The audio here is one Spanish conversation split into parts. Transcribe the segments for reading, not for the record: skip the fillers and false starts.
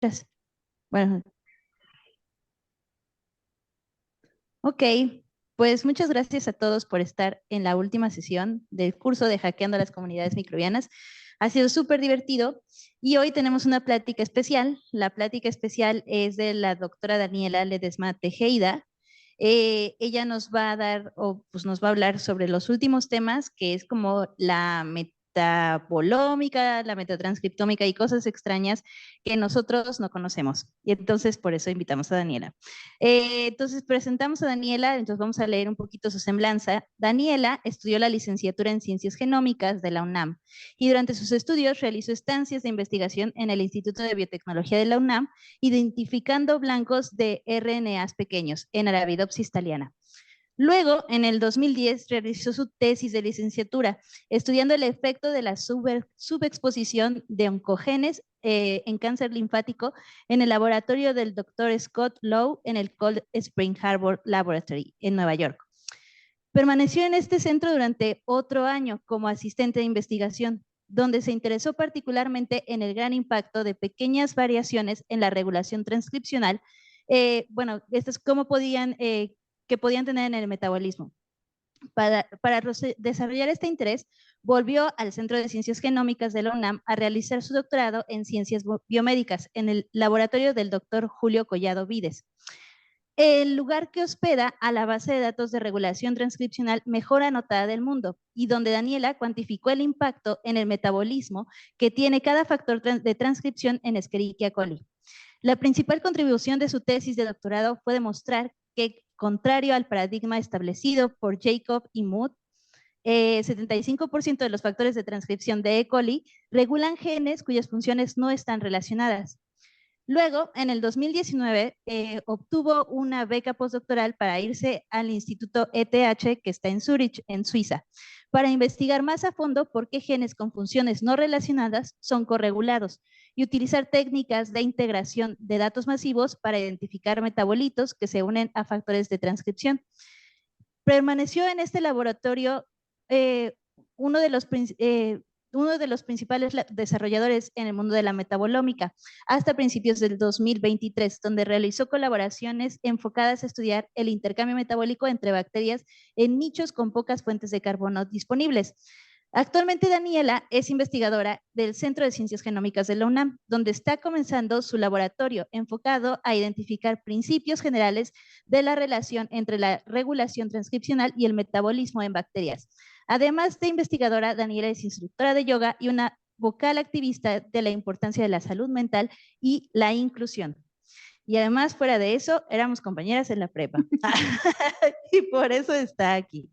Gracias. Bueno, ok. Pues muchas gracias a todos por estar en la última sesión del curso de Hackeando las Comunidades Microbianas. Ha sido súper divertido y hoy tenemos una plática especial. La plática especial es de la doctora Daniela Ledesma Tejeda. Ella nos va a dar, o pues nos va a hablar sobre los últimos temas, que es como la metabolómica, la metatranscriptómica y cosas extrañas que nosotros no conocemos. Y entonces por eso invitamos a Daniela. Entonces presentamos a Daniela, entonces vamos a leer un poquito su semblanza. Daniela estudió la licenciatura en Ciencias Genómicas de la UNAM y durante sus estudios realizó estancias de investigación en el Instituto de Biotecnología de la UNAM, identificando blancos de RNAs pequeños en Arabidopsis thaliana. Luego, en el 2010, realizó su tesis de licenciatura, estudiando el efecto de la subexposición de oncogenes en cáncer linfático en el laboratorio del Dr. Scott Lowe en el Cold Spring Harbor Laboratory en Nueva York. Permaneció en este centro durante otro año como asistente de investigación, donde se interesó particularmente en el gran impacto de pequeñas variaciones en la regulación transcripcional, estas cómo podían, que podían tener en el metabolismo. Para desarrollar este interés, volvió al Centro de Ciencias Genómicas de la UNAM a realizar su doctorado en Ciencias Biomédicas en el laboratorio del doctor Julio Collado Vides, el lugar que hospeda a la base de datos de regulación transcripcional mejor anotada del mundo y donde Daniela cuantificó el impacto en el metabolismo que tiene cada factor de transcripción en Escherichia coli. La principal contribución de su tesis de doctorado fue demostrar que, contrario al paradigma establecido por Jacob y Mood, 75% de los factores de transcripción de E. coli regulan genes cuyas funciones no están relacionadas. Luego, en el 2019, obtuvo una beca postdoctoral para irse al Instituto ETH, que está en Zurich, en Suiza, para investigar más a fondo por qué genes con funciones no relacionadas son corregulados y utilizar técnicas de integración de datos masivos para identificar metabolitos que se unen a factores de transcripción. Permaneció en este laboratorio eh, uno de los uno de los principales desarrolladores en el mundo de la metabolómica, hasta principios del 2023, donde realizó colaboraciones enfocadas a estudiar el intercambio metabólico entre bacterias en nichos con pocas fuentes de carbono disponibles. Actualmente Daniela es investigadora del Centro de Ciencias Genómicas de la UNAM, donde está comenzando su laboratorio enfocado a identificar principios generales de la relación entre la regulación transcripcional y el metabolismo en bacterias. Además de investigadora, Daniela es instructora de yoga y una vocal activista de la importancia de la salud mental y la inclusión. Y además, fuera de eso, éramos compañeras en la prepa. Y por eso está aquí.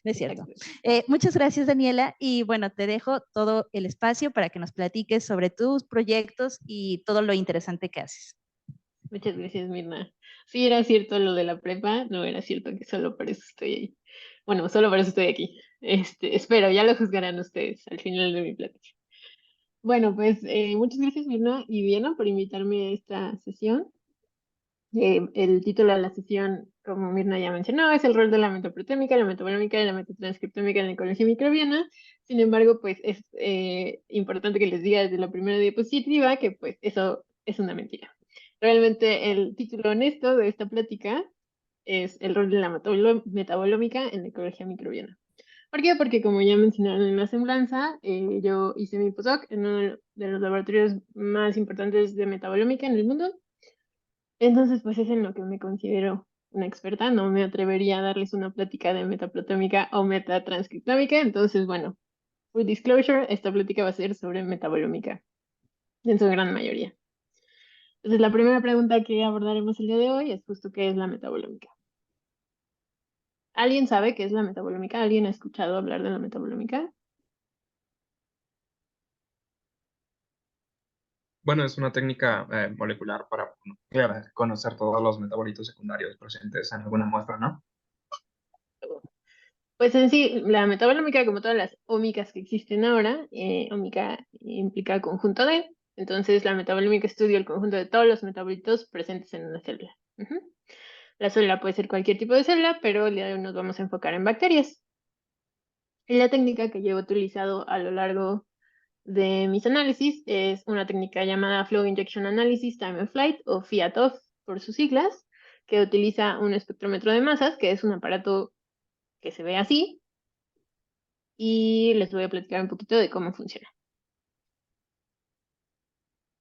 No es cierto. Muchas gracias, Daniela. Y bueno, te dejo todo el espacio para que nos platiques sobre tus proyectos y todo lo interesante que haces. Muchas gracias, Mirna. Sí, era cierto lo de la prepa, no era cierto que solo por eso estoy ahí. Bueno, solo por eso estoy aquí. Espero, ya lo juzgarán ustedes al final de mi plática. Bueno, pues muchas gracias, Mirna y Diana, por invitarme a esta sesión. El título de la sesión, como Mirna ya mencionó, es el rol de la metaprotémica, la metabolómica y la metatranscriptómica en la ecología microbiana. Sin embargo, pues es importante que les diga desde la primera diapositiva que pues eso es una mentira. Realmente el título honesto de esta plática es el rol de la metabolómica en la ecología microbiana. ¿Por qué? Porque como ya mencionaron en la semblanza, yo hice mi postdoc en uno de los laboratorios más importantes de metabolómica en el mundo. Entonces, pues es en lo que me considero una experta. No me atrevería a darles una plática de metaprotómica o metatranscriptómica. Entonces, bueno, full disclosure, esta plática va a ser sobre metabolómica en su gran mayoría. Entonces, la primera pregunta que abordaremos el día de hoy es justo qué es la metabolómica. ¿Alguien sabe qué es la metabolómica? ¿Alguien ha escuchado hablar de la metabolómica? Bueno, es una técnica molecular para conocer todos los metabolitos secundarios presentes en alguna muestra, ¿no? Pues en sí, la metabolómica, como todas las ómicas que existen ahora, ómica implica conjunto de, entonces la metabolómica estudia el conjunto de todos los metabolitos presentes en una célula. La célula puede ser cualquier tipo de célula, pero el día de hoy nos vamos a enfocar en bacterias. Y la técnica que llevo utilizado a lo largo de mis análisis es una técnica llamada Flow Injection Analysis Time of Flight, o FIATOF por sus siglas, que utiliza un espectrómetro de masas, que es un aparato que se ve así, y les voy a platicar un poquito de cómo funciona.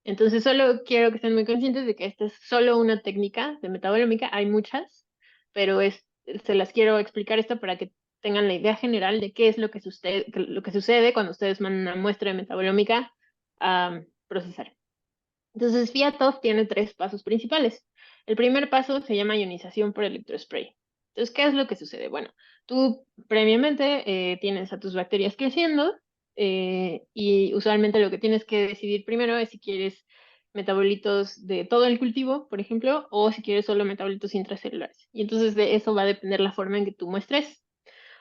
Entonces, solo quiero que estén muy conscientes de que esta es solo una técnica de metabolómica, hay muchas, pero se las quiero explicar esto para que tengan la idea general de qué es lo que sucede cuando ustedes mandan una muestra de metabolómica a procesar. Entonces, FIATOF tiene 3 pasos principales. El primer paso se llama ionización por electrospray. Entonces, ¿qué es lo que sucede? Bueno, tú previamente tienes a tus bacterias creciendo y usualmente lo que tienes que decidir primero es si quieres metabolitos de todo el cultivo, por ejemplo, o si quieres solo metabolitos intracelulares. Y entonces de eso va a depender la forma en que tú muestres.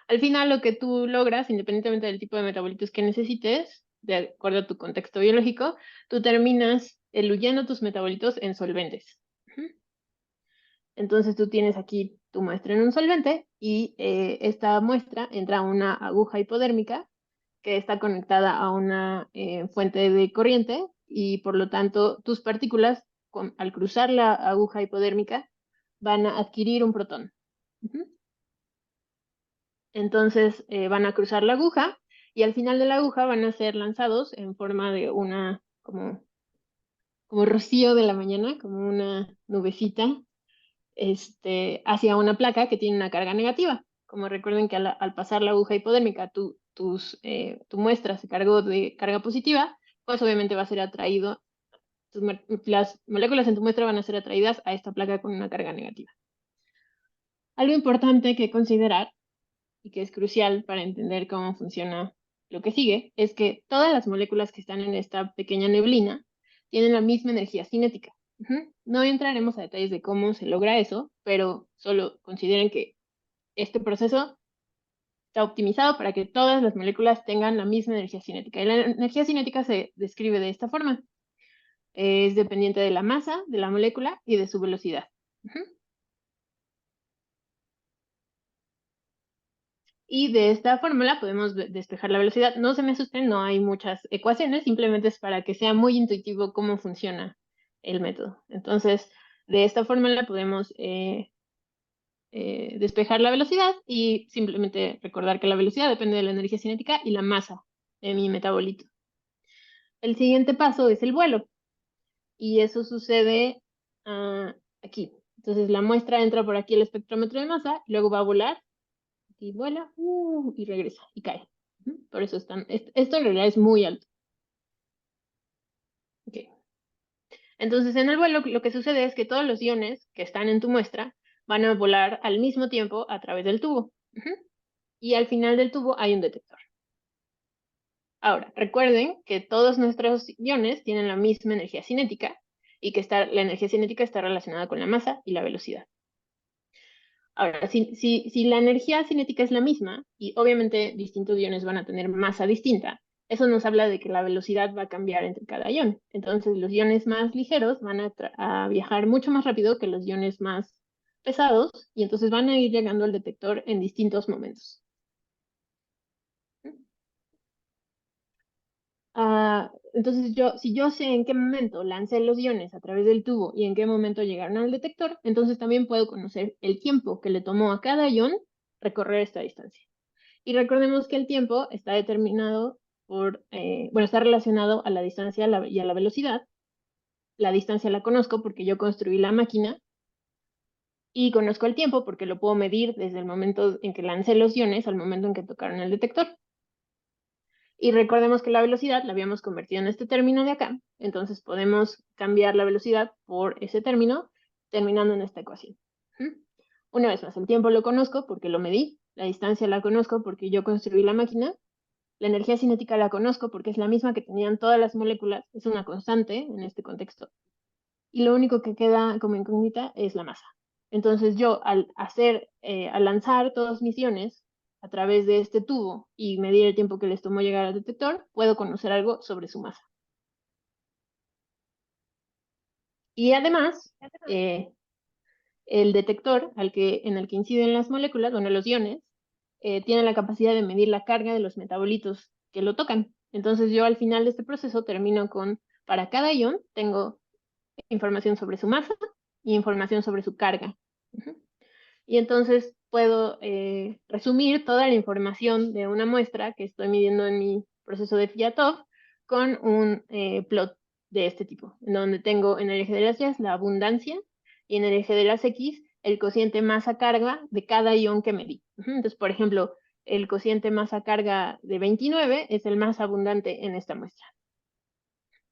Al final, lo que tú logras, independientemente del tipo de metabolitos que necesites, de acuerdo a tu contexto biológico, tú terminas eluyendo tus metabolitos en solventes. Ujú. Entonces tú tienes aquí tu muestra en un solvente y esta muestra entra a una aguja hipodérmica que está conectada a una fuente de corriente y por lo tanto tus partículas, al cruzar la aguja hipodérmica, van a adquirir un protón. Ujú. Entonces van a cruzar la aguja y al final de la aguja van a ser lanzados en forma de una, como rocío de la mañana, como una nubecita, hacia una placa que tiene una carga negativa. Como recuerden que al pasar la aguja hipodérmica tu muestra se cargó de carga positiva, pues obviamente va a ser atraído, las moléculas en tu muestra van a ser atraídas a esta placa con una carga negativa. Algo importante que considerar y que es crucial para entender cómo funciona lo que sigue, es que todas las moléculas que están en esta pequeña neblina tienen la misma energía cinética. Ujú. No entraremos a detalles de cómo se logra eso, pero solo consideren que este proceso está optimizado para que todas las moléculas tengan la misma energía cinética. Y la energía cinética se describe de esta forma. Es dependiente de la masa de la molécula y de su velocidad. Ujú. Y de esta fórmula podemos despejar la velocidad. No se me asusten, no hay muchas ecuaciones, simplemente es para que sea muy intuitivo cómo funciona el método. Entonces, de esta fórmula podemos despejar la velocidad y simplemente recordar que la velocidad depende de la energía cinética y la masa de mi metabolito. El siguiente paso es el vuelo y eso sucede aquí. Entonces, la muestra entra por aquí el espectrómetro de masa, luego va a volar y vuela y regresa y cae. Por eso esto en realidad es muy alto. Okay. Entonces, en el vuelo lo que sucede es que todos los iones que están en tu muestra van a volar al mismo tiempo a través del tubo. Y al final del tubo hay un detector. Ahora, recuerden que todos nuestros iones tienen la misma energía cinética y que la energía cinética está relacionada con la masa y la velocidad. Ahora, si la energía cinética es la misma, y obviamente distintos iones van a tener masa distinta, eso nos habla de que la velocidad va a cambiar entre cada ion. Entonces, los iones más ligeros van a viajar mucho más rápido que los iones más pesados, y entonces van a ir llegando al detector en distintos momentos. Entonces, si yo sé en qué momento lancé los iones a través del tubo y en qué momento llegaron al detector, entonces también puedo conocer el tiempo que le tomó a cada ion recorrer esta distancia. Y recordemos que el tiempo está determinado está relacionado a la distancia y a la velocidad. La distancia la conozco porque yo construí la máquina y conozco el tiempo porque lo puedo medir desde el momento en que lancé los iones al momento en que tocaron el detector. Y recordemos que la velocidad la habíamos convertido en este término de acá, entonces podemos cambiar la velocidad por ese término, terminando en esta ecuación. Una vez más, el tiempo lo conozco porque lo medí, la distancia la conozco porque yo construí la máquina, la energía cinética la conozco porque es la misma que tenían todas las moléculas, es una constante en este contexto, y lo único que queda como incógnita es la masa. Entonces yo al lanzar todos mis iones a través de este tubo y medir el tiempo que les tomó llegar al detector, puedo conocer algo sobre su masa. Y además, el detector en el que inciden las moléculas, bueno, los iones, tiene la capacidad de medir la carga de los metabolitos que lo tocan. Entonces yo al final de este proceso termino con, para cada ion, tengo información sobre su masa y información sobre su carga. Y entonces puedo resumir toda la información de una muestra que estoy midiendo en mi proceso de Fiatov con un plot de este tipo, en donde tengo en el eje de las Y la abundancia y en el eje de las X el cociente masa-carga de cada ion que medí. Entonces, por ejemplo, el cociente masa-carga de 29 es el más abundante en esta muestra.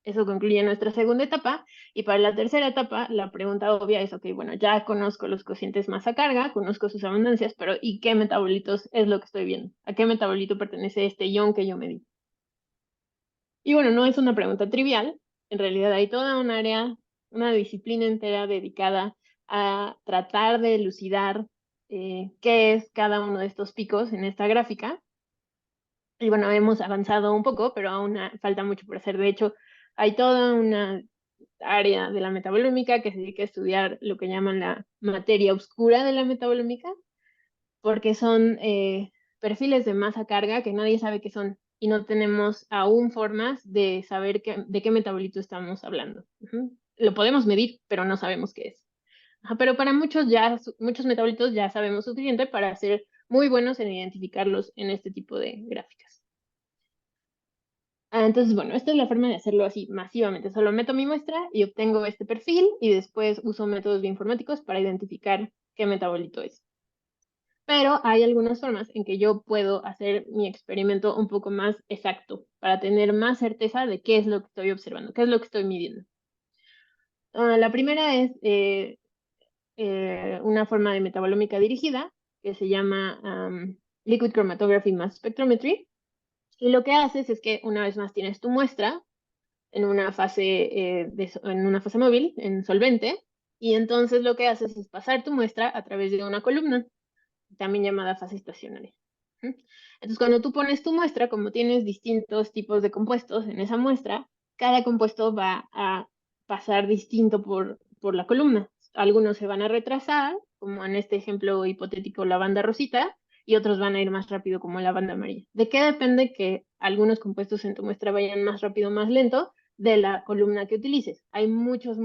Eso concluye nuestra segunda etapa. Y para la tercera etapa, la pregunta obvia es, ok, bueno, ya conozco los cocientes masa carga, conozco sus abundancias, pero ¿y qué metabolitos es lo que estoy viendo? ¿A qué metabolito pertenece este ion que yo medí? Y bueno, no es una pregunta trivial. En realidad hay toda un área, una disciplina entera dedicada a tratar de elucidar qué es cada uno de estos picos en esta gráfica. Y bueno, hemos avanzado un poco, pero aún falta mucho por hacer. De hecho, hay toda una área de la metabolómica que se dedica a estudiar lo que llaman la materia oscura de la metabolómica, porque son perfiles de masa carga que nadie sabe qué son y no tenemos aún formas de saber de qué metabolito estamos hablando. Lo podemos medir, pero no sabemos qué es. Pero para muchos metabolitos ya sabemos suficiente para ser muy buenos en identificarlos en este tipo de gráficas. Entonces, bueno, esta es la forma de hacerlo así masivamente. Solo meto mi muestra y obtengo este perfil y después uso métodos bioinformáticos para identificar qué metabolito es. Pero hay algunas formas en que yo puedo hacer mi experimento un poco más exacto para tener más certeza de qué es lo que estoy observando, qué es lo que estoy midiendo. La primera es una forma de metabolómica dirigida que se llama Liquid Chromatography Mass Spectrometry. Y lo que haces es que una vez más tienes tu muestra en una fase, en una fase móvil, en solvente, y entonces lo que haces es pasar tu muestra a través de una columna, también llamada fase estacionaria. Entonces, cuando tú pones tu muestra, como tienes distintos tipos de compuestos en esa muestra, cada compuesto va a pasar distinto por la columna. Algunos se van a retrasar, como en este ejemplo hipotético la banda rosita, y otros van a ir más rápido, como la banda amarilla. ¿De qué depende que algunos compuestos en tu muestra vayan más rápido o más lento? De la columna que utilices. Hay muchas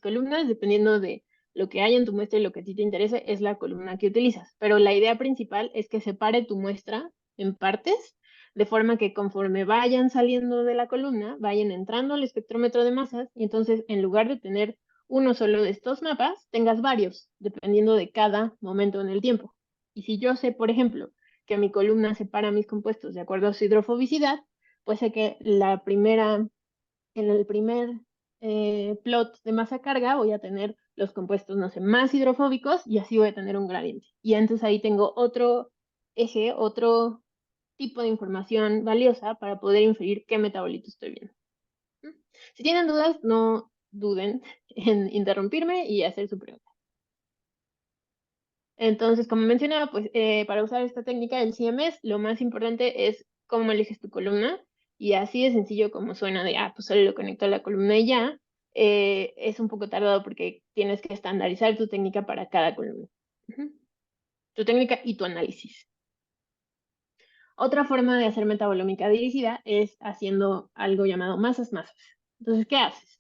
columnas, dependiendo de lo que hay en tu muestra y lo que a ti te interese es la columna que utilizas. Pero la idea principal es que separe tu muestra en partes, de forma que conforme vayan saliendo de la columna, vayan entrando al espectrómetro de masas, y entonces en lugar de tener uno solo de estos mapas, tengas varios, dependiendo de cada momento en el tiempo. Y si yo sé, por ejemplo, que mi columna separa mis compuestos de acuerdo a su hidrofobicidad, pues sé que en el primer plot de masa carga voy a tener los compuestos, no sé, más hidrofóbicos y así voy a tener un gradiente. Y entonces ahí tengo otro eje, otro tipo de información valiosa para poder inferir qué metabolito estoy viendo. Si tienen dudas, no duden en interrumpirme y hacer su pregunta. Entonces, como mencionaba, pues para usar esta técnica del CMS, lo más importante es cómo eliges tu columna, y así de sencillo como suena de, pues solo lo conecto a la columna y ya, es un poco tardado porque tienes que estandarizar tu técnica para cada columna. Tu técnica y tu análisis. Otra forma de hacer metabolómica dirigida es haciendo algo llamado masas-masas. Entonces, ¿qué haces?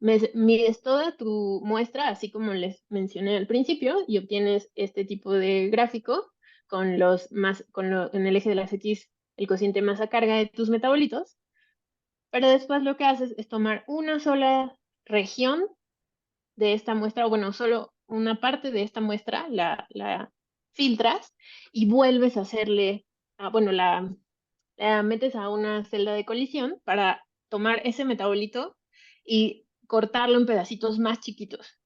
Mides toda tu muestra, así como les mencioné al principio, y obtienes este tipo de gráfico con en el eje de las X el cociente masa carga de tus metabolitos. Pero después lo que haces es tomar una sola región de esta muestra, o bueno, solo una parte de esta muestra, la filtras y vuelves a hacerle, bueno, la metes a una celda de colisión para tomar ese metabolito y cortarlo en pedacitos más chiquitos.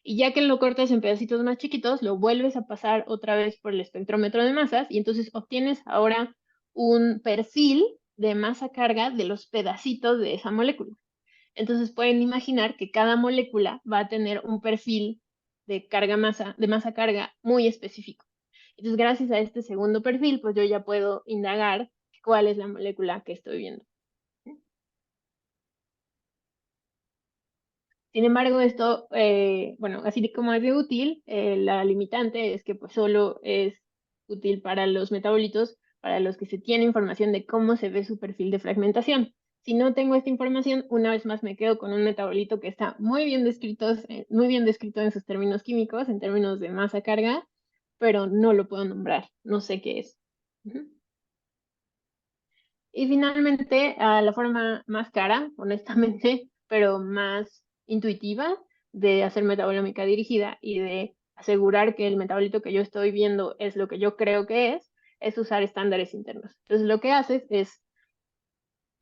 Y ya que lo cortas en pedacitos más chiquitos, lo vuelves a pasar otra vez por el espectrómetro de masas y entonces obtienes ahora un perfil de masa carga de los pedacitos de esa molécula. Entonces pueden imaginar que cada molécula va a tener un perfil de masa carga muy específico. Entonces, gracias a este segundo perfil, pues yo ya puedo indagar cuál es la molécula que estoy viendo. Sin embargo, esto, bueno, así como es de útil, la limitante es que pues solo es útil para los metabolitos para los que se tiene información de cómo se ve su perfil de fragmentación. Si no tengo esta información, una vez más me quedo con un metabolito que está muy bien descrito en sus términos químicos, en términos de masa carga, pero no lo puedo nombrar, no sé qué es. Y finalmente, la forma más cara, honestamente, pero más intuitiva de hacer metabolómica dirigida y de asegurar que el metabolito que yo estoy viendo es lo que yo creo que es usar estándares internos. Entonces, lo que haces es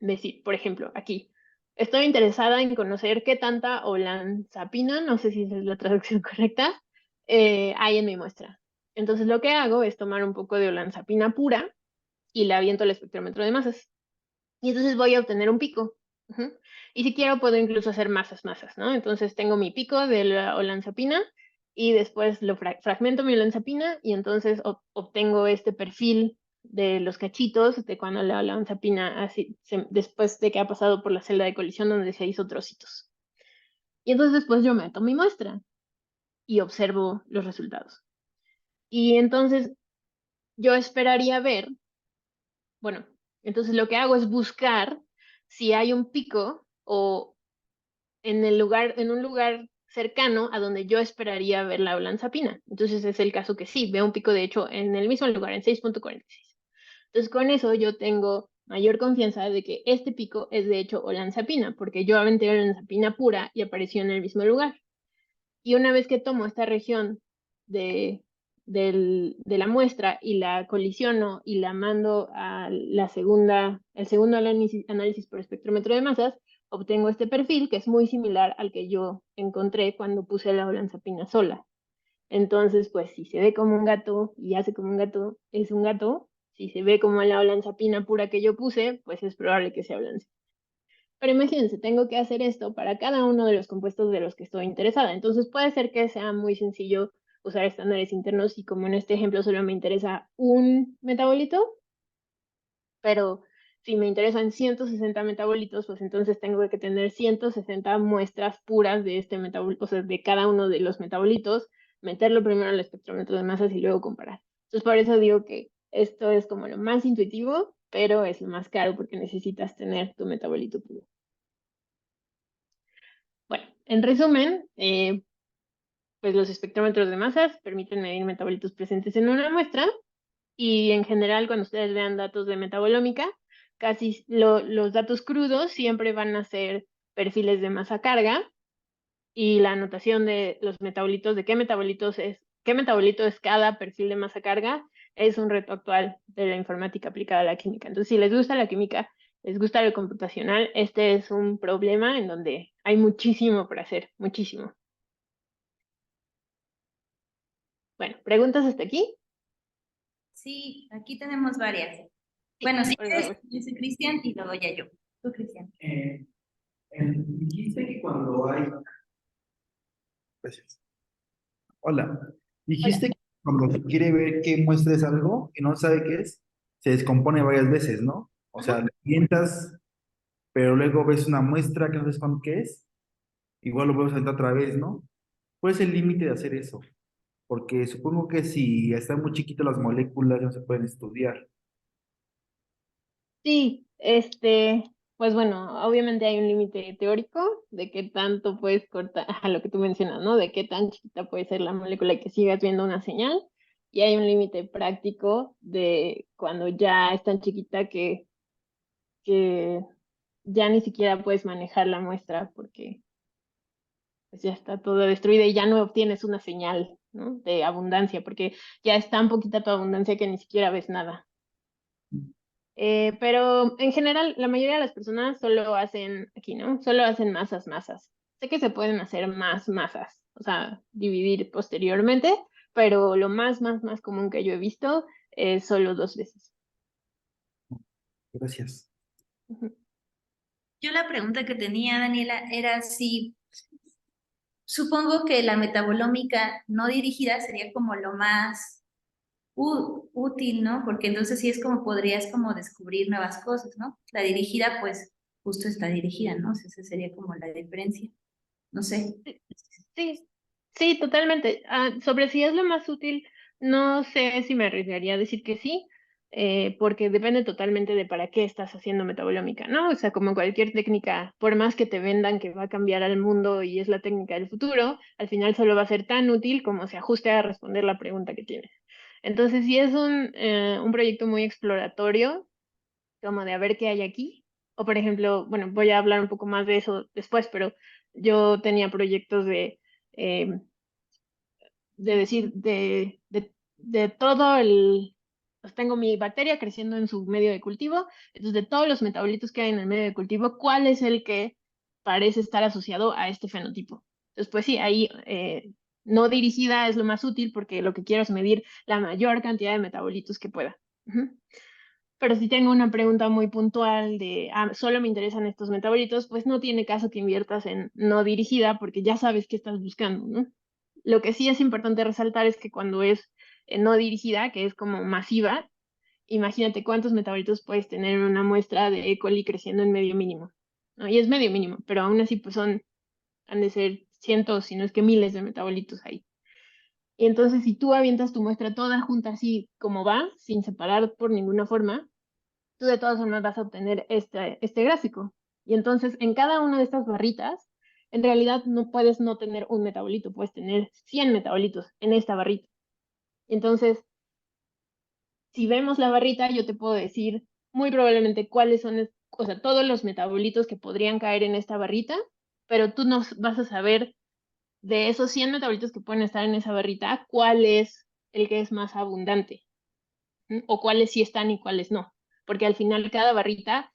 decir, por ejemplo, aquí, estoy interesada en conocer qué tanta olanzapina, no sé si esa es la traducción correcta, hay en mi muestra. Entonces, lo que hago es tomar un poco de olanzapina pura y la aviento al espectrómetro de masas. Y entonces voy a obtener un pico. Y si quiero, puedo incluso hacer masas, ¿no? Entonces tengo mi pico de la olanzapina y después lo fragmento mi olanzapina y entonces obtengo este perfil de los cachitos de cuando la olanzapina, después de que ha pasado por la celda de colisión donde se hizo trocitos. Y entonces después yo meto mi muestra y observo los resultados. Y entonces yo esperaría ver, bueno, entonces lo que hago es buscar si hay un pico o en un lugar cercano a donde yo esperaría ver la olanzapina. Entonces es el caso que sí, veo un pico de hecho en el mismo lugar, en 6.46. Entonces con eso yo tengo mayor confianza de que este pico es de hecho olanzapina, porque yo aventé olanzapina pura y apareció en el mismo lugar. Y una vez que tomo esta región de, de la muestra y la colisiono y la mando a el segundo análisis por espectrómetro de masas, obtengo este perfil que es muy similar al que yo encontré cuando puse la olanzapina sola. Entonces, pues si se ve como un gato y hace como un gato, es un gato. Si se ve como la olanzapina pura que yo puse, pues es probable que sea olanzapina. Pero imagínense, tengo que hacer esto para cada uno de los compuestos de los que estoy interesada. Entonces puede ser que sea muy sencillo usar estándares internos y como en este ejemplo solo me interesa un metabolito, pero si me interesan 160 metabolitos, pues entonces tengo que tener 160 muestras puras de este metabolito, o sea, de cada uno de los metabolitos, meterlo primero al espectrómetro de masas y luego comparar. Entonces por eso digo que esto es como lo más intuitivo, pero es lo más caro porque necesitas tener tu metabolito puro. Bueno, en resumen, pues los espectrómetros de masas permiten medir metabolitos presentes en una muestra y en general cuando ustedes vean datos de metabolómica, casi los datos crudos siempre van a ser perfiles de masa carga y la anotación de los metabolitos, de qué metabolito es cada perfil de masa carga, es un reto actual de la informática aplicada a la química. Entonces, si les gusta la química, les gusta lo computacional, este es un problema en donde hay muchísimo por hacer, muchísimo. Bueno, ¿preguntas hasta aquí? Sí, aquí tenemos varias. Sí, Bueno, si por quieres, favor. dice Cristian y luego ya yo. Tú, Cristian. Dijiste que cuando hay... Gracias. Hola. Hola. Dijiste que cuando se quiere ver qué muestra es algo y no sabe qué es, se descompone varias veces, ¿no? O Ajá. sea, le piensas, pero luego ves una muestra que no sabes cuándo qué es, igual lo vuelves a intentar otra vez, ¿no? ¿Cuál es el límite de hacer eso? Porque supongo que si están muy chiquitas las moléculas no se pueden estudiar. Sí, pues bueno, obviamente hay un límite teórico de qué tanto puedes cortar, a lo que tú mencionas, ¿no? De qué tan chiquita puede ser la molécula y que sigas viendo una señal. Y hay un límite práctico de cuando ya es tan chiquita que ya ni siquiera puedes manejar la muestra porque pues ya está todo destruido y ya no obtienes una señal, ¿no? De abundancia, porque ya es tan poquita tu abundancia que ni siquiera ves nada. Pero en general, la mayoría de las personas solo hacen aquí, ¿no? Solo hacen masas. Sé que se pueden hacer más masas, o sea, dividir posteriormente, pero lo más común que yo he visto es solo 2 veces. Gracias. Ujú. Yo la pregunta que tenía, Daniela, era si supongo que la metabolómica no dirigida sería como lo más útil, ¿no? Porque entonces sí es como podrías como descubrir nuevas cosas, ¿no? La dirigida, pues, justo está dirigida, ¿no? O sea, esa sería como la diferencia. No sé. Sí, sí, totalmente. Sobre si es lo más útil, no sé si me arriesgaría a decir que sí, porque depende totalmente de para qué estás haciendo metabolómica, ¿no? O sea, como cualquier técnica, por más que te vendan que va a cambiar al mundo y es la técnica del futuro, al final solo va a ser tan útil como se ajuste a responder la pregunta que tienes. Entonces, si es un proyecto muy exploratorio, como de a ver qué hay aquí, o por ejemplo, bueno, voy a hablar un poco más de eso después, pero yo tenía proyectos eh, de decir, de todo pues tengo mi bacteria creciendo en su medio de cultivo, entonces de todos los metabolitos que hay en el medio de cultivo, ¿cuál es el que parece estar asociado a este fenotipo? Entonces, pues sí, ahí no dirigida es lo más útil porque lo que quiero es medir la mayor cantidad de metabolitos que pueda. Ujú. Pero si tengo una pregunta muy puntual de, solo me interesan estos metabolitos, pues no tiene caso que inviertas en no dirigida porque ya sabes qué estás buscando, ¿no? Lo que sí es importante resaltar es que cuando es no dirigida, que es como masiva, imagínate cuántos metabolitos puedes tener en una muestra de E. coli creciendo en medio mínimo, ¿no? Y es medio mínimo, pero aún así pues han de ser cientos, si no es que miles de metabolitos ahí. Y entonces si tú avientas tu muestra toda junta así como va, sin separar por ninguna forma, tú de todas formas vas a obtener este gráfico. Y entonces en cada una de estas barritas, en realidad no puedes no tener un metabolito, puedes tener 100 metabolitos en esta barrita. Entonces, si vemos la barrita, yo te puedo decir muy probablemente cuáles son, o sea, todos los metabolitos que podrían caer en esta barrita, pero tú no vas a saber de esos 100 metabolitos que pueden estar en esa barrita, cuál es el que es más abundante, o cuáles sí están y cuáles no, porque al final cada barrita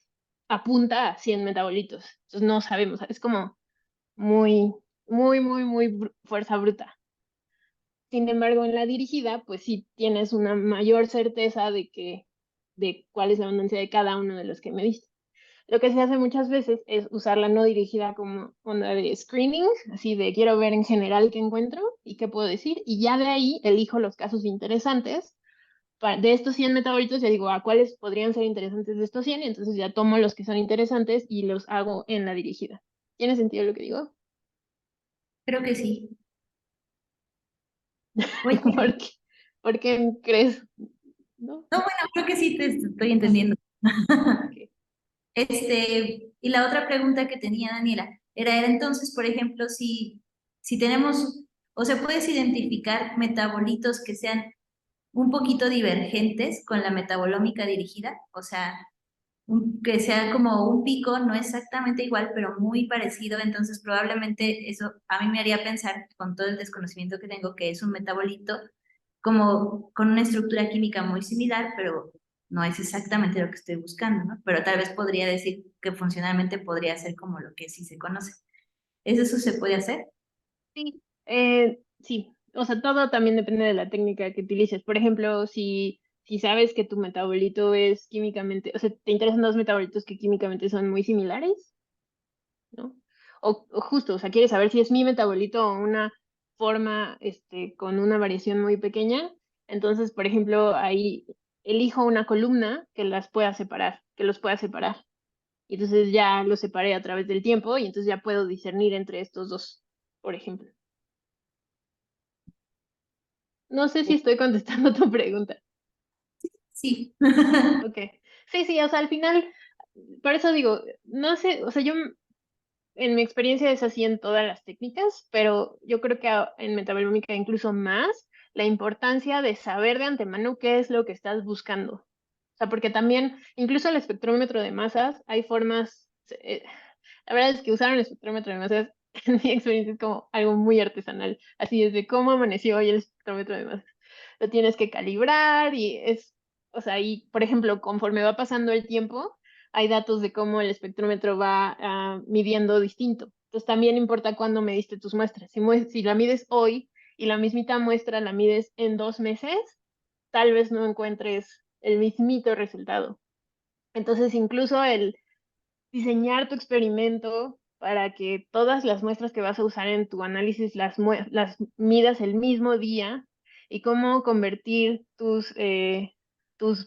apunta a 100 metabolitos, entonces no sabemos, es como muy, muy fuerza bruta. Sin embargo, en la dirigida, pues sí tienes una mayor certeza de cuál es la abundancia de cada uno de los que me diste. Lo que se hace muchas veces es usar la no dirigida como onda de screening, así de quiero ver en general qué encuentro y qué puedo decir, y ya de ahí elijo los casos interesantes. De estos 100 metabolitos, ya digo, ¿a cuáles podrían ser interesantes de estos 100? Y entonces ya tomo los que son interesantes y los hago en la dirigida. ¿Tiene sentido lo que digo? Creo que sí. Oye, ¿Por qué, por qué crees? ¿No? no, bueno, creo que sí te estoy entendiendo. Ok. Y la otra pregunta que tenía Daniela era entonces, por ejemplo, si tenemos, o sea, puedes identificar metabolitos que sean un poquito divergentes con la metabolómica dirigida, o sea, que sea como un pico, no exactamente igual, pero muy parecido, entonces probablemente eso a mí me haría pensar, con todo el desconocimiento que tengo, que es un metabolito como con una estructura química muy similar, pero no es exactamente lo que estoy buscando, ¿no? Pero tal vez podría decir que funcionalmente podría ser como lo que sí se conoce. ¿Es eso se puede hacer? Sí, sí, o sea, todo también depende de la técnica que utilices. Por ejemplo, si sabes que tu metabolito es químicamente, o sea, te interesan dos metabolitos que químicamente son muy similares, ¿no? O justo, o sea, quieres saber si es mi metabolito o una forma, con una variación muy pequeña. Entonces, por ejemplo, ahí elijo una columna que las pueda separar, que los pueda separar. Y entonces ya los separé a través del tiempo y entonces ya puedo discernir entre estos dos, por ejemplo. No sé si estoy contestando tu pregunta. Sí. Ok. Sí, sí, o sea, al final, por eso digo, no sé, o sea, yo en mi experiencia es así en todas las técnicas, pero yo creo que en metabolómica incluso más la importancia de saber de antemano qué es lo que estás buscando. O sea, porque también, incluso el espectrómetro de masas, hay formas, la verdad es que usar un espectrómetro de masas, en mi experiencia es como algo muy artesanal, así es de cómo amaneció hoy el espectrómetro de masas. Lo tienes que calibrar y o sea, y por ejemplo, conforme va pasando el tiempo, hay datos de cómo el espectrómetro va midiendo distinto. Entonces también importa cuándo mediste tus muestras. Si la mides hoy y la mismita muestra la mides en 2 meses, tal vez no encuentres el mismito resultado. Entonces incluso el diseñar tu experimento para que todas las muestras que vas a usar en tu análisis las midas el mismo día y cómo convertir tus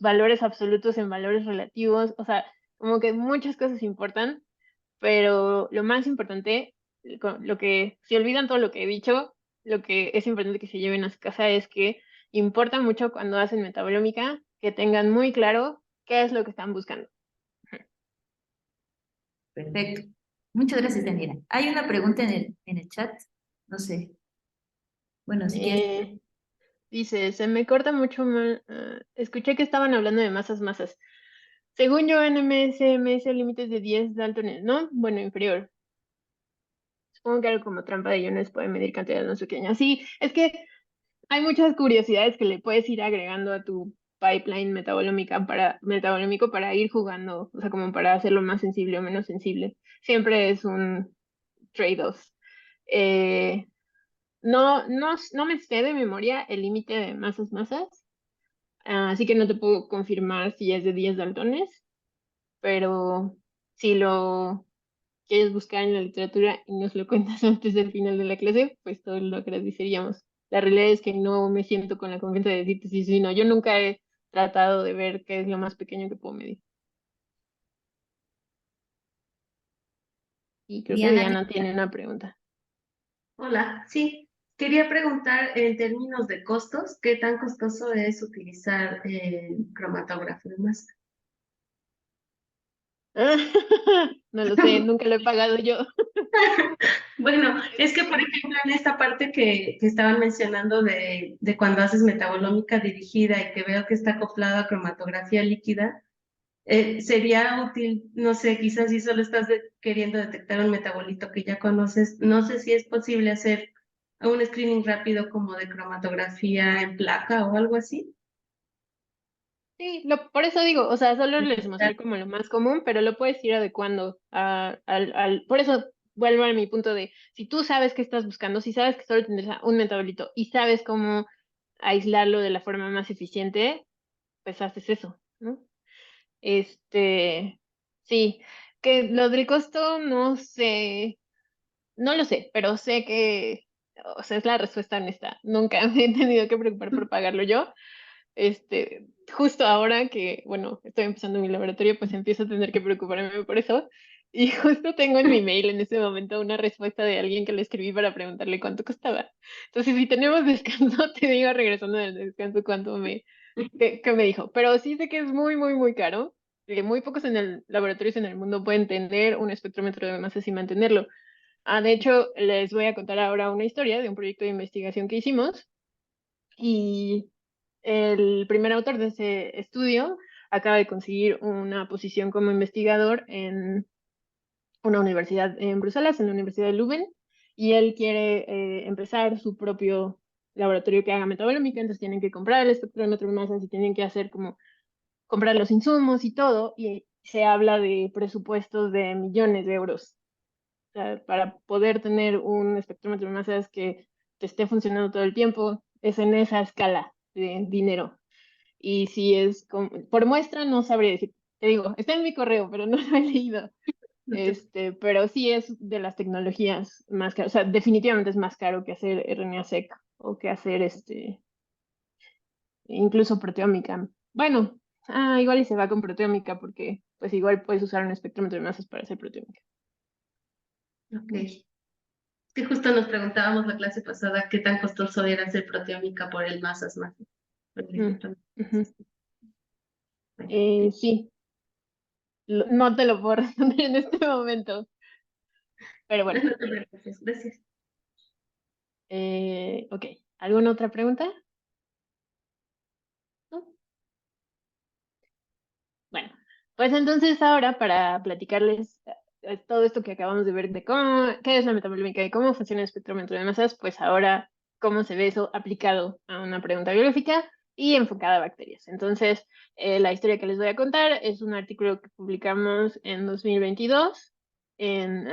valores absolutos en valores relativos. O sea, como que muchas cosas importan, pero lo más importante, lo que, si olvidan todo lo que he dicho, lo que es importante que se lleven a su casa es que importa mucho cuando hacen metabolómica que tengan muy claro qué es lo que están buscando. Perfecto. Muchas gracias, Daniela. Hay una pregunta en el chat. No sé. Bueno, si quieres. Dice, se me corta mucho mal. Escuché que estaban hablando de masas. Según yo, en MS el límite es de 10 daltones, ¿no? Bueno, inferior. Supongo que algo como trampa de iones puede medir cantidades más pequeñas. Sí, es que hay muchas curiosidades que le puedes ir agregando a tu pipeline metabolómico para ir jugando, o sea, como para hacerlo más sensible o menos sensible. Siempre es un trade-off. Eh, no me sé de memoria el límite de masas, así que no te puedo confirmar si es de 10 daltones, pero si lo quieres buscar en la literatura y nos lo cuentas antes del final de la clase, pues todo lo agradeceríamos. La realidad es que no me siento con la confianza de decirte sí, sí, no. Yo nunca he tratado de ver qué es lo más pequeño que puedo medir. Y creo que Diana, Diana tiene una pregunta. Hola, sí, quería preguntar en términos de costos, ¿qué tan costoso es utilizar cromatógrafo de masa? No lo sé, nunca lo he pagado yo. Bueno, es que por ejemplo en esta parte que estaban mencionando de cuando haces metabolómica dirigida y que veo que está acoplado a cromatografía líquida, sería útil, no sé, quizás si solo estás queriendo detectar un metabolito que ya conoces, no sé si es posible hacer un screening rápido como de cromatografía en placa o algo así. Sí, por eso digo, o sea, solo les mostré como lo más común, pero lo puedes ir adecuando por eso vuelvo a mi punto de, si tú sabes qué estás buscando, si sabes que solo tendrás un metabolito y sabes cómo aislarlo de la forma más eficiente, pues haces eso, ¿no? Sí, que lo del costo no sé, no lo sé, pero sé que, o sea, es la respuesta honesta. Nunca me he tenido que preocupar por pagarlo yo. Justo ahora que, bueno, estoy empezando mi laboratorio, pues empiezo a tener que preocuparme por eso. Y justo tengo en mi mail en este momento una respuesta de alguien que le escribí para preguntarle cuánto costaba. Entonces, si tenemos descanso, te digo regresando del descanso qué me dijo. Pero sí sé que es muy caro. Muy pocos en el laboratorios en el mundo pueden tener un espectrómetro de masas y mantenerlo. De hecho, les voy a contar ahora una historia de un proyecto de investigación que hicimos. Y el primer autor de ese estudio acaba de conseguir una posición como investigador en una universidad en Bruselas, en la Universidad de Leuven, y él quiere empezar su propio laboratorio que haga metabolómica, entonces tienen que comprar el espectrómetro de masas y tienen que hacer como comprar los insumos y todo, y se habla de presupuestos de millones de euros. O sea, para poder tener un espectrómetro de masas que te esté funcionando todo el tiempo, es en esa escala de dinero. Y si es por muestra, no sabría decir. Te digo, está en mi correo, pero no lo he leído. Pero sí es de las tecnologías más caras. O sea, definitivamente es más caro que hacer RNA-seq o que hacer incluso proteómica. Bueno, igual y se va con proteómica porque pues igual puedes usar un espectrómetro de masas para hacer proteómica. Ok. Que justo nos preguntábamos la clase pasada qué tan costoso era hacer proteómica por el masas. Por el Ujú. Bueno, Sí, no te lo puedo responder en este momento, pero bueno. no te preocupes, gracias. Ok, ¿alguna otra pregunta? ¿No? Bueno, pues entonces ahora para platicarles todo esto que acabamos de ver de qué es la metabolomica y cómo funciona el espectrómetro de masas, pues ahora cómo se ve eso aplicado a una pregunta biológica y enfocada a bacterias. Entonces, la historia que les voy a contar es un artículo que publicamos en 2022 en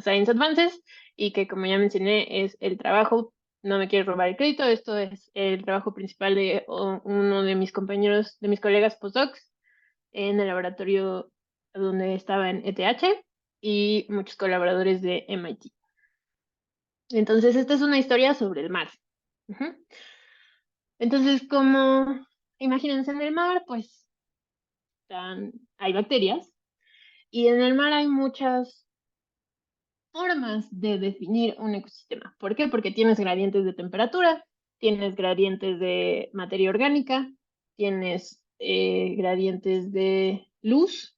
Science Advances y que, como ya mencioné, es el trabajo, no me quiero robar el crédito, esto es el trabajo principal de uno de mis compañeros, de mis colegas postdocs en el laboratorio donde estaba en ETH y muchos colaboradores de MIT. Entonces, esta es una historia sobre el mar. Ujú. Entonces, como imagínense en el mar, pues hay bacterias y en el mar hay muchas formas de definir un ecosistema. ¿Por qué? Porque tienes gradientes de temperatura, tienes gradientes de materia orgánica, tienes gradientes de luz.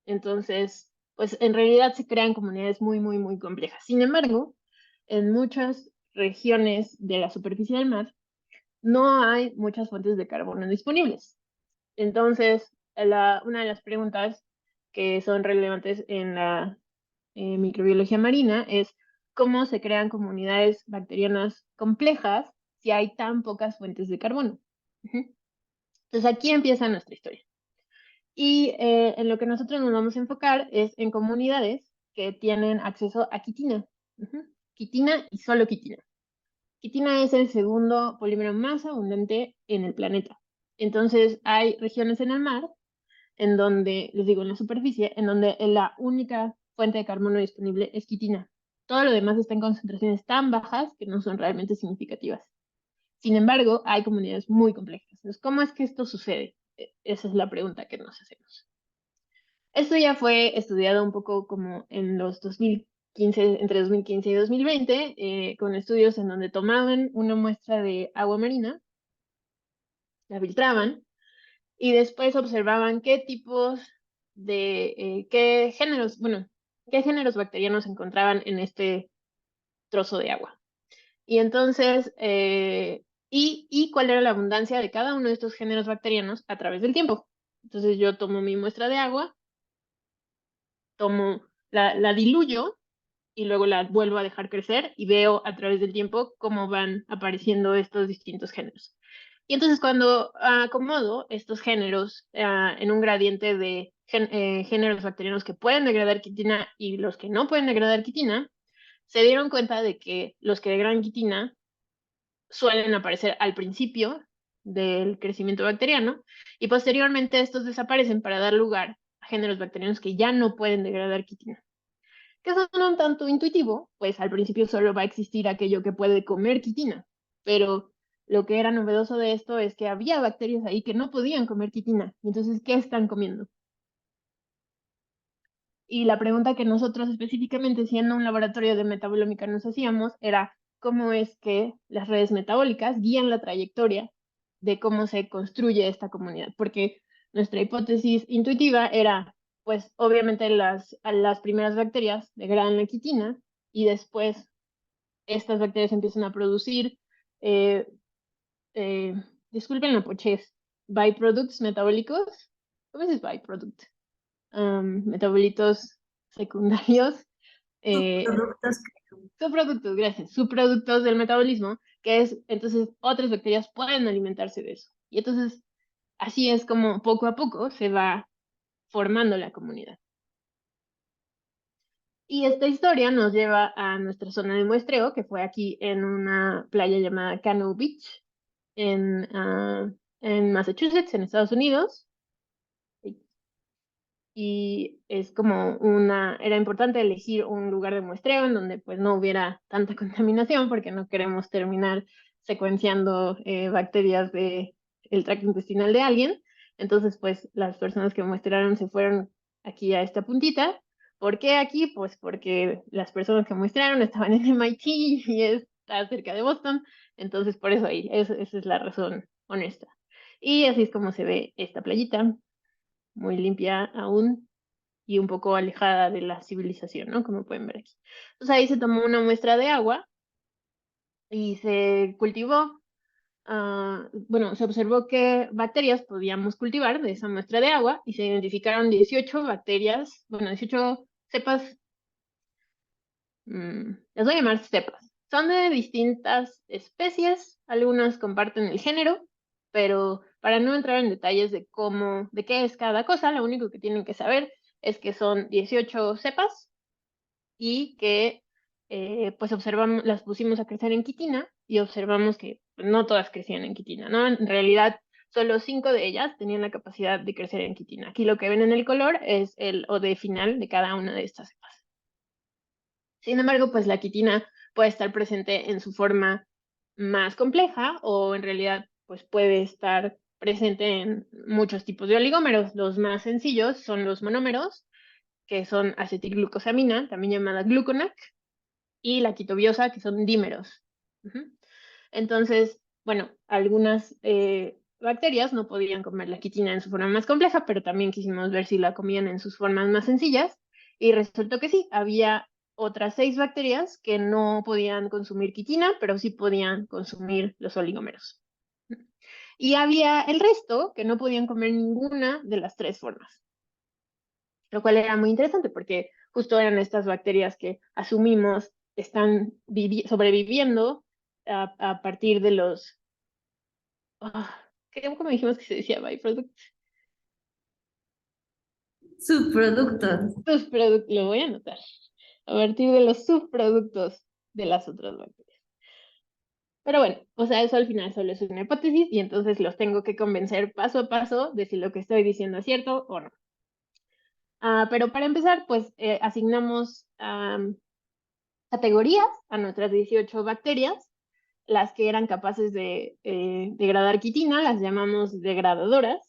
Entonces, pues en realidad se crean comunidades muy, muy, muy complejas. Sin embargo, en muchas regiones de la superficie del mar no hay muchas fuentes de carbono disponibles. Entonces, una de las preguntas que son relevantes en la microbiología marina es cómo se crean comunidades bacterianas complejas si hay tan pocas fuentes de carbono. Entonces, aquí empieza nuestra historia. Y en lo que nosotros nos vamos a enfocar es en comunidades que tienen acceso a quitina. Quitina y solo quitina. Quitina es el segundo polímero más abundante en el planeta. Entonces hay regiones en el mar, en donde, les digo, en la superficie, en donde la única fuente de carbono disponible es quitina. Todo lo demás está en concentraciones tan bajas que no son realmente significativas. Sin embargo, hay comunidades muy complejas. Entonces, ¿cómo es que esto sucede? Esa es la pregunta que nos hacemos. Esto ya fue estudiado un poco como en los 2015, entre 2015 y 2020, con estudios en donde tomaban una muestra de agua marina, la filtraban, y después observaban qué tipos de, qué géneros bacterianos se encontraban en este trozo de agua. Y entonces, y cuál era la abundancia de cada uno de estos géneros bacterianos a través del tiempo. Entonces yo tomo mi muestra de agua, la diluyo y luego la vuelvo a dejar crecer y veo a través del tiempo cómo van apareciendo estos distintos géneros. Y entonces cuando acomodo estos géneros en un gradiente de géneros bacterianos que pueden degradar quitina y los que no pueden degradar quitina, se dieron cuenta de que los que degradan quitina suelen aparecer al principio del crecimiento bacteriano y posteriormente estos desaparecen para dar lugar a géneros bacterianos que ya no pueden degradar quitina. Que son un tanto intuitivo, pues al principio solo va a existir aquello que puede comer quitina, pero lo que era novedoso de esto es que había bacterias ahí que no podían comer quitina. Entonces, ¿qué están comiendo? Y la pregunta que nosotros específicamente, siendo un laboratorio de metabolómica, nos hacíamos era cómo es que las redes metabólicas guían la trayectoria de cómo se construye esta comunidad. Porque nuestra hipótesis intuitiva era, pues obviamente las primeras bacterias degradan la quitina y después estas bacterias empiezan a producir, eh, disculpen la pochez, byproducts metabólicos. ¿Cómo es byproduct? Metabolitos secundarios, subproductos, gracias, subproductos del metabolismo, que es, entonces otras bacterias pueden alimentarse de eso. Y entonces así es como poco a poco se va formando la comunidad. Y esta historia nos lleva a nuestra zona de muestreo, que fue aquí en una playa llamada Canoe Beach, en Massachusetts, en Estados Unidos. Y es como era importante elegir un lugar de muestreo en donde pues no hubiera tanta contaminación porque no queremos terminar secuenciando bacterias del tracto intestinal de alguien. Entonces pues las personas que muestraron se fueron aquí a esta puntita. ¿Por qué aquí? Pues porque las personas que muestraron estaban en MIT y está cerca de Boston. Entonces por eso ahí, esa es la razón honesta. Y así es como se ve esta playita, muy limpia aún y un poco alejada de la civilización, ¿no? Como pueden ver aquí. Entonces ahí se tomó una muestra de agua y se cultivó, bueno, se observó qué bacterias podíamos cultivar de esa muestra de agua y se identificaron 18 bacterias, bueno, 18 cepas, las voy a llamar cepas. Son de distintas especies, algunas comparten el género, pero para no entrar en detalles de qué es cada cosa, lo único que tienen que saber es que son 18 cepas y que pues observamos, las pusimos a crecer en quitina y observamos que no todas crecían en quitina, ¿no? En realidad, solo 5 de ellas tenían la capacidad de crecer en quitina. Aquí lo que ven en el color es el OD final de cada una de estas cepas. Sin embargo, pues la quitina puede estar presente en su forma más compleja o en realidad pues puede estar presente en muchos tipos de oligómeros. Los más sencillos son los monómeros, que son acetilglucosamina, también llamada gluconac, y la quitobiosa, que son dímeros. Entonces, bueno, algunas bacterias no podían comer la quitina en su forma más compleja, pero también quisimos ver si la comían en sus formas más sencillas, y resultó que sí, había otras 6 bacterias que no podían consumir quitina, pero sí podían consumir los oligómeros. Y había el resto que no podían comer ninguna de las 3 formas, lo cual era muy interesante porque justo eran estas bacterias que asumimos están sobreviviendo a partir de los... ¿cómo dijimos que se decía byproducts? Subproductos. Lo voy a anotar. A partir de los subproductos de las otras bacterias. Pero bueno, o sea, eso al final solo es una hipótesis y entonces los tengo que convencer paso a paso de si lo que estoy diciendo es cierto o no. Pero para empezar, pues asignamos categorías a nuestras 18 bacterias. Las que eran capaces de degradar quitina las llamamos degradadoras.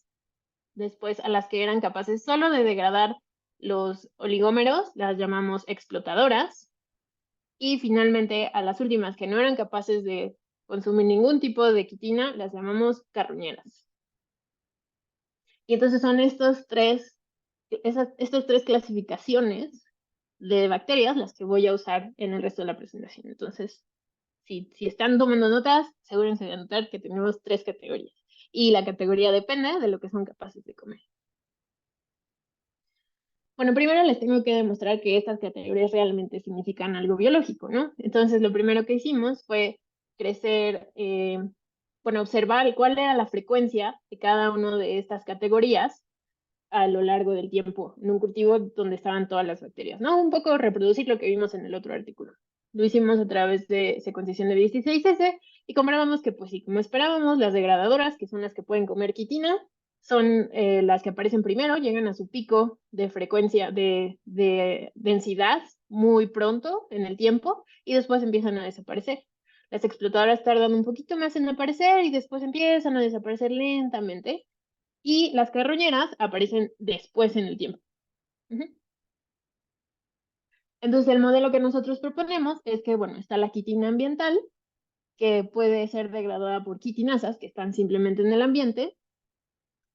Después, a las que eran capaces solo de degradar los oligómeros las llamamos explotadoras. Y finalmente, a las últimas que no eran capaces de consumir ningún tipo de quitina las llamamos carroñeras. Y entonces son estas tres clasificaciones de bacterias las que voy a usar en el resto de la presentación. Entonces, si están tomando notas, asegúrense de anotar que tenemos 3 categorías. Y la categoría depende de lo que son capaces de comer. Bueno, primero les tengo que demostrar que estas categorías realmente significan algo biológico, ¿no? Entonces, lo primero que hicimos fue observar cuál era la frecuencia de cada una de estas categorías a lo largo del tiempo en un cultivo donde estaban todas las bacterias, ¿no? Un poco reproducir lo que vimos en el otro artículo. Lo hicimos a través de secuenciación de 16S y comprobamos que, pues sí, como esperábamos, las degradadoras, que son las que pueden comer quitina, son las que aparecen primero, llegan a su pico de frecuencia, de densidad muy pronto en el tiempo y después empiezan a desaparecer. Las explotadoras tardan un poquito más en aparecer y después empiezan a desaparecer lentamente. Y las carroñeras aparecen después en el tiempo. Entonces, el modelo que nosotros proponemos es que, bueno, está la quitina ambiental, que puede ser degradada por quitinasas, que están simplemente en el ambiente.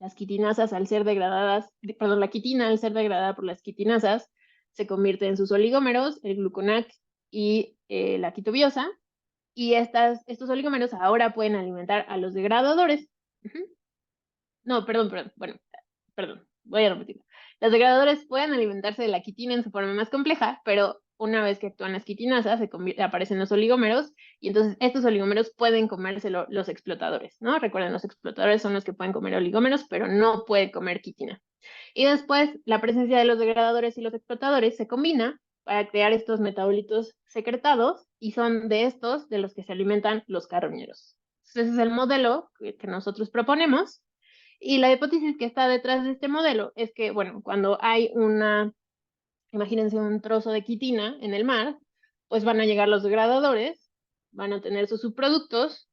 Las quitinasas, al ser degradadas, la quitina, al ser degradada por las quitinasas, se convierte en sus oligómeros, el gluconac y la quitobiosa. Y estos oligómeros ahora pueden alimentar a los degradadores. No, perdón, voy a repetirlo. Los degradadores pueden alimentarse de la quitina en su forma más compleja, pero una vez que actúan las quitinasas, aparecen los oligómeros, y entonces estos oligómeros pueden comérselo los explotadores, ¿no? Recuerden, los explotadores son los que pueden comer oligómeros, pero no pueden comer quitina. Y después, la presencia de los degradadores y los explotadores se combina para crear estos metabolitos secretados, y son de estos de los que se alimentan los carroñeros. Entonces, ese es el modelo que nosotros proponemos. Y la hipótesis que está detrás de este modelo es que, bueno, cuando hay imagínense un trozo de quitina en el mar, pues van a llegar los degradadores, van a tener sus subproductos,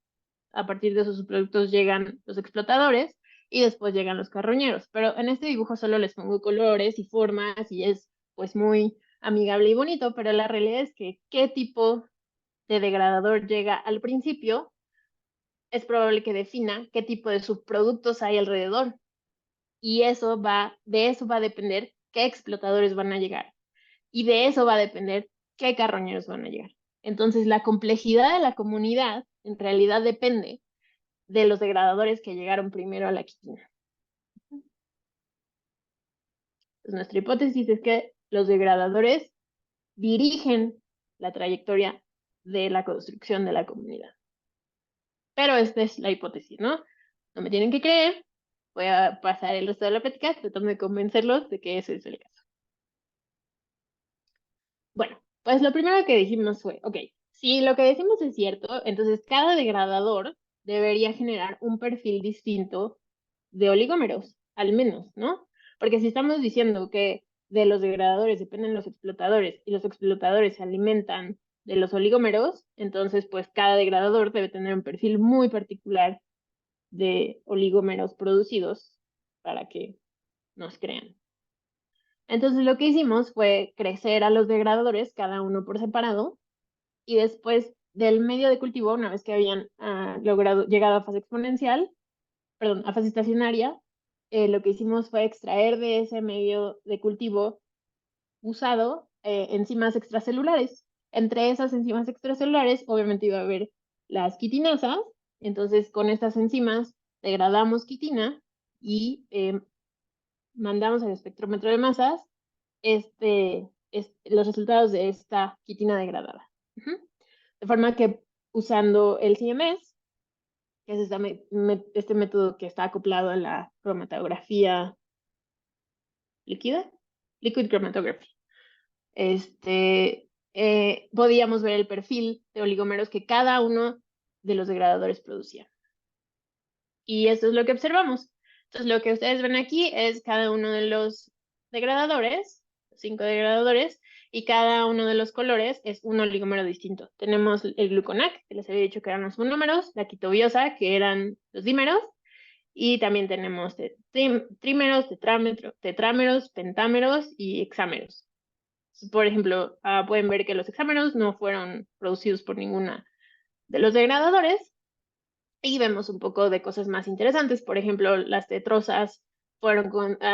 a partir de esos subproductos llegan los explotadores y después llegan los carroñeros. Pero en este dibujo solo les pongo colores y formas y es pues muy amigable y bonito, pero la realidad es que qué tipo de degradador llega al principio es probable que defina qué tipo de subproductos hay alrededor. Y de eso va a depender qué explotadores van a llegar. Y de eso va a depender qué carroñeros van a llegar. Entonces, la complejidad de la comunidad en realidad depende de los degradadores que llegaron primero a la quitina. Entonces, nuestra hipótesis es que los degradadores dirigen la trayectoria de la construcción de la comunidad. Pero esta es la hipótesis, ¿no? No me tienen que creer. Voy a pasar el resto de la plática tratando de convencerlos de que ese es el caso. Bueno, pues lo primero que dijimos fue, ok, si lo que decimos es cierto, entonces cada degradador debería generar un perfil distinto de oligómeros, al menos, ¿no? Porque si estamos diciendo que de los degradadores dependen los explotadores y los explotadores se alimentan de los oligómeros, entonces pues cada degradador debe tener un perfil muy particular de oligómeros producidos para que nos crean. Entonces lo que hicimos fue crecer a los degradadores, cada uno por separado, y después del medio de cultivo, una vez que habían llegado a fase exponencial, a fase estacionaria, lo que hicimos fue extraer de ese medio de cultivo usado enzimas extracelulares. Entre esas enzimas extracelulares, obviamente iba a haber las quitinasas. Entonces, con estas enzimas degradamos quitina y mandamos al espectrómetro de masas los resultados de esta quitina degradada. De forma que usando el CMS, que es este método que está acoplado a la cromatografía líquida, liquid chromatography, podíamos ver el perfil de oligómeros que cada uno de los degradadores producía. Y eso es lo que observamos. Entonces, lo que ustedes ven aquí es cada uno de los degradadores, 5 degradadores, y cada uno de los colores es un oligómero distinto. Tenemos el gluconac, que les había dicho que eran los monómeros, la quitobiosa, que eran los dímeros, y también tenemos trímeros, tetrámeros, pentámeros y hexámeros. Por ejemplo, pueden ver que los hexámeros no fueron producidos por ninguna de los degradadores, y vemos un poco de cosas más interesantes. Por ejemplo, las tetrosas fueron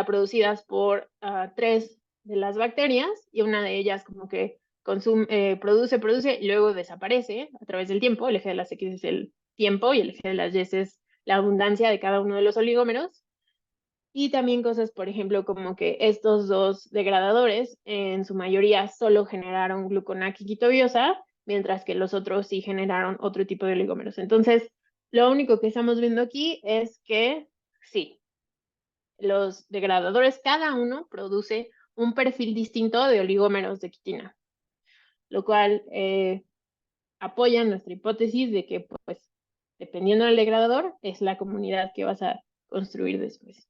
producidas por 3 de las bacterias, y una de ellas como que produce y luego desaparece a través del tiempo. El eje de las X es el tiempo y el eje de las Y es la abundancia de cada uno de los oligómeros. Y también cosas, por ejemplo, como que estos dos degradadores en su mayoría solo generaron gluconac y quitobiosa, mientras que los otros sí generaron otro tipo de oligómeros. Entonces, lo único que estamos viendo aquí es que sí, los degradadores cada uno produce un perfil distinto de oligómeros de quitina, lo cual apoya nuestra hipótesis de que, pues, dependiendo del degradador, es la comunidad que vas a construir después.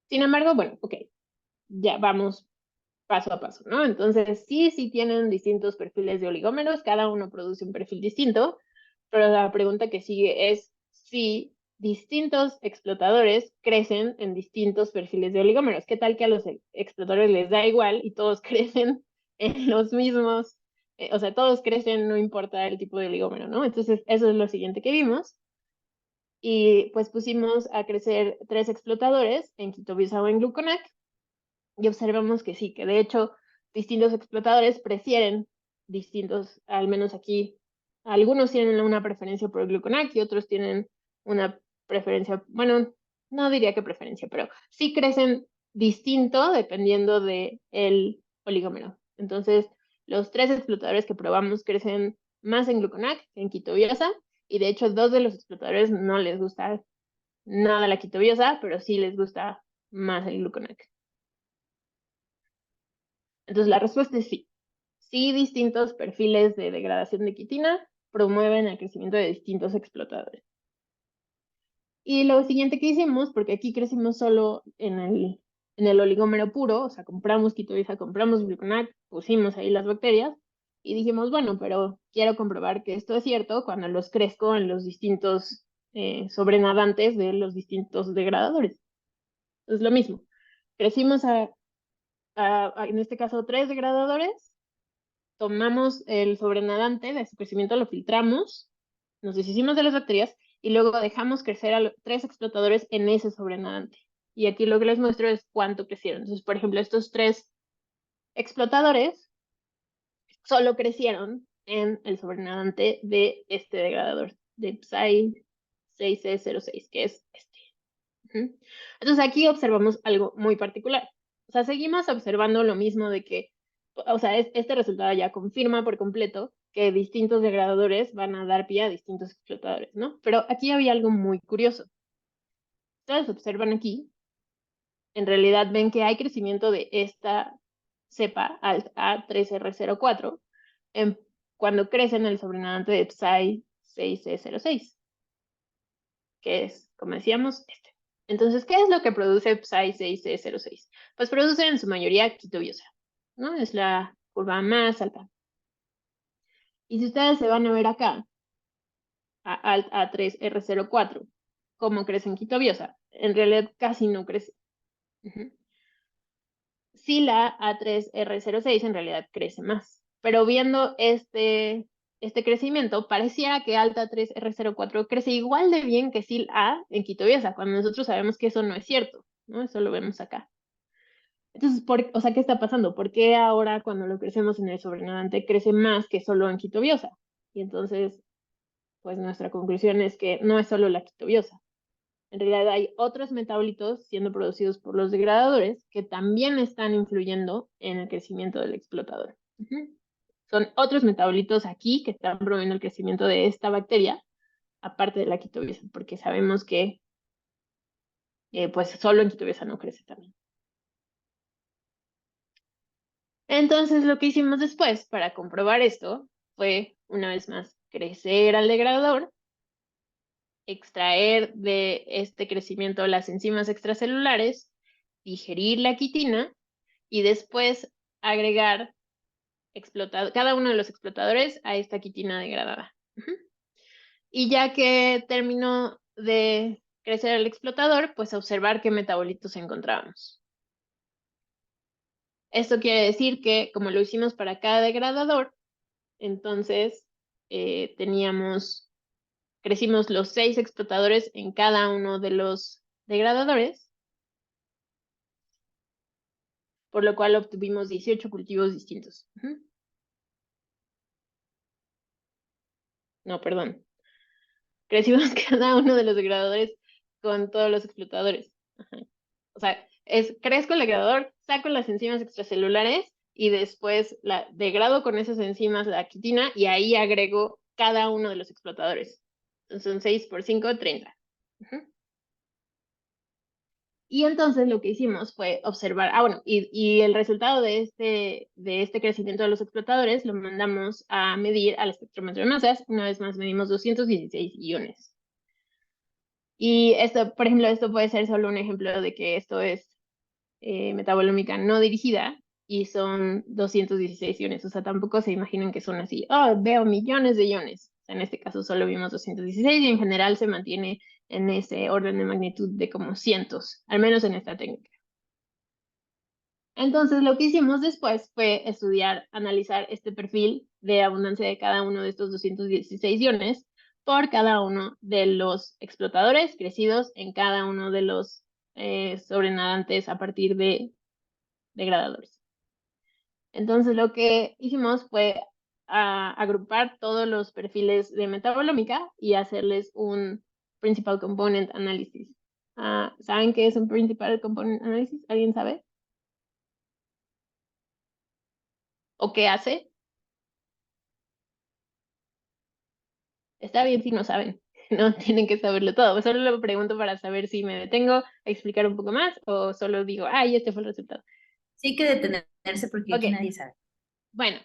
Sin embargo, bueno, ok, ya vamos paso a paso, ¿no? Entonces, sí tienen distintos perfiles de oligómeros, cada uno produce un perfil distinto, pero la pregunta que sigue es si distintos explotadores crecen en distintos perfiles de oligómeros. ¿Qué tal que a los explotadores les da igual y todos crecen en los mismos, o sea, todos crecen, no importa el tipo de oligómero, ¿no? Entonces, eso es lo siguiente que vimos. Y pues pusimos a crecer 3 explotadores en quitobiosa o en gluconac, y observamos que sí, que de hecho distintos explotadores prefieren distintos, al menos aquí, algunos tienen una preferencia por el gluconac y otros tienen una preferencia, bueno, no diría que preferencia, pero sí crecen distinto dependiendo del oligómero. Entonces, los 3 explotadores que probamos crecen más en gluconac que en quitobiosa, y de hecho 2 de los explotadores no les gusta nada la quitobiosa, pero sí les gusta más el gluconac. Entonces, la respuesta es sí. Sí, distintos perfiles de degradación de quitina promueven el crecimiento de distintos explotadores. Y lo siguiente que hicimos, porque aquí crecimos solo en el oligómero puro, o sea, compramos quitobiosa, compramos gluconac, pusimos ahí las bacterias, y dijimos, bueno, pero quiero comprobar que esto es cierto cuando los crezco en los distintos sobrenadantes de los distintos degradadores. Es lo mismo. Crecimos en este caso 3 degradadores, tomamos el sobrenadante de su crecimiento, lo filtramos, nos deshicimos de las bacterias y luego dejamos crecer a los 3 explotadores en ese sobrenadante. Y aquí lo que les muestro es cuánto crecieron. Entonces, por ejemplo, estos 3 explotadores solo crecieron en el sobrenadante de este degradador, de Psy 6C06, que es este. Entonces aquí observamos algo muy particular. O sea, seguimos observando lo mismo de que, o sea, este resultado ya confirma por completo que distintos degradadores van a dar pie a distintos explotadores, ¿no? Pero aquí había algo muy curioso. Ustedes observan aquí, en realidad ven que hay crecimiento de esta cepa alt A3R04 cuando crece en el sobrenadante de Psy 6C06, que es, como decíamos, este. Entonces, ¿qué es lo que produce Psy 6C06? Pues produce en su mayoría quitobiosa, ¿no? Es la curva más alta. Y si ustedes se van a ver acá, a alt A3R04, cómo crece en quitobiosa, en realidad casi no crece. Sí, la A3R06 en realidad crece más. Pero viendo este este crecimiento, pareciera que alta 3R04 crece igual de bien que SIL-A en quitobiasa, cuando nosotros sabemos que eso no es cierto, ¿no? Eso lo vemos acá. Entonces, o sea, ¿qué está pasando? ¿Por qué ahora cuando lo crecemos en el sobrenadante crece más que solo en quitobiosa? Y entonces, pues nuestra conclusión es que no es solo la quitobiosa. En realidad hay otros metabolitos siendo producidos por los degradadores que también están influyendo en el crecimiento del explotador. Son otros metabolitos aquí que están promoviendo el crecimiento de esta bacteria, aparte de la quitobiasa, porque sabemos que pues solo en quitobiasa no crece también. Entonces lo que hicimos después para comprobar esto fue, una vez más, crecer al degradador, extraer de este crecimiento las enzimas extracelulares, digerir la quitina y después agregar cada uno de los explotadores a esta quitina degradada. Y ya que terminó de crecer el explotador, pues observar qué metabolitos encontrábamos. Esto quiere decir que, como lo hicimos para cada degradador, entonces crecimos los 6 explotadores en cada uno de los degradadores, por lo cual obtuvimos 18 cultivos distintos. No, perdón. Crecimos cada uno de los degradadores con todos los explotadores. O sea, crezco el degradador, saco las enzimas extracelulares y después la degrado con esas enzimas la quitina y ahí agrego cada uno de los explotadores. Entonces son 6 por 5, 30. Y entonces lo que hicimos fue observar, bueno, y el resultado de este crecimiento de los explotadores lo mandamos a medir al espectrómetro de masas. Una vez más medimos 216 iones. Y esto, por ejemplo, esto puede ser solo un ejemplo de que esto es metabolómica no dirigida y son 216 iones. O sea, tampoco se imaginen que son así, veo millones de iones. O sea, en este caso solo vimos 216 y en general se mantiene en ese orden de magnitud de como cientos, al menos en esta técnica. Entonces, lo que hicimos después fue analizar este perfil de abundancia de cada uno de estos 216 iones por cada uno de los explotadores crecidos en cada uno de los sobrenadantes a partir de degradadores. Entonces, lo que hicimos fue agrupar todos los perfiles de metabolómica y hacerles un Principal Component Analysis. ¿Saben qué es un Principal Component Analysis? ¿Alguien sabe? ¿O qué hace? Está bien si no saben, no tienen que saberlo todo. Solo lo pregunto para saber si me detengo a explicar un poco más o solo digo, ay, este fue el resultado. Sí hay que detenerse porque aquí Ok. nadie sabe. Bueno,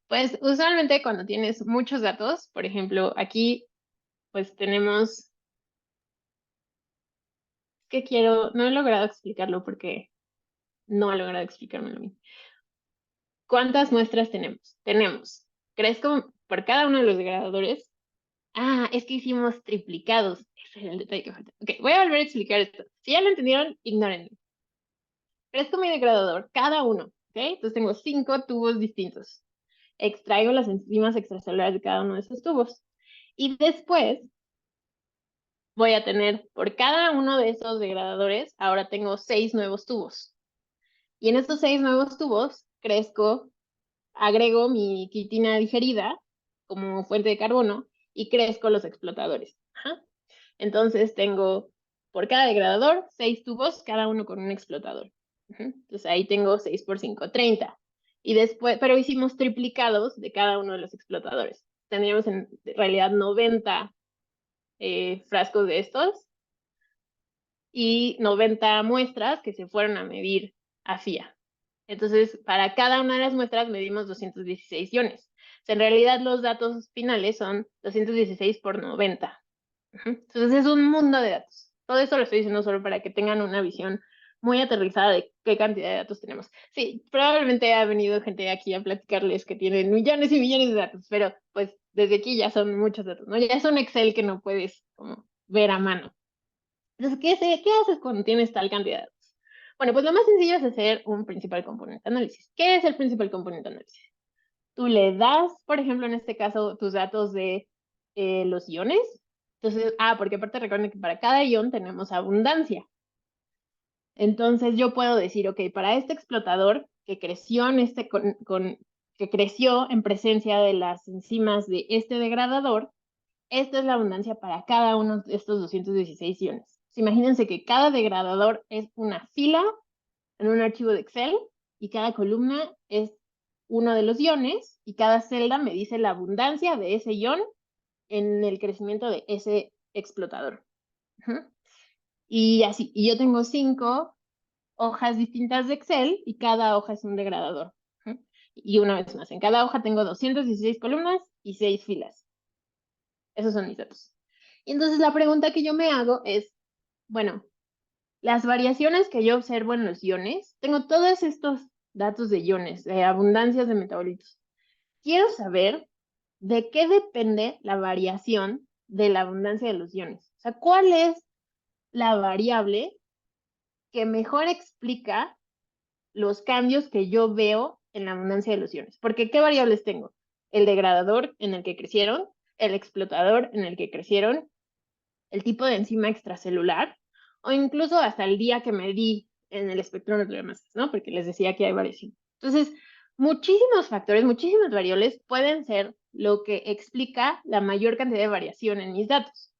pues usualmente cuando tienes muchos datos, por ejemplo, aquí pues tenemos, no he logrado explicarlo porque no he logrado explicármelo bien. ¿Cuántas muestras tenemos? Crezco por cada uno de los degradadores. Es que hicimos triplicados. Ese era el detalle que falta. Ok, voy a volver a explicar esto. Si ya lo entendieron, ignórenlo. Crezco mi degradador, cada uno. ¿Ok? Entonces tengo 5 tubos distintos. Extraigo las enzimas extracelulares de cada uno de esos tubos. Y después voy a tener por cada uno de esos degradadores, ahora tengo 6 nuevos tubos. Y en estos 6 nuevos tubos agrego mi quitina digerida como fuente de carbono y crezco los explotadores. Entonces tengo por cada degradador 6 tubos, cada uno con un explotador. Entonces ahí tengo 6 por 5, 30. Y después, pero hicimos triplicados de cada uno de los explotadores. Tendríamos en realidad 90 frascos de estos y 90 muestras que se fueron a medir a FIA. Entonces, para cada una de las muestras medimos 216 iones. O sea, en realidad los datos finales son 216 por 90. Entonces es un mundo de datos. Todo esto lo estoy diciendo solo para que tengan una visión muy aterrizada de qué cantidad de datos tenemos. Sí, probablemente ha venido gente aquí a platicarles que tienen millones y millones de datos, pero pues desde aquí ya son muchos datos, ¿no? Ya es un Excel que no puedes como ver a mano. Entonces, ¿qué haces cuando tienes tal cantidad de datos? Bueno, pues lo más sencillo es hacer un Principal Component Analysis. ¿Qué es el Principal Component Analysis? tú le das, por ejemplo, en este caso, tus datos de los iones. Entonces, porque aparte recuerden que para cada ion tenemos abundancia. Entonces yo puedo decir, ok, para este explotador que creció que creció en presencia de las enzimas de este degradador, esta es la abundancia para cada uno de estos 216 iones. Imagínense que cada degradador es una fila en un archivo de Excel y cada columna es uno de los iones y cada celda me dice la abundancia de ese ion en el crecimiento de ese explotador. Y así, y yo tengo 5 hojas distintas de Excel y cada hoja es un degradador. Y una vez más, en cada hoja tengo 216 columnas y 6 filas. Esos son mis datos. Y entonces la pregunta que yo me hago es, bueno, las variaciones que yo observo en los iones, tengo todos estos datos de iones, de abundancias de metabolitos. Quiero saber de qué depende la variación de la abundancia de los iones. O sea, ¿cuál es la variable que mejor explica los cambios que yo veo en la abundancia de los iones? Porque ¿qué variables tengo? El degradador en el que crecieron, el explotador en el que crecieron, el tipo de enzima extracelular, o incluso hasta el día que medí en el espectrómetro de masas, ¿no? Porque les decía que hay variación. Entonces, muchísimos factores, muchísimas variables pueden ser lo que explica la mayor cantidad de variación en mis datos.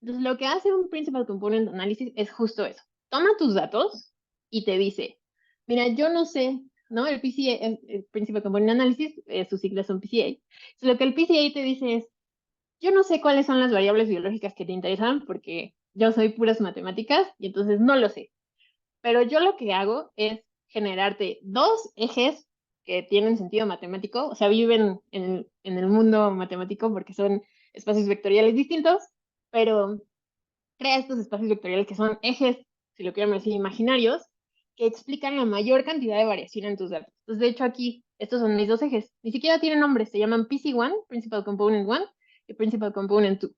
Entonces, lo que hace un Principal Component Analysis es justo eso. Toma tus datos y te dice, mira, yo no sé, ¿no? El PCA, el Principal Component Analysis, sus siglas son PCA. Entonces, lo que el PCA te dice es, yo no sé cuáles son las variables biológicas que te interesan porque yo soy puras matemáticas y entonces no lo sé. Pero yo lo que hago es generarte 2 ejes que tienen sentido matemático, o sea, viven en el mundo matemático porque son espacios vectoriales distintos, pero crea estos espacios vectoriales que son ejes, si lo quieren decir, imaginarios, que explican la mayor cantidad de variación en tus datos. Entonces, de hecho, aquí, estos son mis 2 ejes. Ni siquiera tienen nombres, se llaman PC1, Principal Component 1, y Principal Component 2,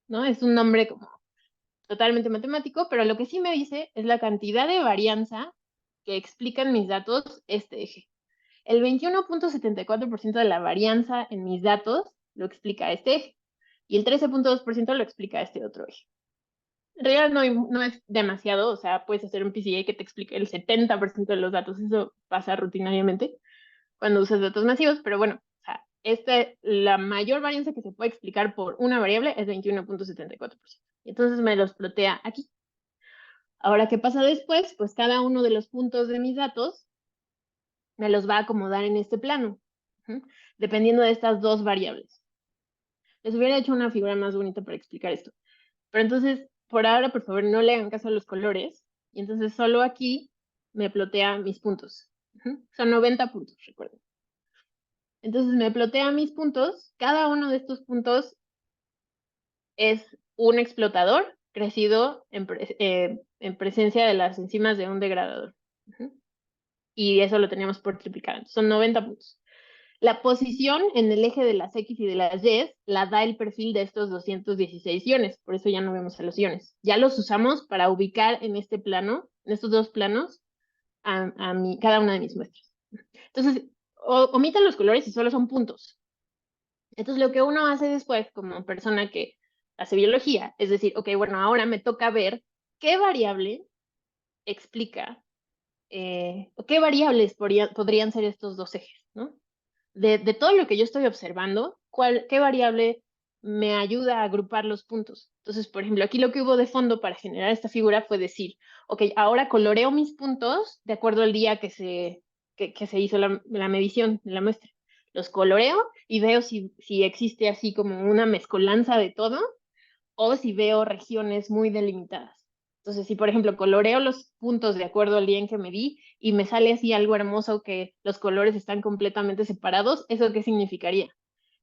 ¿no? Es un nombre como totalmente matemático, pero lo que sí me dice es la cantidad de varianza que explican mis datos este eje. El 21.74% de la varianza en mis datos lo explica este eje, y el 13.2% lo explica este otro eje. En realidad no es demasiado, o sea, puedes hacer un PCA que te explique el 70% de los datos, eso pasa rutinariamente cuando usas datos masivos, pero bueno, o sea, la mayor varianza que se puede explicar por una variable es 21.74%. Entonces me los plotea aquí. Ahora, ¿qué pasa después? Pues cada uno de los puntos de mis datos me los va a acomodar en este plano, dependiendo de estas 2 variables. Les hubiera hecho una figura más bonita para explicar esto. Pero entonces, por ahora, por favor, no le hagan caso a los colores. Y entonces solo aquí me plotea mis puntos. Son 90 puntos, recuerden. Entonces me plotea mis puntos. Cada uno de estos puntos es un explotador crecido en presencia de las enzimas de un degradador. Y eso lo teníamos por triplicado. Son 90 puntos. La posición en el eje de las X y de las Y la da el perfil de estos 216 iones, por eso ya no vemos a los iones. Ya los usamos para ubicar en este plano, en estos 2 planos, cada una de mis muestras. Entonces, omitan los colores y solo son puntos. Entonces, lo que uno hace después, como persona que hace biología, es decir, ok, bueno, ahora me toca ver qué variable explica, o qué variables podrían ser estos 2 ejes, ¿no? De todo lo que yo estoy observando, qué variable me ayuda a agrupar los puntos. Entonces, por ejemplo, aquí lo que hubo de fondo para generar esta figura fue decir, ok, ahora coloreo mis puntos de acuerdo al día que se hizo la medición de la muestra. Los coloreo y veo si existe así como una mezcolanza de todo o si veo regiones muy delimitadas. Entonces, si por ejemplo coloreo los puntos de acuerdo al día en que medí y me sale así algo hermoso que los colores están completamente separados, ¿eso qué significaría?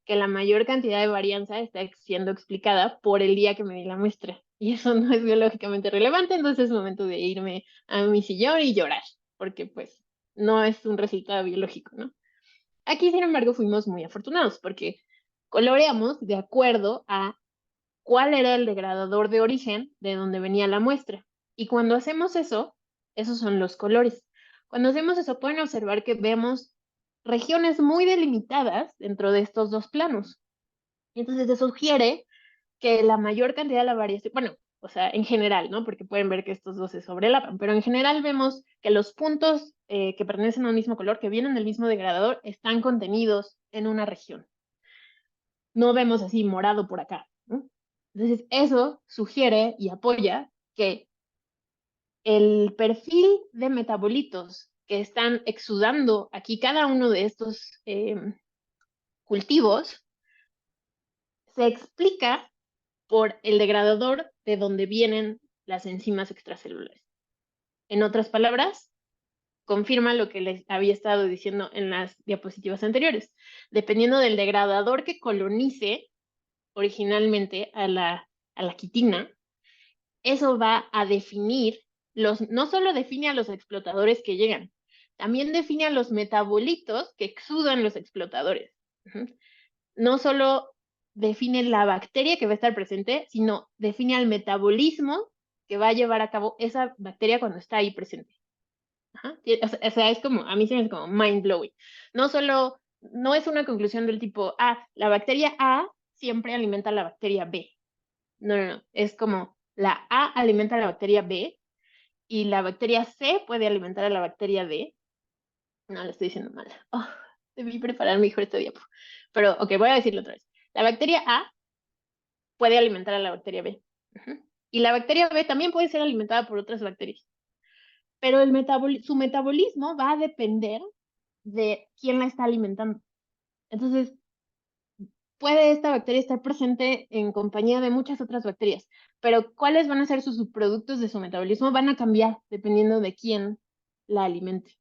Que la mayor cantidad de varianza está siendo explicada por el día que medí la muestra. Y eso no es biológicamente relevante, entonces es momento de irme a mi sillón y llorar, porque pues no es un resultado biológico, ¿no? Aquí, sin embargo, fuimos muy afortunados porque coloreamos de acuerdo a cuál era el degradador de origen de donde venía la muestra. Y cuando hacemos eso, esos son los colores. Cuando hacemos eso, pueden observar que vemos regiones muy delimitadas dentro de estos dos planos. Y entonces se sugiere que la mayor cantidad de la variación, bueno, o sea, en general, ¿no? Porque pueden ver que estos dos se sobrelapan, pero en general vemos que los puntos que pertenecen a un mismo color, que vienen del mismo degradador, están contenidos en una región. No vemos así morado por acá, ¿no? Entonces, eso sugiere y apoya que el perfil de metabolitos que están exudando aquí cada uno de estos cultivos se explica por el degradador de donde vienen las enzimas extracelulares. En otras palabras, confirma lo que les había estado diciendo en las diapositivas anteriores. Dependiendo del degradador que colonice originalmente a la quitina, eso va a definir no solo define a los explotadores que llegan, también define a los metabolitos que exudan los explotadores. No solo define la bacteria que va a estar presente, sino define al metabolismo que va a llevar a cabo esa bacteria cuando está ahí presente. O sea, es como, a mí se me hace como mind blowing. No es una conclusión del tipo, la bacteria A siempre alimenta a la bacteria B. No. Es como la A alimenta a la bacteria B y la bacteria C puede alimentar a la bacteria D. No, lo estoy diciendo mal. Debí preparar mejor este diapo. Pero, ok, voy a decirlo otra vez. La bacteria A puede alimentar a la bacteria B. Y la bacteria B también puede ser alimentada por otras bacterias. Pero su metabolismo va a depender de quién la está alimentando. Entonces, puede esta bacteria estar presente en compañía de muchas otras bacterias, pero cuáles van a ser sus subproductos de su metabolismo van a cambiar dependiendo de quién la alimente.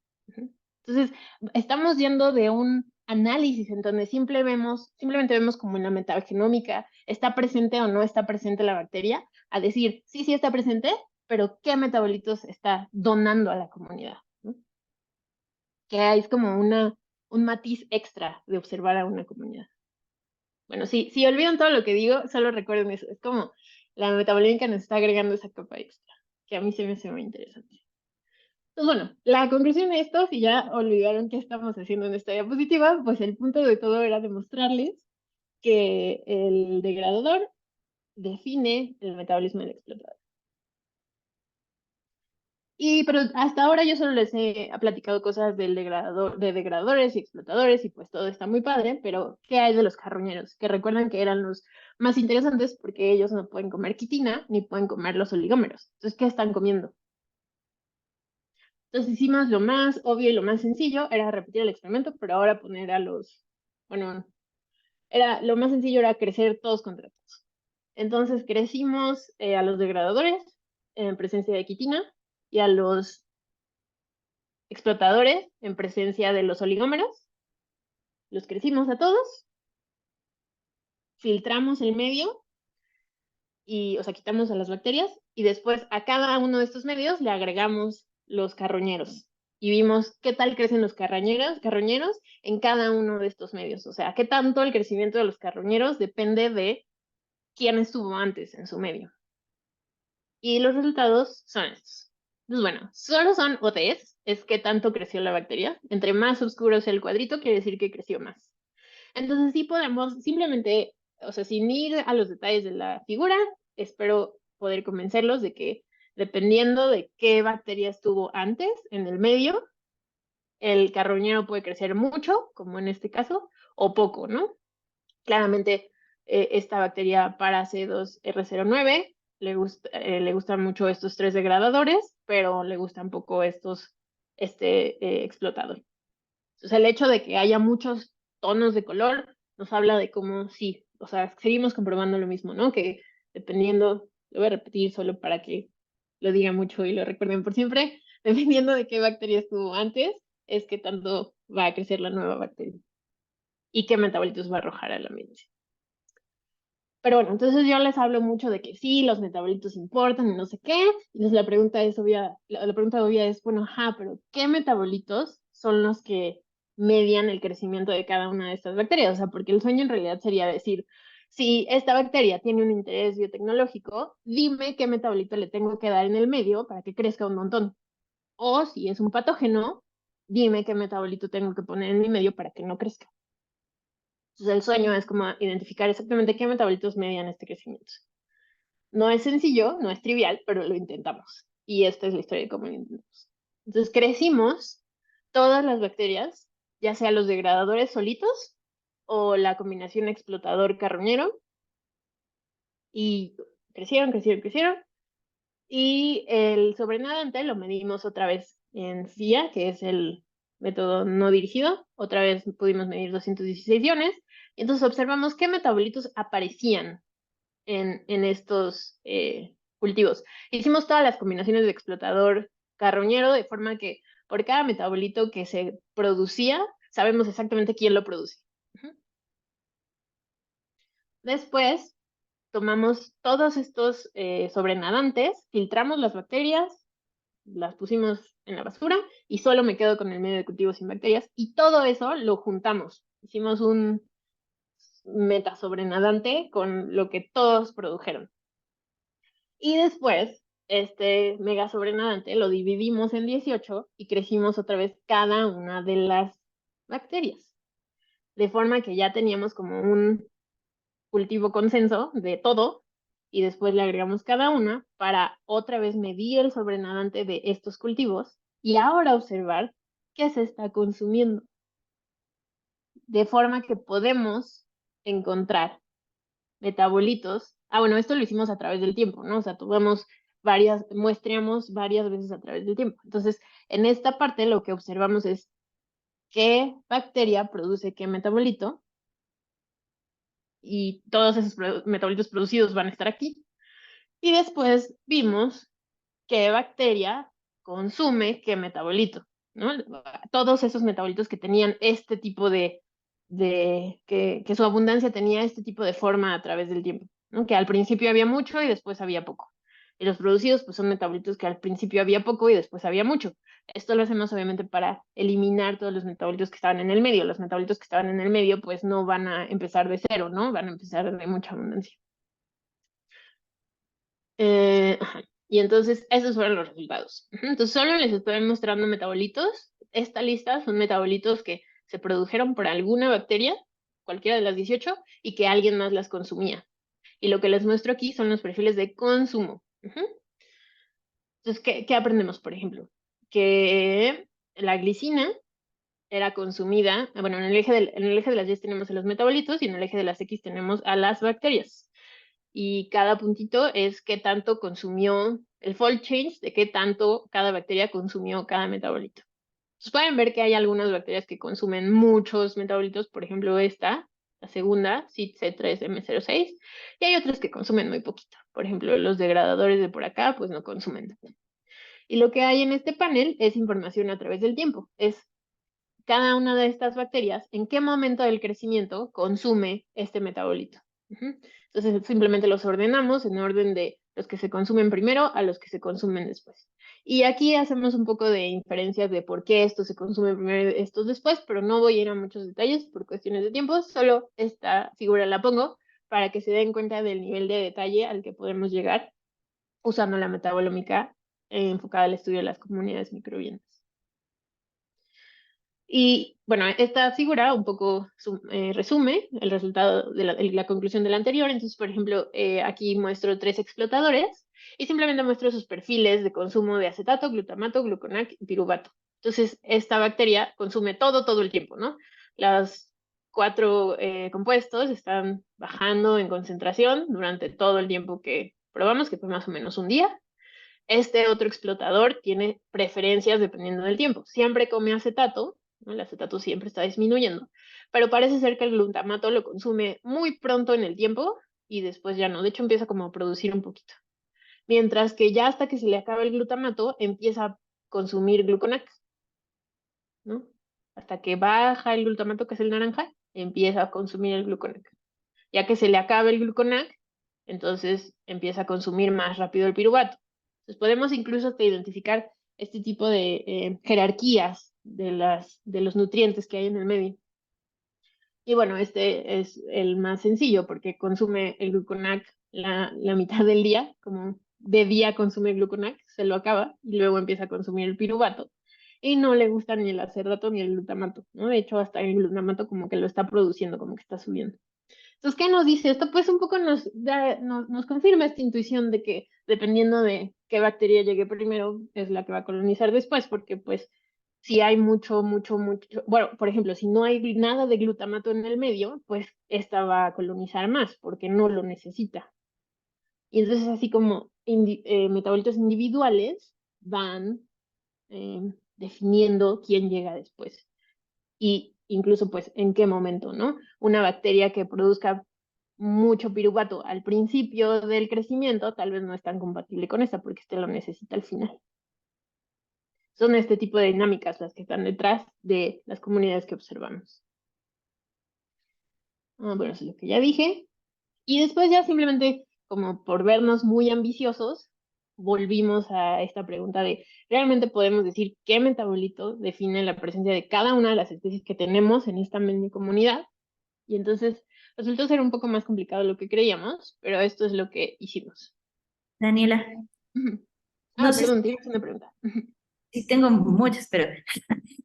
Entonces, estamos yendo de un análisis en donde simplemente vemos como en la metagenómica está presente o no está presente la bacteria, a decir, sí está presente, pero ¿qué metabolitos está donando a la comunidad? Que es como un matiz extra de observar a una comunidad. Bueno, si olvidan todo lo que digo, solo recuerden eso. Es como la metabolómica nos está agregando esa capa extra, que a mí se me hace muy interesante. Entonces, bueno, la conclusión de esto, si ya olvidaron qué estamos haciendo en esta diapositiva, pues el punto de todo era demostrarles que el degradador define el metabolismo del explotador. Pero hasta ahora yo solo les he platicado cosas del de degradadores y explotadores y pues todo está muy padre, pero ¿qué hay de los carroñeros? Que recuerdan que eran los más interesantes porque ellos no pueden comer quitina ni pueden comer los oligómeros. Entonces, ¿qué están comiendo? Entonces hicimos lo más obvio y lo más sencillo, era repetir el experimento, pero ahora poner lo más sencillo era crecer todos contra todos. Entonces crecimos a los degradadores en presencia de quitina y a los explotadores en presencia de los oligómeros. Los crecimos a todos, filtramos el medio o sea, quitamos a las bacterias y después a cada uno de estos medios le agregamos los carroñeros y vimos qué tal crecen los carroñeros en cada uno de estos medios. O sea, qué tanto el crecimiento de los carroñeros depende de quién estuvo antes en su medio. Y los resultados son estos. Pues bueno, solo son OTs, es qué tanto creció la bacteria. Entre más oscuro sea el cuadrito, quiere decir que creció más. Entonces sí podemos simplemente, o sea, sin ir a los detalles de la figura, espero poder convencerlos de que dependiendo de qué bacteria estuvo antes en el medio, el carroñero puede crecer mucho, como en este caso, o poco, ¿no? Claramente esta bacteria Parac2R09 le gustan mucho estos 3 degradadores, pero le gustan poco estos explotador. O sea, el hecho de que haya muchos tonos de color nos habla de cómo sí, o sea, seguimos comprobando lo mismo, ¿no? Que dependiendo, lo voy a repetir solo para que lo digan mucho y lo recuerden por siempre, dependiendo de qué bacteria estuvo antes, es que tanto va a crecer la nueva bacteria y qué metabolitos va a arrojar al ambiente. Pero bueno, entonces yo les hablo mucho de que sí, los metabolitos importan y no sé qué, y entonces la pregunta obvia es, bueno, pero ¿qué metabolitos son los que median el crecimiento de cada una de estas bacterias? O sea, porque el sueño en realidad sería decir, si esta bacteria tiene un interés biotecnológico, dime qué metabolito le tengo que dar en el medio para que crezca un montón. O si es un patógeno, dime qué metabolito tengo que poner en mi medio para que no crezca. Entonces el sueño es como identificar exactamente qué metabolitos median este crecimiento. No es sencillo, no es trivial, pero lo intentamos. Y esta es la historia de cómo lo intentamos. Entonces crecimos todas las bacterias, ya sea los degradadores solitos o la combinación explotador-carroñero, y crecieron. Y el sobrenadante lo medimos otra vez en FIA, que es el método no dirigido. Otra vez pudimos medir 216 iones. Y entonces observamos qué metabolitos aparecían en estos cultivos. Hicimos todas las combinaciones de explotador carroñero, de forma que por cada metabolito que se producía, sabemos exactamente quién lo produce. Después, tomamos todos estos sobrenadantes, filtramos las bacterias, las pusimos en la basura y solo me quedo con el medio de cultivo sin bacterias, y todo eso lo juntamos. Hicimos un metasobrenadante con lo que todos produjeron. Y después, este mega sobrenadante lo dividimos en 18 y crecimos otra vez cada una de las bacterias. De forma que ya teníamos como un cultivo consenso de todo, y después le agregamos cada una para otra vez medir el sobrenadante de estos cultivos y ahora observar qué se está consumiendo. De forma que podemos encontrar metabolitos. Bueno, esto lo hicimos a través del tiempo, ¿no? O sea, muestreamos varias veces a través del tiempo. Entonces, en esta parte lo que observamos es qué bacteria produce qué metabolito, y todos esos metabolitos producidos van a estar aquí. Y después vimos qué bacteria consume qué metabolito, ¿no? Todos esos metabolitos que tenían este tipo que su abundancia tenía este tipo de forma a través del tiempo, ¿no? Que al principio había mucho y después había poco. Y los producidos pues son metabolitos que al principio había poco y después había mucho. Esto lo hacemos obviamente para eliminar todos los metabolitos que estaban en el medio. Los metabolitos que estaban en el medio pues no van a empezar de cero, ¿no? Van a empezar de mucha abundancia. Y entonces esos fueron los resultados. Entonces solo les estoy mostrando metabolitos. Esta lista son metabolitos que se produjeron por alguna bacteria, cualquiera de las 18, y que alguien más las consumía. Y lo que les muestro aquí son los perfiles de consumo. Entonces, ¿qué aprendemos, por ejemplo? Que la glicina era consumida, bueno, en el eje de las Y tenemos a los metabolitos y en el eje de las X tenemos a las bacterias. Y cada puntito es qué tanto consumió el fold change, de qué tanto cada bacteria consumió cada metabolito. Entonces pueden ver que hay algunas bacterias que consumen muchos metabolitos, por ejemplo esta, la segunda, CYP3M06, y hay otras que consumen muy poquito. Por ejemplo, los degradadores de por acá, pues no consumen. Y lo que hay en este panel es información a través del tiempo. Es cada una de estas bacterias, en qué momento del crecimiento consume este metabolito. Entonces simplemente los ordenamos en orden de los que se consumen primero a los que se consumen después. Y aquí hacemos un poco de inferencias de por qué estos se consumen primero y estos después, pero no voy a ir a muchos detalles por cuestiones de tiempo, solo esta figura la pongo para que se den cuenta del nivel de detalle al que podemos llegar usando la metabolómica enfocada al estudio de las comunidades microbianas. Y bueno, esta figura un poco resume el resultado de la conclusión de la anterior. Entonces, por ejemplo, aquí muestro 3 explotadores y simplemente muestro sus perfiles de consumo de acetato, glutamato, gluconac y piruvato. Entonces, esta bacteria consume todo el tiempo, ¿no? Los 4 compuestos están bajando en concentración durante todo el tiempo que probamos, que fue más o menos un día. Este otro explotador tiene preferencias dependiendo del tiempo. Siempre come acetato, ¿no? El acetato siempre está disminuyendo, pero parece ser que el glutamato lo consume muy pronto en el tiempo y después ya no. De hecho, empieza como a producir un poquito. Mientras que ya hasta que se le acaba el glutamato, empieza a consumir gluconac, ¿no? Hasta que baja el glutamato, que es el naranja, empieza a consumir el gluconac. Ya que se le acaba el gluconac, entonces empieza a consumir más rápido el piruvato. Entonces podemos incluso hasta identificar este tipo de jerarquías de los nutrientes que hay en el medio. Y bueno, este es el más sencillo porque consume el gluconac la mitad del día, como de día consume el gluconac, se lo acaba y luego empieza a consumir el piruvato. y no le gusta ni el acerdato ni el glutamato, ¿no? De hecho, hasta el glutamato como que lo está produciendo, como que está subiendo. Entonces, ¿qué nos dice esto? Pues un poco nos confirma esta intuición de que dependiendo de qué bacteria llegue primero, es la que va a colonizar después, porque pues si hay mucho, bueno, por ejemplo, si no hay nada de glutamato en el medio, pues esta va a colonizar más, porque no lo necesita. Y entonces así como metabolitos individuales van definiendo quién llega después. Y incluso pues en qué momento, ¿no? Una bacteria que produzca mucho piruvato al principio del crecimiento tal vez no es tan compatible con esta porque este lo necesita al final. Son este tipo de dinámicas las que están detrás de las comunidades que observamos. Bueno, eso es lo que ya dije. Y después ya simplemente, como por vernos muy ambiciosos, volvimos a esta pregunta de, ¿realmente podemos decir qué metabolito define la presencia de cada una de las especies que tenemos en esta mini comunidad? Y entonces resultó ser un poco más complicado de lo que creíamos, pero esto es lo que hicimos. Daniela, no sé Perdón, tienes una pregunta. si tengo muchas, pero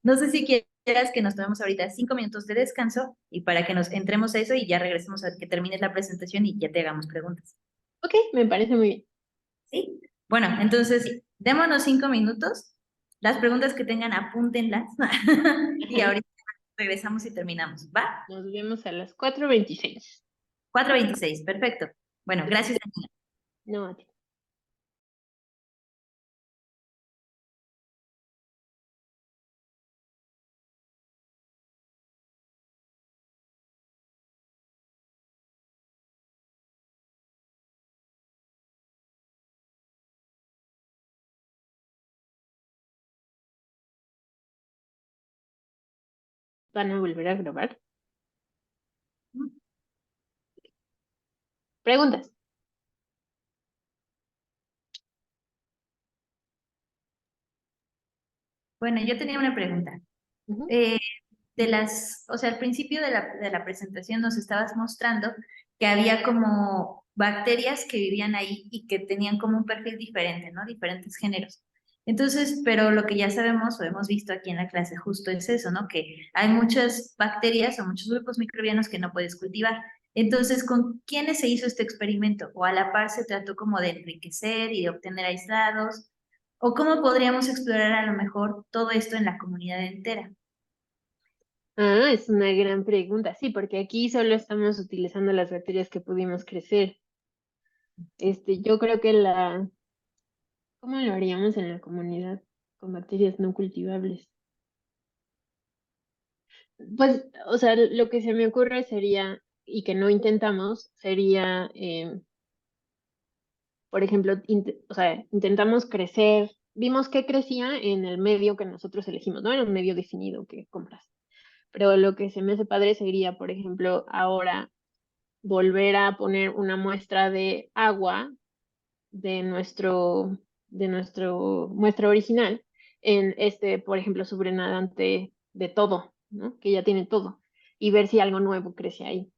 no sé si quieras que nos tomemos ahorita 5 minutos de descanso y para que nos entremos a eso y ya regresemos a que termines la presentación y ya te hagamos preguntas. Ok, me parece muy bien. ¿Sí? Bueno, entonces, démonos 5 minutos. Las preguntas que tengan, apúntenlas. Y ahorita regresamos y terminamos. ¿Va? Nos vemos a las 4:26. 4:26, perfecto. Bueno, gracias, Daniela. No, a ti. ¿Van a volver a grabar? Preguntas. Bueno, yo tenía una pregunta. Ujú. O sea, al principio de la presentación nos estabas mostrando que había como bacterias que vivían ahí y que tenían como un perfil diferente, ¿no? Diferentes géneros. Entonces, pero lo que ya sabemos o hemos visto aquí en la clase justo es eso, ¿no? Que hay muchas bacterias o muchos grupos microbianos que no puedes cultivar. Entonces, ¿con quiénes se hizo este experimento? ¿O a la par se trató como de enriquecer y de obtener aislados? ¿O cómo podríamos explorar a lo mejor todo esto en la comunidad entera? Es una gran pregunta. Sí, porque aquí solo estamos utilizando las bacterias que pudimos crecer. Yo creo que ¿cómo lo haríamos en la comunidad con bacterias no cultivables? Pues, o sea, lo que se me ocurre sería, y que no intentamos, sería, por ejemplo, o sea, intentamos crecer, vimos que crecía en el medio que nosotros elegimos, no era un medio definido que compras. Pero lo que se me hace padre sería, por ejemplo, ahora volver a poner una muestra de agua de nuestro muestra original en por ejemplo, subrenadante de todo, ¿no? Que ya tiene todo, y ver si algo nuevo crece ahí.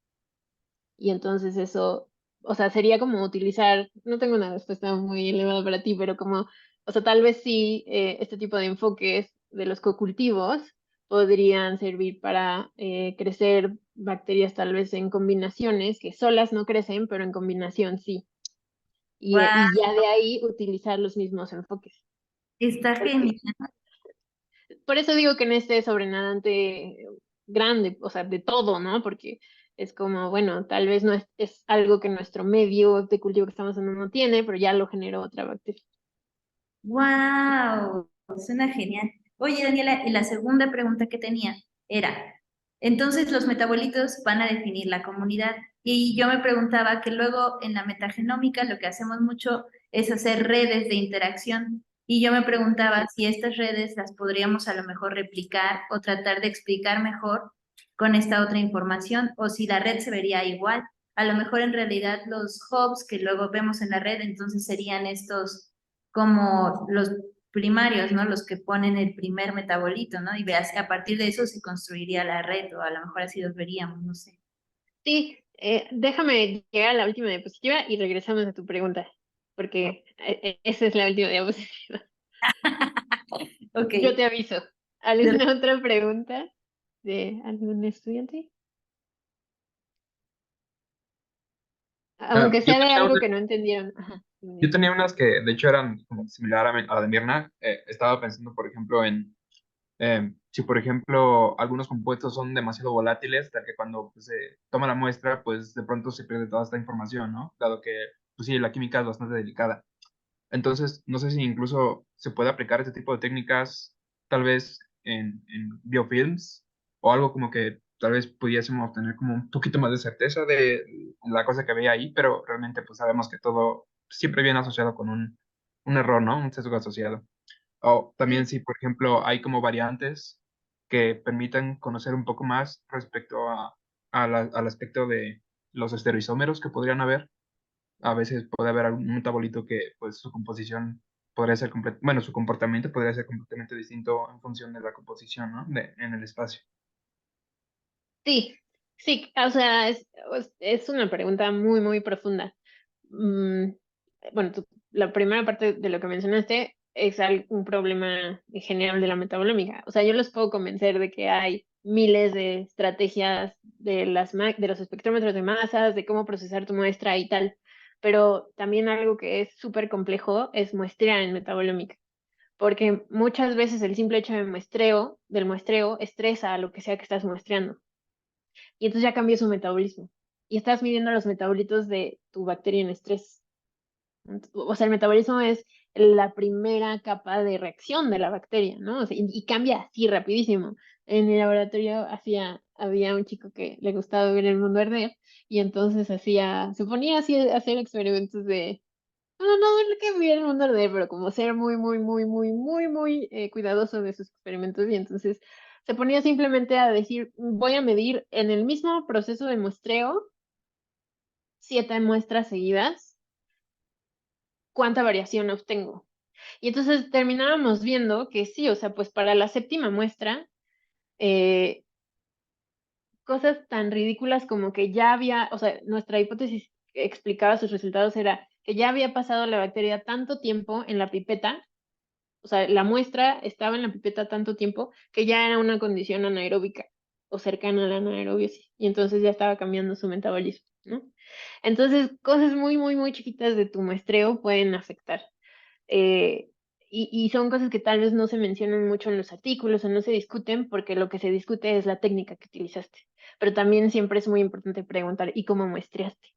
Y entonces eso, o sea, sería como utilizar, no tengo una respuesta muy elevada para ti, pero como, o sea, tal vez sí, este tipo de enfoques de los cocultivos podrían servir para crecer bacterias tal vez en combinaciones, que solas no crecen, pero en combinación sí. Y ya de ahí utilizar los mismos enfoques. Está genial. Por eso digo que en este sobrenadante grande, o sea, de todo, ¿no? Porque es como, bueno, tal vez no es algo que nuestro medio de cultivo que estamos haciendo no tiene, pero ya lo generó otra bacteria. ¡Wow! Suena genial. Oye, Daniela, y la segunda pregunta que tenía era, entonces los metabolitos van a definir la comunidad. Y yo me preguntaba que luego en la metagenómica lo que hacemos mucho es hacer redes de interacción. Y yo me preguntaba si estas redes las podríamos a lo mejor replicar o tratar de explicar mejor con esta otra información, o si la red se vería igual. A lo mejor en realidad los hubs que luego vemos en la red, entonces serían estos como los primarios, ¿no? Los que ponen el primer metabolito, ¿no? Y veas, a partir de eso se construiría la red, o a lo mejor así los veríamos, no sé. Sí, déjame llegar a la última diapositiva y regresamos a tu pregunta, porque esa es la última diapositiva. Ok. Yo te aviso. ¿Alguna otra pregunta de algún estudiante? Aunque Yo sea de tenía algo una- que no entendieron. Ajá. yo tenía unas que de hecho eran como similar a la de Mirna. Estaba pensando, por ejemplo, en si, por ejemplo, algunos compuestos son demasiado volátiles, tal que cuando pues, se toma la muestra, pues de pronto se pierde toda esta información, ¿no? Dado que, pues sí, la química es bastante delicada. Entonces, no sé si incluso se puede aplicar este tipo de técnicas, tal vez en biofilms, o algo como que tal vez pudiésemos obtener como un poquito más de certeza de la cosa que había ahí, pero realmente pues sabemos que todo siempre viene asociado con un error, ¿no? Un sesgo asociado. O también Sí, si, por ejemplo, hay como variantes que permitan conocer un poco más respecto al aspecto de los estereoisómeros que podrían haber. A veces puede haber algún metabolito que, pues, su composición podría ser bueno, su comportamiento podría ser completamente distinto en función de la composición, ¿no? En el espacio. sí, sí, o sea, es una pregunta muy, muy profunda. Mm, bueno, la primera parte de lo que mencionaste es un problema en general de la metabolómica. O sea, yo los puedo convencer de que hay miles de estrategias de los espectrómetros de masas, de cómo procesar tu muestra y tal, pero también algo que es súper complejo es muestrear en metabolómica, porque muchas veces el simple hecho del muestreo, estresa a lo que sea que estás muestreando y entonces ya cambió su metabolismo. Y estás midiendo los metabolitos de tu bacteria en estrés. O sea, el metabolismo es la primera capa de reacción de la bacteria, ¿no? O sea, y cambia así rapidísimo. En el laboratorio había un chico que le gustaba ver el mundo arder y entonces se ponía así a hacer experimentos de, no es que ver el mundo arder, pero como ser muy, muy, muy, muy, muy, muy cuidadoso de sus experimentos y entonces se ponía simplemente a decir, voy a medir en el mismo proceso de muestreo 7 muestras seguidas, cuánta variación obtengo. Y entonces terminábamos viendo que sí, o sea, pues para la séptima muestra, eh, cosas tan ridículas como que ya había, o sea, nuestra hipótesis que explicaba sus resultados era que ya había pasado la bacteria tanto tiempo en la pipeta, o sea, la muestra estaba en la pipeta tanto tiempo que ya era una condición anaeróbica o cercana a la anaerobiosis, y entonces ya estaba cambiando su metabolismo, ¿no? Entonces, cosas muy, muy, muy chiquitas de tu muestreo pueden afectar. eh, y son cosas que tal vez no se mencionan mucho en los artículos o no se discuten porque lo que se discute es la técnica que utilizaste. Pero también siempre es muy importante preguntar, ¿y cómo muestreaste?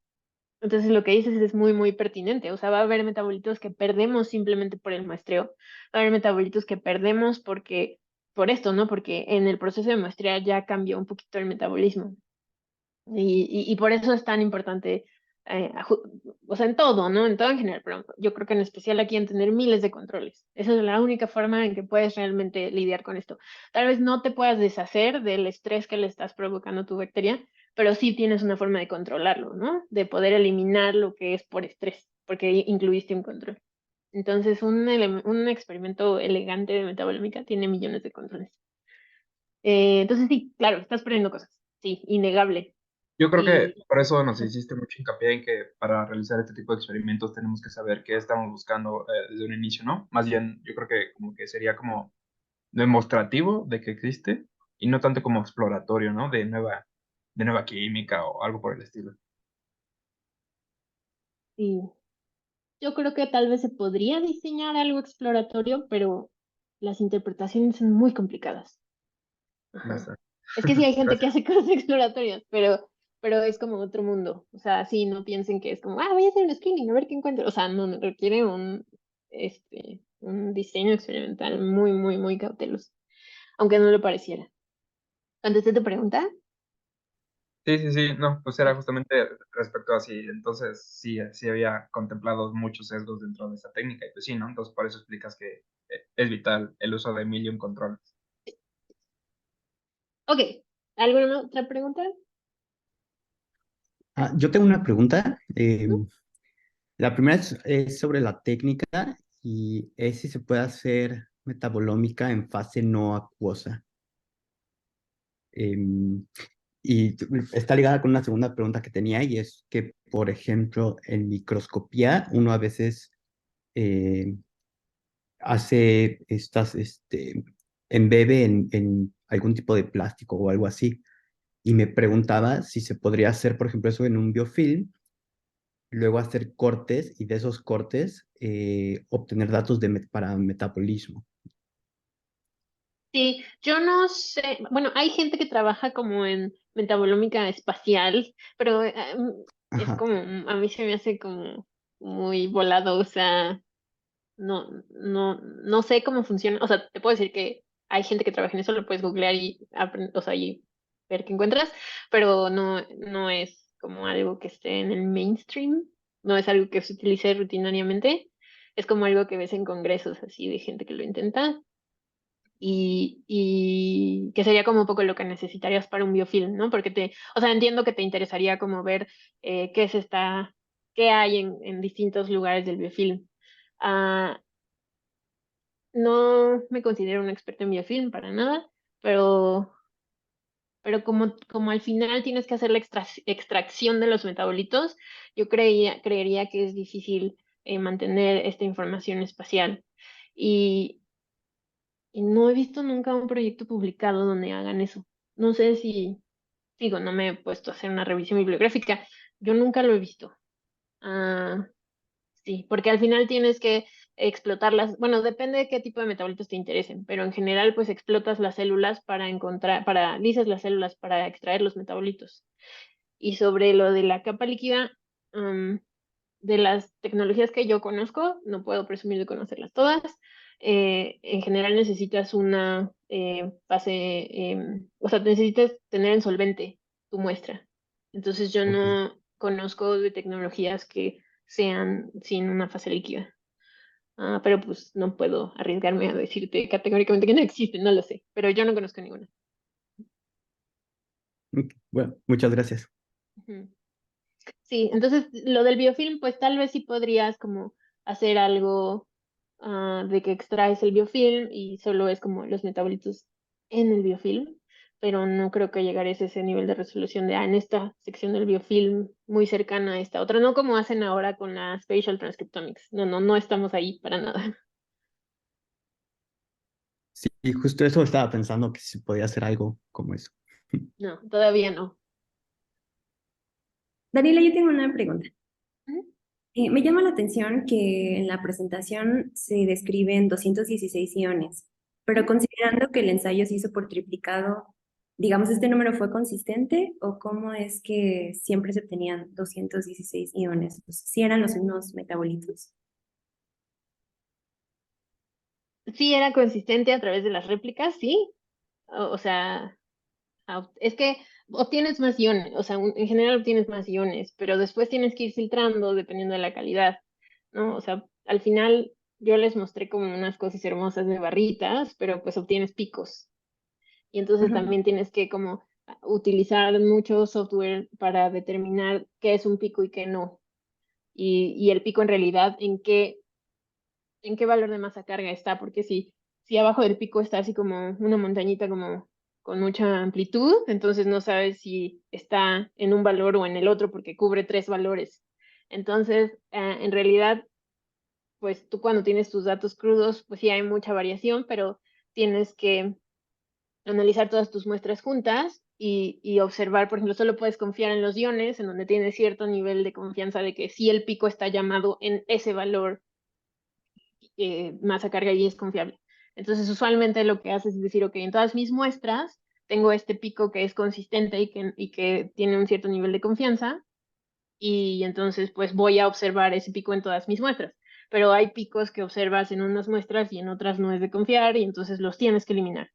Entonces lo que dices es muy, muy pertinente. O sea, va a haber metabolitos que perdemos simplemente por el muestreo. Va a haber metabolitos que perdemos por esto, ¿no? Porque en el proceso de muestrear ya cambió un poquito el metabolismo. Y por eso es tan importante, o sea, en todo, ¿no? En todo en general, pero yo creo que en especial aquí en tener miles de controles. Esa es la única forma en que puedes realmente lidiar con esto. Tal vez no te puedas deshacer del estrés que le estás provocando a tu bacteria, pero sí tienes una forma de controlarlo, ¿no? De poder eliminar lo que es por estrés, porque incluiste un control. Entonces, un experimento elegante de metabolómica tiene millones de controles. Entonces, sí, claro, estás perdiendo cosas. Sí, innegable. Yo creo que Y por eso nos hiciste mucho hincapié en que para realizar este tipo de experimentos tenemos que saber qué estamos buscando desde un inicio, ¿no? Más bien, yo creo que como que sería como demostrativo de que existe y no tanto como exploratorio, ¿no? De nueva química o algo por el estilo. sí, yo creo que tal vez se podría diseñar algo exploratorio, pero las interpretaciones son muy complicadas. Ajá. Bastante. Es que sí hay gente que Gracias. hace cosas exploratorias, pero es como otro mundo. O sea, sí, no piensen que es como, voy a hacer un screening, a ver qué encuentro. O sea, no, requiere un diseño experimental muy, muy, muy cauteloso, aunque no lo pareciera. ¿Contesté tu pregunta? Sí, sí, sí, no, pues era justamente respecto a si entonces sí, sí había contemplado muchos sesgos dentro de esta técnica y pues sí, ¿no? Entonces por eso explicas que es vital el uso de mil y un controles. Ok, ¿alguna otra pregunta? Yo tengo una pregunta. La primera es sobre la técnica y es si se puede hacer metabolómica en fase no acuosa. Em, y está ligada con una segunda pregunta que tenía y es que, por ejemplo, en microscopía uno a veces eh, hace estas, embebe en algún tipo de plástico o algo así. Y me preguntaba si se podría hacer, por ejemplo, eso en un biofilm, luego hacer cortes y de esos cortes obtener datos para metabolismo. Sí, yo no sé, bueno, hay gente que trabaja como en metabolómica espacial, pero es Ajá. como, a mí se me hace como muy volado, o sea, no sé cómo funciona, o sea, te puedo decir que hay gente que trabaja en eso, lo puedes googlear y o sea, y ver qué encuentras, pero no es como algo que esté en el mainstream, no es algo que se utilice rutinariamente, es como algo que ves en congresos así de gente que lo intenta y que sería como un poco lo que necesitarías para un biofilm, ¿no? Porque o sea, entiendo que te interesaría como ver qué hay en distintos lugares del biofilm. Ah, no me considero una experta en biofilm para nada, pero, pero como al final tienes que hacer la extracción de los metabolitos, yo creería que es difícil mantener esta información espacial. Y, y no he visto nunca un proyecto publicado donde hagan eso. No sé si, digo, no me he puesto a hacer una revisión bibliográfica. Yo nunca lo he visto. Ah, sí, porque al final tienes que explotarlas. Bueno, depende de qué tipo de metabolitos te interesen, pero en general, pues explotas las células lisas las células para extraer los metabolitos. Y sobre lo de la capa líquida, de las tecnologías que yo conozco, no puedo presumir de conocerlas todas. En general necesitas una fase, o sea, necesitas tener en solvente tu muestra. Entonces yo Ok. no conozco de tecnologías que sean sin una fase líquida. Pero pues no puedo arriesgarme a decirte categóricamente que no existen, no lo sé, pero yo no conozco ninguna. Ok. Bueno, muchas gracias. Ujú. Sí, entonces lo del biofilm, pues tal vez sí podrías como hacer algo de que extraes el biofilm y solo es como los metabolitos en el biofilm, pero no creo que llegares a ese nivel de resolución de, en esta sección del biofilm muy cercana a esta otra, no como hacen ahora con la spatial transcriptomics. No estamos ahí para nada. Sí, y justo eso estaba pensando que se podía hacer algo como eso. No, todavía no. Daniela, yo tengo una pregunta. Ujú. Me llama la atención que en la presentación se describen 216 iones, pero considerando que el ensayo se hizo por triplicado, digamos, ¿este número fue consistente o cómo es que siempre se obtenían 216 iones? Pues, ¿sí eran los mismos metabolitos? Sí era consistente a través de las réplicas, sí. O sea, es que obtienes más iones, o sea, en general obtienes más iones, pero después tienes que ir filtrando dependiendo de la calidad, ¿no? O sea, al final yo les mostré como unas cosas hermosas de barritas, pero pues obtienes picos. Y entonces Ujú. también tienes que como utilizar mucho software para determinar qué es un pico y qué no. Y el pico en realidad en qué valor de masa carga está, porque si abajo del pico está así como una montañita como con mucha amplitud, entonces no sabes si está en un valor o en el otro porque cubre tres valores. Entonces, en realidad, pues tú cuando tienes tus datos crudos, pues sí hay mucha variación, pero tienes que analizar todas tus muestras juntas y observar, por ejemplo, solo puedes confiar en los iones, en donde tienes cierto nivel de confianza de que si el pico está llamado en ese valor masa carga y es confiable. Entonces, usualmente lo que haces es decir, ok, en todas mis muestras tengo este pico que es consistente y que tiene un cierto nivel de confianza, y entonces pues voy a observar ese pico en todas mis muestras. Pero hay picos que observas en unas muestras y en otras no es de confiar y entonces los tienes que eliminar.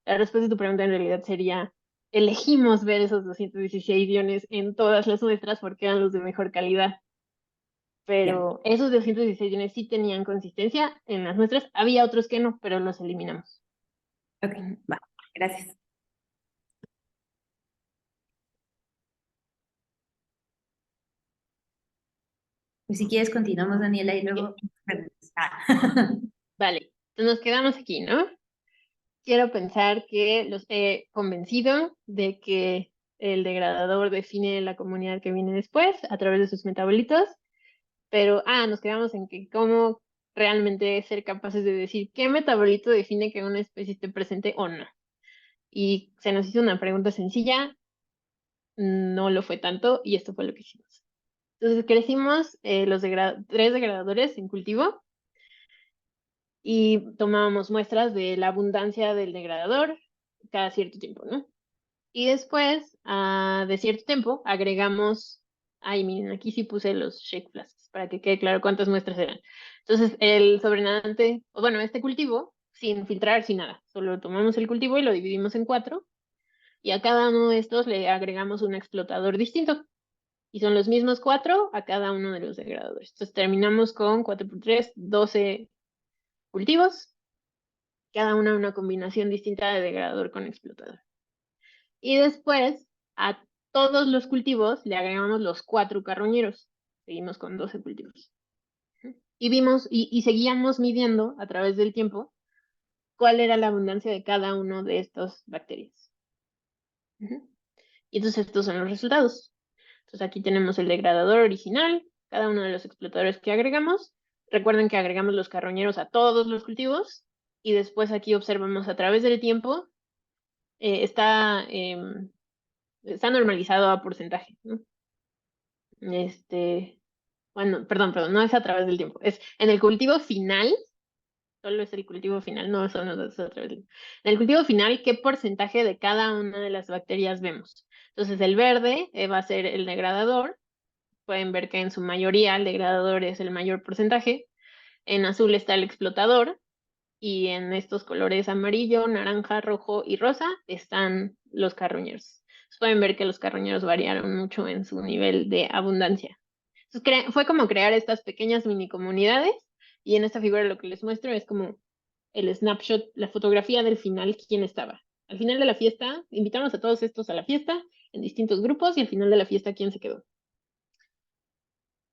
La respuesta de tu pregunta en realidad sería, elegimos ver esos 216 iones en todas las muestras porque eran los de mejor calidad, Ya, pero esos 216 iones sí tenían consistencia en las muestras. Había otros que no, pero los eliminamos. ok, Ujú. va, gracias. Pues si quieres continuamos, Daniela, y Ok, luego preguntas. vale, entonces nos quedamos aquí, ¿no? Quiero pensar que los he convencido de que el degradador define la comunidad que viene después a través de sus metabolitos, pero, nos quedamos en que cómo realmente ser capaces de decir qué metabolito define que una especie esté presente o no. Y se nos hizo una pregunta sencilla, no lo fue tanto, y esto fue lo que hicimos. Entonces crecimos los 3 degradadores en cultivo y tomábamos muestras de la abundancia del degradador cada cierto tiempo, ¿no? Y después, de cierto tiempo, agregamos, ay, miren, aquí sí puse los shake flasks para que quede claro cuántas muestras eran. Entonces, el sobrenadante, o bueno, este cultivo, sin filtrar, sin nada, solo tomamos el cultivo y lo dividimos en 4, y a cada uno de estos le agregamos un explotador distinto. Y son los mismos 4 a cada uno de los degradadores. Entonces terminamos con 4 por 3, 12 cultivos, cada una combinación distinta de degradador con explotador. Y después a todos los cultivos le agregamos los 4 carroñeros. Seguimos con 12 cultivos. Y vimos y seguíamos midiendo a través del tiempo cuál era la abundancia de cada uno de estas bacterias. Y entonces estos son los resultados. Entonces aquí tenemos el degradador original, cada uno de los explotadores que agregamos. Recuerden que agregamos los carroñeros a todos los cultivos y después aquí observamos a través del tiempo, está normalizado a porcentaje, ¿no? Bueno, perdón, no es a través del tiempo, es en el cultivo final, solo es el cultivo final, no son los datos a través del tiempo. En el cultivo final, ¿qué porcentaje de cada una de las bacterias vemos? Entonces el verde va a ser el degradador. Pueden ver que en su mayoría el degradador es el mayor porcentaje. En azul está el explotador y en estos colores amarillo, naranja, rojo y rosa están los carroñeros. Pueden ver que los carroñeros variaron mucho en su nivel de abundancia. Entonces, fue como crear estas pequeñas mini comunidades y en esta figura lo que les muestro es como el snapshot, la fotografía del final, quién estaba. Al final de la fiesta, invitamos a todos estos a la fiesta en distintos grupos y al final de la fiesta, quién se quedó.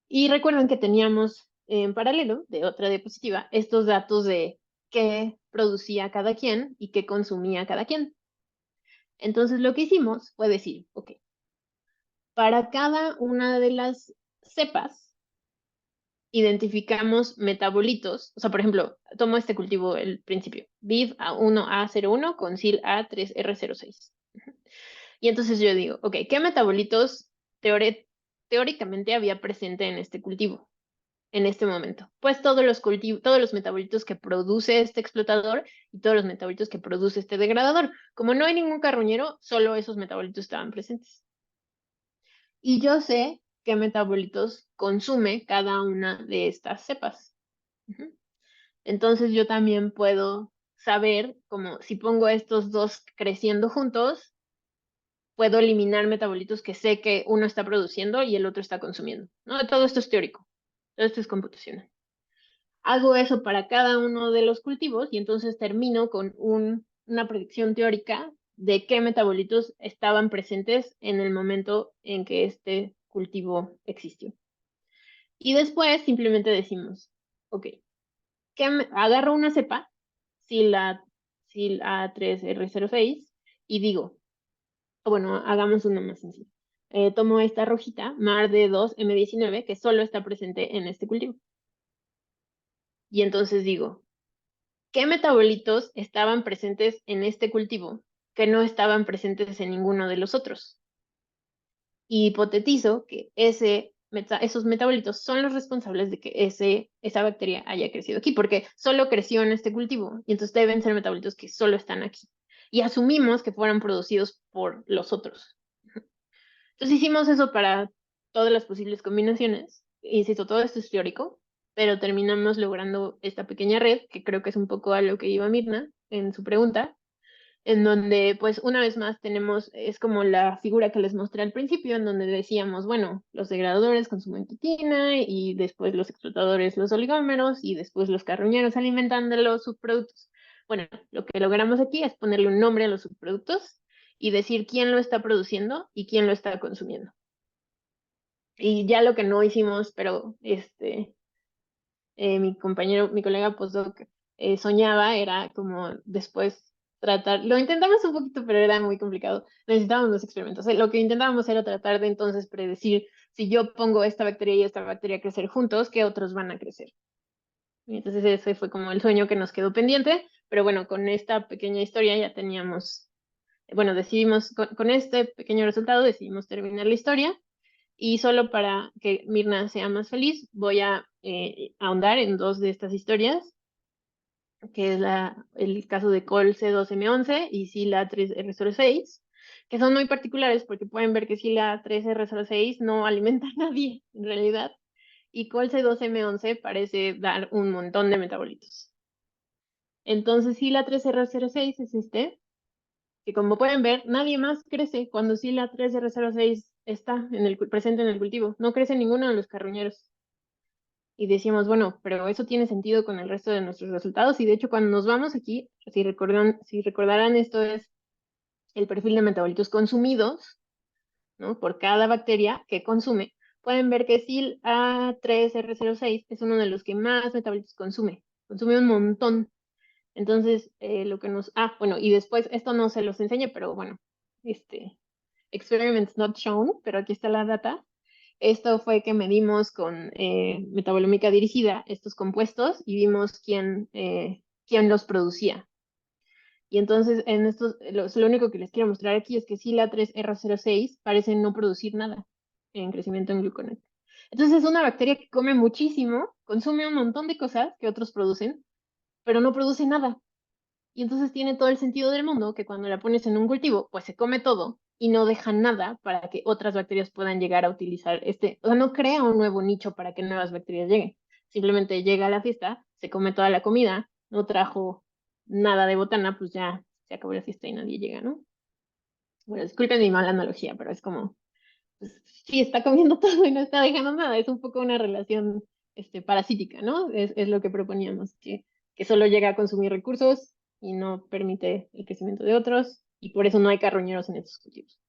Y recuerden que teníamos en paralelo, de otra diapositiva, estos datos de qué producía cada quien y qué consumía cada quien. Entonces lo que hicimos fue decir, ok, para cada una de las cepas, identificamos metabolitos. O sea, por ejemplo, tomo este cultivo el principio, BIV A1A01 con SIL A3R06. Y entonces yo digo, ok, ¿qué metabolitos teóricamente había presente en este cultivo en este momento? Pues todos los metabolitos que produce este explotador y todos los metabolitos que produce este degradador. Como no hay ningún carroñero, solo esos metabolitos estaban presentes. Y yo sé qué metabolitos consume cada una de estas cepas. Entonces yo también puedo saber, como si pongo estos dos creciendo juntos, puedo eliminar metabolitos que sé que uno está produciendo y el otro está consumiendo, ¿no? Todo esto es teórico, todo esto es computacional. Hago eso para cada uno de los cultivos y entonces termino con una predicción teórica de qué metabolitos estaban presentes en el momento en que este cultivo existió. Y después simplemente decimos, ok, agarro una cepa, SIL A3R06, y digo, bueno, hagamos una más sencilla. Tomo esta rojita, MARD2M19, que solo está presente en este cultivo. Y entonces digo, ¿qué metabolitos estaban presentes en este cultivo que no estaban presentes en ninguno de los otros? Y hipotetizo que esos metabolitos son los responsables de que esa bacteria haya crecido aquí, porque solo creció en este cultivo, y entonces deben ser metabolitos que solo están aquí. Y asumimos que fueron producidos por los otros. Entonces hicimos eso para todas las posibles combinaciones. Insisto, todo esto es teórico, pero terminamos logrando esta pequeña red, que creo que es un poco a lo que iba Mirna en su pregunta, en donde, pues, una vez más tenemos, es como la figura que les mostré al principio, en donde decíamos, bueno, los degradadores consumen quitina, y después los explotadores los oligómeros, y después los carroñeros alimentan de los subproductos. Bueno, lo que logramos aquí es ponerle un nombre a los subproductos y decir quién lo está produciendo y quién lo está consumiendo. Y ya lo que no hicimos, pero mi colega postdoc soñaba, era como después tratar, lo intentamos un poquito, pero era muy complicado, necesitábamos los experimentos. Lo que intentábamos era tratar de entonces predecir si yo pongo esta bacteria y esta bacteria a crecer juntos, ¿qué otros van a crecer? Y entonces ese fue como el sueño que nos quedó pendiente, pero bueno, con esta pequeña historia ya teníamos, bueno, decidimos, con este pequeño resultado decidimos terminar la historia. Y solo para que Mirna sea más feliz, voy a ahondar en dos de estas historias, que es el caso de Col C2M11 y Sila 3R06, que son muy particulares porque pueden ver que Sila 3R06 no alimenta a nadie en realidad, y Col C2M11 parece dar un montón de metabolitos. Entonces Sila 3R06 es que como pueden ver, nadie más crece cuando Sila 3R06 está presente en el cultivo. No crece ninguno de los carroñeros. Y decíamos, bueno, pero eso tiene sentido con el resto de nuestros resultados. Y de hecho, cuando nos vamos aquí, si recordarán, esto es el perfil de metabolitos consumidos, ¿no? Por cada bacteria que consume. Pueden ver que SIL A3R06 es uno de los que más metabolitos consume. Consume un montón. Entonces, lo que nos... Ah, bueno, y después, esto no se los enseñé, pero bueno, experiments not shown, pero aquí está la data. Esto fue que medimos con metabolómica dirigida estos compuestos y vimos quién los producía. Y entonces, en estos, lo único que les quiero mostrar aquí es que SILA 3R06 parece no producir nada en crecimiento en gluconeto. Entonces, es una bacteria que come muchísimo, consume un montón de cosas que otros producen, pero no produce nada. Y entonces tiene todo el sentido del mundo que cuando la pones en un cultivo, pues se come todo y no deja nada para que otras bacterias puedan llegar a utilizar o sea, no crea un nuevo nicho para que nuevas bacterias lleguen. Simplemente llega a la fiesta, se come toda la comida, no trajo nada de botana, pues ya se acabó la fiesta y nadie llega, ¿no? Bueno, disculpen mi mala analogía, pero es como, pues, sí está comiendo todo y no está dejando nada. Es un poco una relación parasítica, ¿no? Es lo que proponíamos, que solo llega a consumir recursos y no permite el crecimiento de otros, y por eso no hay carroñeros en estos cultivos.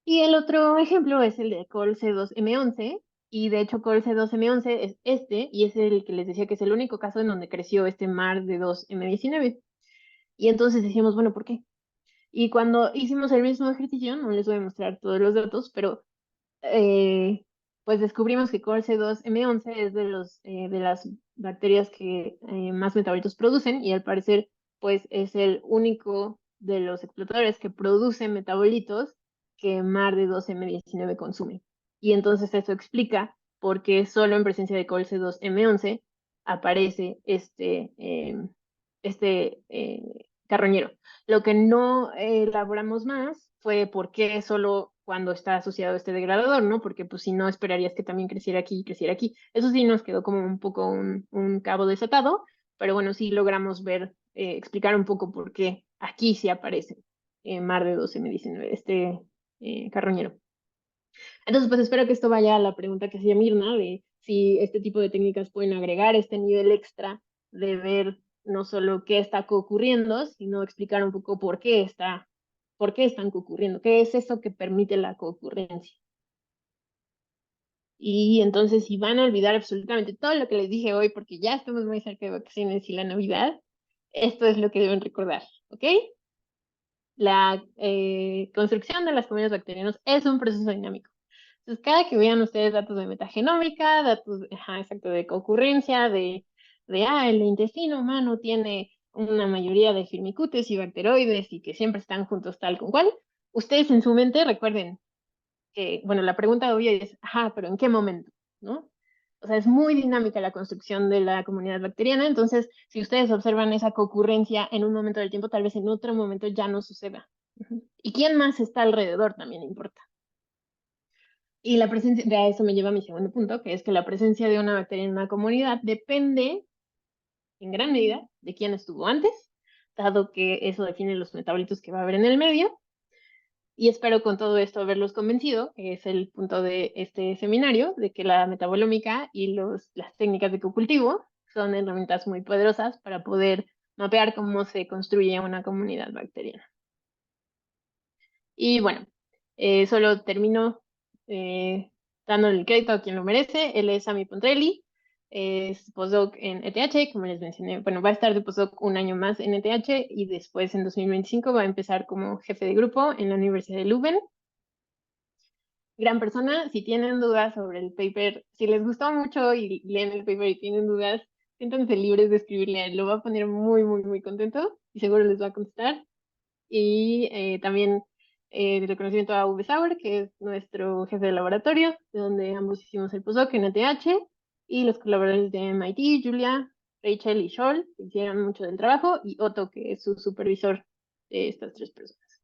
Y el otro ejemplo es el de Col C2M11, y de hecho Col C2M11 es y es el que les decía que es el único caso en donde creció este mar de 2M19. Y entonces decíamos, bueno, ¿por qué? Y cuando hicimos el mismo ejercicio, no les voy a mostrar todos los datos, pero pues descubrimos que Core-C2-M11 es de las bacterias que más metabolitos producen, y al parecer pues es el único de los explotadores que produce metabolitos que MAR de 2M19 consume. Y entonces eso explica por qué solo en presencia de Core-C2-M11 aparece carroñero. Lo que no elaboramos más fue por qué solo cuando está asociado este degradador, ¿no? Porque pues si no esperarías que también creciera aquí y creciera aquí. Eso sí nos quedó como un poco un cabo desatado, pero bueno, sí logramos ver, explicar un poco por qué aquí sí aparece MAR de 2M19, carroñero. Entonces, pues espero que esto vaya a la pregunta que hacía Mirna, de si este tipo de técnicas pueden agregar este nivel extra de ver no solo qué está ocurriendo, sino explicar un poco por qué están ocurriendo, qué es eso que permite la concurrencia. Y entonces, si van a olvidar absolutamente todo lo que les dije hoy, porque ya estamos muy cerca de vacaciones y la Navidad, esto es lo que deben recordar, ¿ok? La construcción de las comunidades bacterianas es un proceso dinámico. Entonces, cada que vean ustedes datos de metagenómica, datos, exacto, de concurrencia, el intestino humano tiene una mayoría de firmicutes y bacteroides y que siempre están juntos tal con cual, ustedes en su mente recuerden que, bueno, la pregunta obvia es, pero ¿en qué momento? ¿No? O sea, es muy dinámica la construcción de la comunidad bacteriana, entonces, si ustedes observan esa concurrencia en un momento del tiempo, tal vez en otro momento ya no suceda. ¿Y quién más está alrededor? También importa. Y la presencia, de eso me lleva a mi segundo punto, que es que la presencia de una bacteria en una comunidad depende, en gran medida, de quién estuvo antes, dado que eso define los metabolitos que va a haber en el medio. Y espero con todo esto haberlos convencido, que es el punto de este seminario, de que la metabolómica y las técnicas de cocultivo son herramientas muy poderosas para poder mapear cómo se construye una comunidad bacteriana. Y bueno, solo termino dándole el crédito a quien lo merece. Él es Sami Pontrelli, es postdoc en ETH, como les mencioné. Bueno, va a estar de postdoc un año más en ETH y después en 2025 va a empezar como jefe de grupo en la Universidad de Leuven. Gran persona. Si tienen dudas sobre el paper, si les gustó mucho y leen el paper y tienen dudas, siéntanse libres de escribirle a él, lo va a poner muy, muy, muy contento y seguro les va a contestar. Y también el reconocimiento a Uwe Sauer, que es nuestro jefe de laboratorio, de donde ambos hicimos el postdoc en ETH, y los colaboradores de MIT, Julia, Rachel y Scholl, que hicieron mucho del trabajo, y Otto, que es su supervisor de estas 3 personas.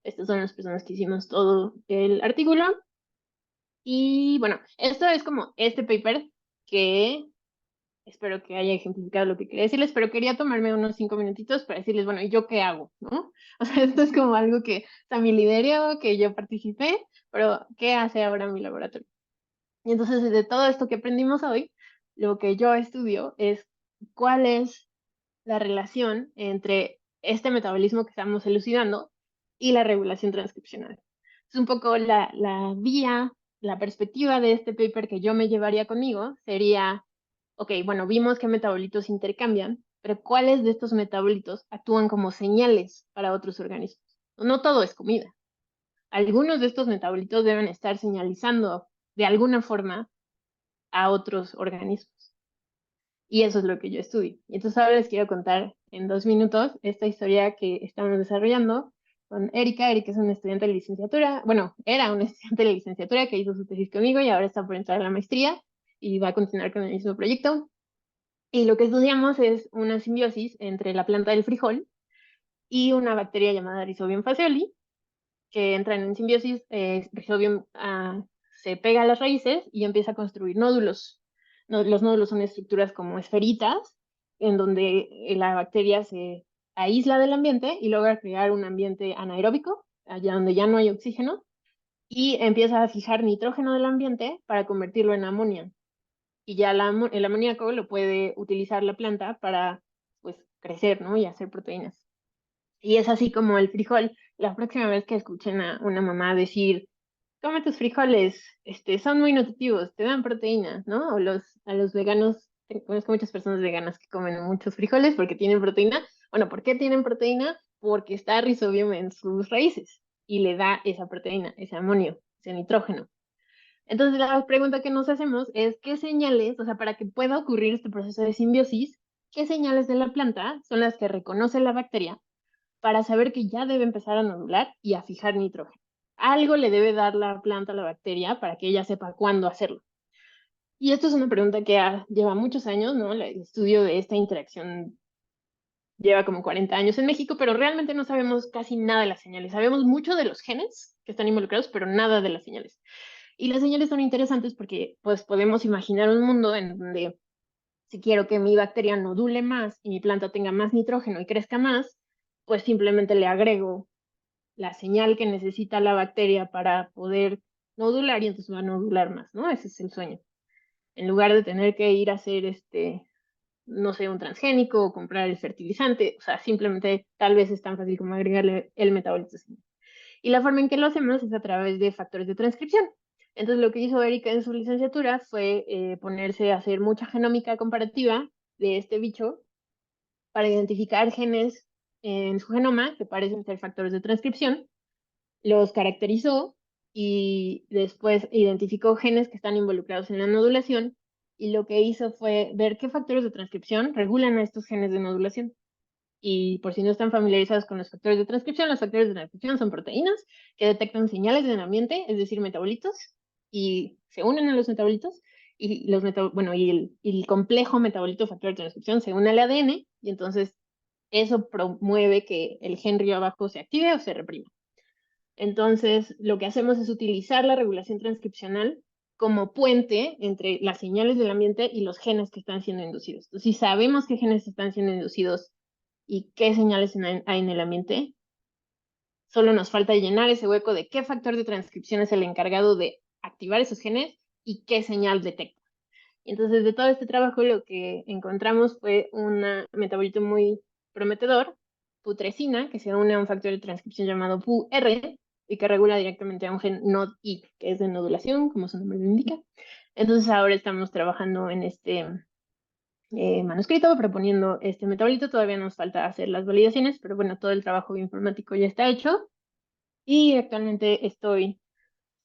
Estas son las personas que hicimos todo el artículo. Y bueno, esto es como este paper que espero que haya ejemplificado lo que quería decirles, pero quería tomarme unos 5 minutitos para decirles, bueno, ¿y yo qué hago? ¿No? O sea, esto es como algo que está mi liderazgo, que yo participé, pero ¿qué hace ahora mi laboratorio? Y entonces, de todo esto que aprendimos hoy, lo que yo estudio es cuál es la relación entre este metabolismo que estamos elucidando y la regulación transcripcional. Es un poco la vía, la perspectiva de este paper que yo me llevaría conmigo sería, ok, bueno, vimos que metabolitos intercambian, pero ¿cuáles de estos metabolitos actúan como señales para otros organismos? No todo es comida. Algunos de estos metabolitos deben estar señalizando de alguna forma a otros organismos. Y eso es lo que yo estudio. Y entonces ahora les quiero contar en 2 minutos esta historia que estamos desarrollando con Erika. Erika es una estudiante de licenciatura, bueno, era una estudiante de licenciatura que hizo su tesis conmigo y ahora está por entrar a la maestría y va a continuar con el mismo proyecto. Y lo que estudiamos es una simbiosis entre la planta del frijol y una bacteria llamada Rhizobium fascioli, que entra en simbiosis. Rhizobium se pega a las raíces y empieza a construir nódulos. Los nódulos son estructuras como esferitas, en donde la bacteria se aísla del ambiente y logra crear un ambiente anaeróbico, allá donde ya no hay oxígeno, y empieza a fijar nitrógeno del ambiente para convertirlo en amonio. Y ya el amoníaco lo puede utilizar la planta para, pues, crecer, ¿no? Y hacer proteínas. Y es así como el frijol. La próxima vez que escuchen a una mamá decir, come tus frijoles, son muy nutritivos, te dan proteína, ¿no? O a los veganos, conozco muchas personas veganas que comen muchos frijoles porque tienen proteína. Bueno, ¿por qué tienen proteína? Porque está Rhizobium en sus raíces y le da esa proteína, ese amonio, ese nitrógeno. Entonces, la pregunta que nos hacemos es, ¿qué señales, o sea, para que pueda ocurrir este proceso de simbiosis, qué señales de la planta son las que reconoce la bacteria para saber que ya debe empezar a nodular y a fijar nitrógeno? Algo le debe dar la planta a la bacteria para que ella sepa cuándo hacerlo. Y esto es una pregunta que lleva muchos años, ¿no? El estudio de esta interacción lleva como 40 años en México, pero realmente no sabemos casi nada de las señales. Sabemos mucho de los genes que están involucrados, pero nada de las señales. Y las señales son interesantes porque pues podemos imaginar un mundo en donde si quiero que mi bacteria nodule más y mi planta tenga más nitrógeno y crezca más, pues simplemente le agrego la señal que necesita la bacteria para poder nodular y entonces va a nodular más, ¿no? Ese es el sueño. En lugar de tener que ir a hacer no sé, un transgénico o comprar el fertilizante, o sea, simplemente tal vez es tan fácil como agregarle el metabolito. Y la forma en que lo hacemos es a través de factores de transcripción. Entonces, lo que hizo Erika en su licenciatura fue ponerse a hacer mucha genómica comparativa de este bicho para identificar genes en su genoma que parecen ser factores de transcripción, los caracterizó y después identificó genes que están involucrados en la nodulación y lo que hizo fue ver qué factores de transcripción regulan a estos genes de nodulación. Y por si no están familiarizados con los factores de transcripción son proteínas que detectan señales del ambiente, es decir, metabolitos, y se unen a los metabolitos, y y el complejo metabolito factor de transcripción se une al ADN, y entonces eso promueve que el gen río abajo se active o se reprima. Entonces, lo que hacemos es utilizar la regulación transcripcional como puente entre las señales del ambiente y los genes que están siendo inducidos. Entonces, si sabemos qué genes están siendo inducidos y qué señales hay en el ambiente, solo nos falta llenar ese hueco de qué factor de transcripción es el encargado de activar esos genes y qué señal detecta. Entonces, de todo este trabajo, lo que encontramos fue un metabolito muy prometedor, putrescina, que se une a un factor de transcripción llamado PuR y que regula directamente a un gen NOD-I, que es de nodulación, como su nombre lo indica. Entonces, ahora estamos trabajando en este manuscrito proponiendo este metabolito. Todavía nos falta hacer las validaciones, pero bueno, todo el trabajo bioinformático ya está hecho y actualmente estoy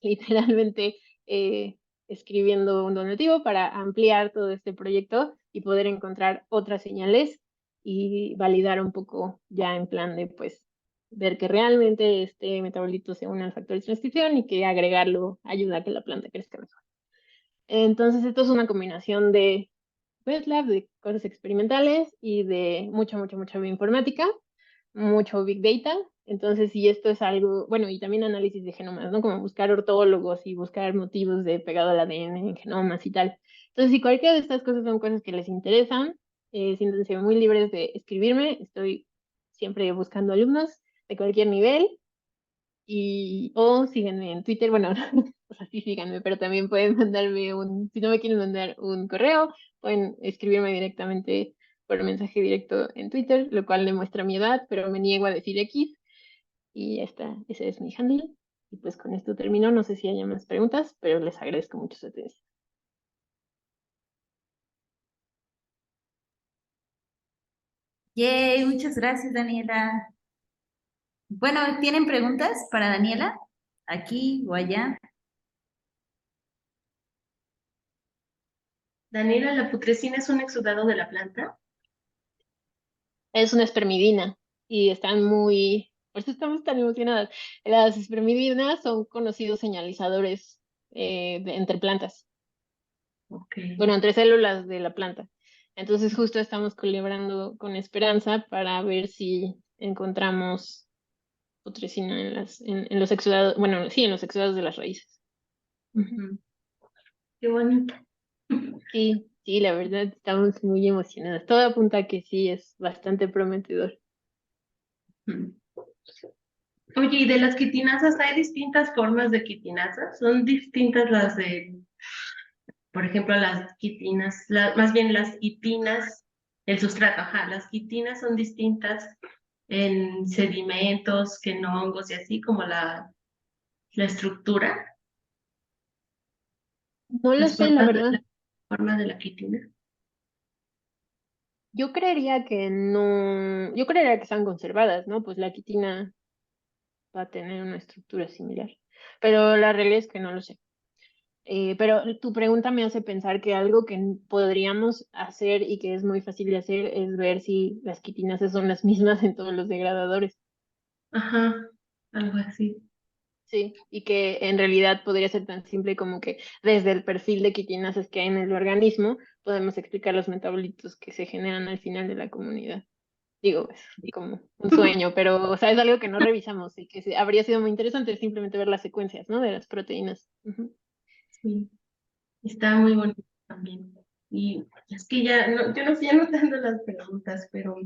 literalmente escribiendo un donativo para ampliar todo este proyecto y poder encontrar otras señales y validar un poco ya en plan de pues ver que realmente este metabolito se une al factor de transcripción y que agregarlo ayuda a que la planta crezca mejor. Entonces esto es una combinación de wet lab, de cosas experimentales y de mucha bioinformática, mucho big data. Entonces, si esto es algo, bueno, y también análisis de genomas, ¿no? Como buscar ortólogos y buscar motivos de pegado al ADN en genomas y tal. Entonces, si cualquiera de estas cosas son cosas que les interesan, siéntense muy libres de escribirme. Estoy siempre buscando alumnos de cualquier nivel o síganme en Twitter, bueno, o sea, sí síganme, pero también pueden mandarme si no me quieren mandar un correo, pueden escribirme directamente por mensaje directo en Twitter, lo cual demuestra mi edad, pero me niego a decir X, y ya está, ese es mi handle. Y pues con esto termino, no sé si haya más preguntas, pero les agradezco mucho su atención. Yay, muchas gracias, Daniela. Bueno, ¿tienen preguntas para Daniela? Aquí o allá. Daniela, ¿la putrescina es un exudado de la planta? Es una espermidina y están por eso estamos tan emocionadas. Las espermidinas son conocidos señalizadores entre plantas. Okay. Bueno, entre células de la planta. Entonces justo estamos celebrando con esperanza para ver si encontramos putrescina en los exudados, bueno, sí, en los exudados de las raíces. Qué bonito. Sí, la verdad estamos muy emocionadas. Todo apunta a que sí, es bastante prometedor. Oye, ¿y de las quitinasas hay distintas formas de quitinasas? ¿Son distintas las de, por ejemplo, las quitinas, más bien las quitinas, el sustrato, ajá, las quitinas son distintas en sedimentos que en hongos y así como la estructura, No lo las sé, la formas verdad. la forma de la quitina? Yo creería que no, yo creería que están conservadas, ¿no? Pues la quitina va a tener una estructura similar. Pero la realidad es que no lo sé. Pero tu pregunta me hace pensar que algo que podríamos hacer y que es muy fácil de hacer es ver si las quitinasas son las mismas en todos los degradadores. Ajá, algo así. Sí, y que en realidad podría ser tan simple como que desde el perfil de quitinasas que hay en el organismo podemos explicar los metabolitos que se generan al final de la comunidad. Digo, es como un sueño, pero o sea, es algo que no revisamos y que habría sido muy interesante simplemente ver las secuencias, ¿no? De las proteínas. Ujú. Sí, está muy bonito también. Y es que ya, no, yo no estoy anotando las preguntas, pero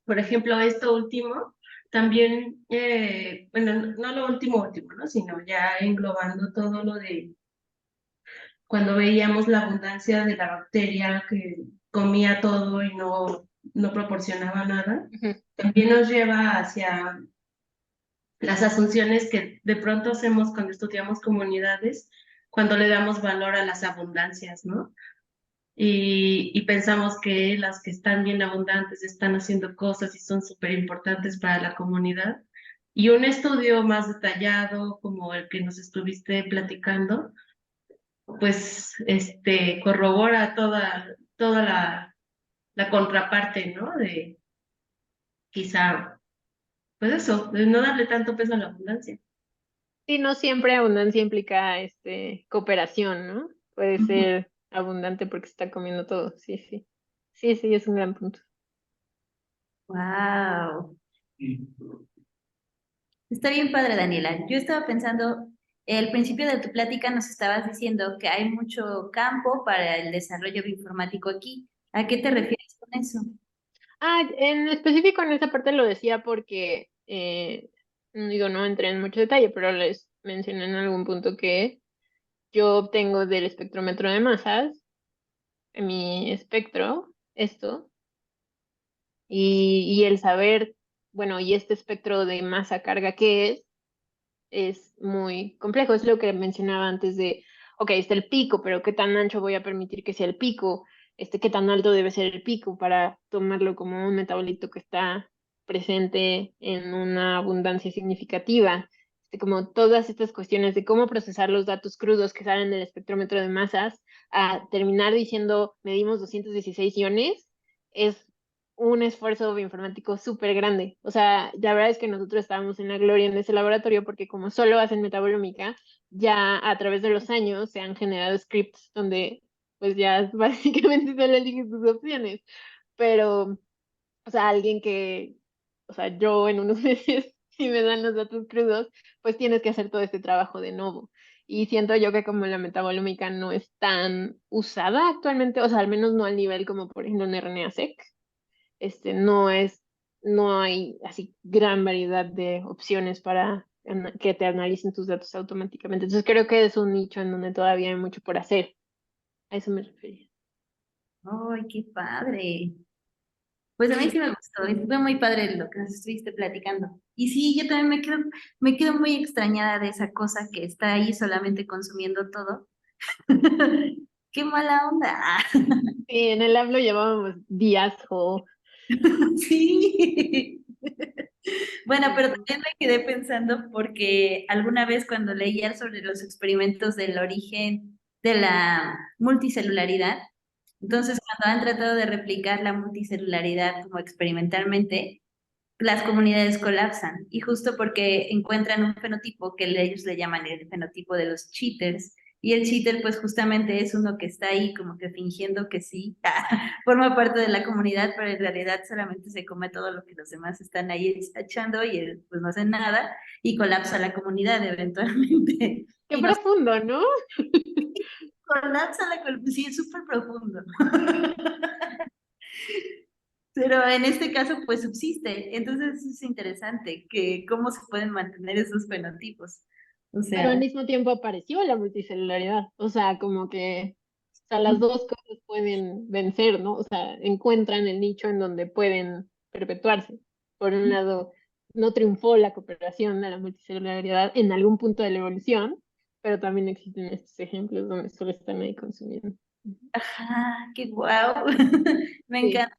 por ejemplo, esto último, también, bueno, no lo último, ¿no? Sino ya englobando todo lo de cuando veíamos la abundancia de la bacteria que comía todo y no proporcionaba nada, Ujú. también nos lleva hacia las asunciones que de pronto hacemos cuando estudiamos comunidades, cuando le damos valor a las abundancias, ¿no? Y pensamos que las que están bien abundantes están haciendo cosas y son súper importantes para la comunidad. Y un estudio más detallado, como el que nos estuviste platicando, pues corrobora toda la contraparte, ¿no? De quizá, pues eso, de no darle tanto peso a la abundancia. Sí, no siempre abundancia implica cooperación, ¿no? Puede Ujú. ser abundante porque se está comiendo todo. Sí, sí. Sí, sí, es un gran punto. Wow. Está bien padre, Daniela. Yo estaba pensando, al principio de tu plática nos estabas diciendo que hay mucho campo para el desarrollo bioinformático aquí. ¿A qué te refieres con eso? En específico en esa parte lo decía porque, digo, no entré en mucho detalle, pero les mencioné en algún punto que yo obtengo del espectrómetro de masas, en mi espectro, esto, y el saber, bueno, y este espectro de masa carga, ¿qué es muy complejo? Es lo que mencionaba antes de, ok, está el pico, pero ¿qué tan ancho voy a permitir que sea el pico? ¿Qué tan alto debe ser el pico para tomarlo como un metabolito que está presente en una abundancia significativa? como todas estas cuestiones de cómo procesar los datos crudos que salen del espectrómetro de masas, a terminar diciendo medimos 216 iones, es un esfuerzo bioinformático súper grande. O sea, la verdad es que nosotros estábamos en la gloria en ese laboratorio porque como solo hacen metabolómica, ya a través de los años se han generado scripts donde pues ya básicamente solo eliges tus opciones. Pero, o sea, alguien que, o sea, yo en unos meses, si me dan los datos crudos, pues tienes que hacer todo este trabajo de nuevo. Y siento yo que como la metabolómica no es tan usada actualmente, o sea, al menos no al nivel como por ejemplo en RNA-seq, no es, no hay así gran variedad de opciones para que te analicen tus datos automáticamente. Entonces creo que es un nicho en donde todavía hay mucho por hacer. A eso me refería. ¡Ay, qué padre! Pues a mí sí me gustó, fue muy padre lo que nos estuviste platicando. Y sí, yo también me quedo muy extrañada de esa cosa que está ahí solamente consumiendo todo. ¡Qué mala onda! Sí, en el lab lo llevábamos días o... Sí. Bueno, pero también me quedé pensando porque alguna vez cuando leía sobre los experimentos del origen de la multicelularidad, entonces cuando han tratado de replicar la multicelularidad como experimentalmente, las comunidades colapsan y justo porque encuentran un fenotipo que ellos le llaman el fenotipo de los cheaters. Y el cheater pues justamente es uno que está ahí como que fingiendo que sí, forma parte de la comunidad, pero en realidad solamente se come todo lo que los demás están ahí echando y él pues no hace nada y colapsa la comunidad eventualmente. Qué Y nos profundo, ¿no? colapsa sí, es súper profundo. Pero en este caso, pues subsiste. Entonces es interesante que cómo se pueden mantener esos fenotipos. O Pero al sea, mismo tiempo apareció la multicelularidad. O sea, como que o sea, las dos cosas pueden vencer, ¿no? O sea, encuentran el nicho en donde pueden perpetuarse. Por un lado, no triunfó la cooperación de la multicelularidad en algún punto de la evolución, pero también existen estos ejemplos donde solo están ahí consumiendo. ajá, qué guau. Me Sí. encanta.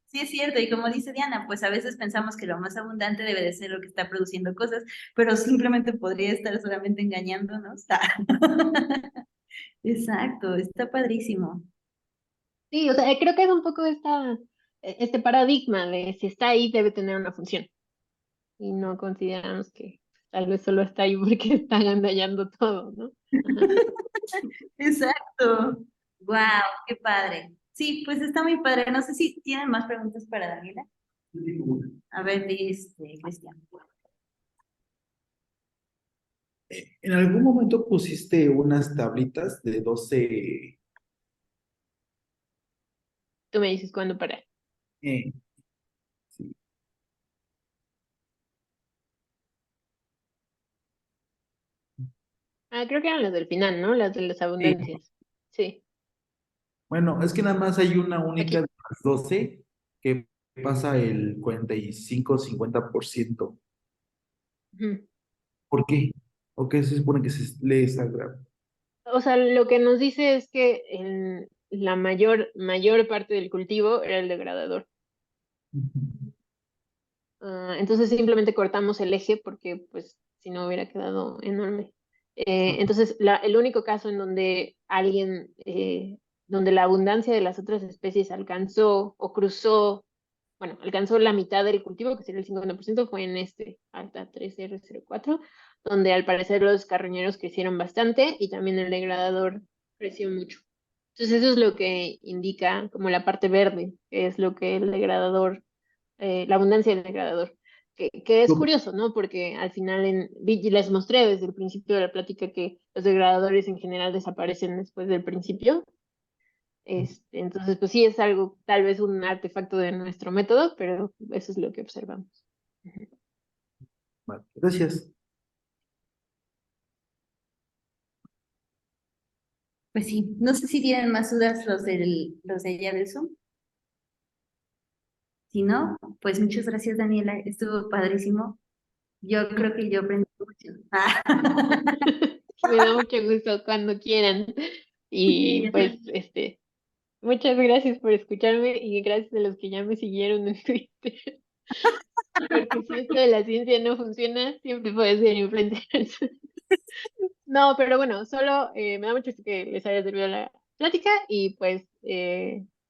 Sí, es cierto. Y como dice Diana, pues a veces pensamos que lo más abundante debe de ser lo que está produciendo cosas, pero simplemente podría estar solamente engañándonos. Exacto, está padrísimo. Sí, o sea, creo que es un poco este paradigma de si está ahí debe tener una función. Y no consideramos que tal vez solo está ahí porque está agandallando todo, ¿no? Ajá. Exacto. Wow, qué padre. Sí, pues está muy padre. No sé si tienen más preguntas para Daniela. A ver, Cristian. ¿En algún momento pusiste unas tablitas de 12? Tú me dices cuándo parar. eh, sí. Ah, creo que eran las del final, ¿no? Las de las Sí. abundancias. Sí, Bueno, es que nada más hay una única aquí. de las 12 que pasa el 45-50%. Ujú. ¿Por qué? ¿O qué se supone que se lee esa grafo? O sea, lo que nos dice es que la mayor parte del cultivo era el degradador. Ah, entonces simplemente cortamos el eje porque pues si no hubiera quedado enorme. Entonces el único caso en donde donde la abundancia de las otras especies alcanzó o cruzó, bueno, alcanzó la mitad del cultivo, que sería el 50%, fue en Alta 3R04, donde al parecer los carroñeros crecieron bastante y también el degradador creció mucho. Entonces eso es lo que indica como la parte verde, que es lo que el degradador la abundancia del degradador, que es curioso, ¿no? Porque al final les mostré desde el principio de la plática que los degradadores en general desaparecen después del principio. Entonces, pues sí es algo, tal vez un artefacto de nuestro método, pero eso es lo que observamos. Vale, gracias. Pues sí, no sé si tienen más dudas los de allá del Zoom. Si no, pues muchas gracias, Daniela. Estuvo padrísimo. Yo creo que yo aprendí mucho. Me da mucho gusto cuando quieran. Sí, Y yo pues, también. muchas gracias por escucharme y gracias a los que ya me siguieron en Twitter. Porque si esto de la ciencia no funciona, siempre puede ser influencer. No, pero bueno, solo me da mucho gusto que les haya servido la plática y pues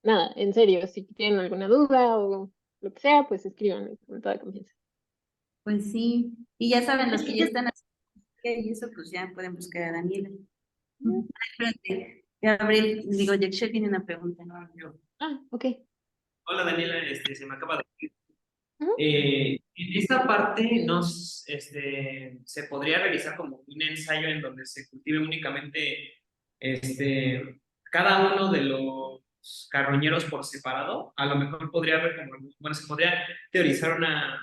nada, en serio, si tienen alguna duda o lo que sea, pues escríbanme con toda confianza. Pues sí, y ya saben, los que ya están haciendo y eso, pues ya pueden buscar a Daniela. Ay, espérate, Gabriel, digo, Yaksha tiene una pregunta, ¿no? Yo. Ah, ok. Hola Daniela, se me acaba de decir. Ujú. En esta parte se podría realizar como un ensayo en donde se cultive únicamente cada uno de los carroñeros por separado. A lo mejor podría haber como, bueno, se podría teorizar una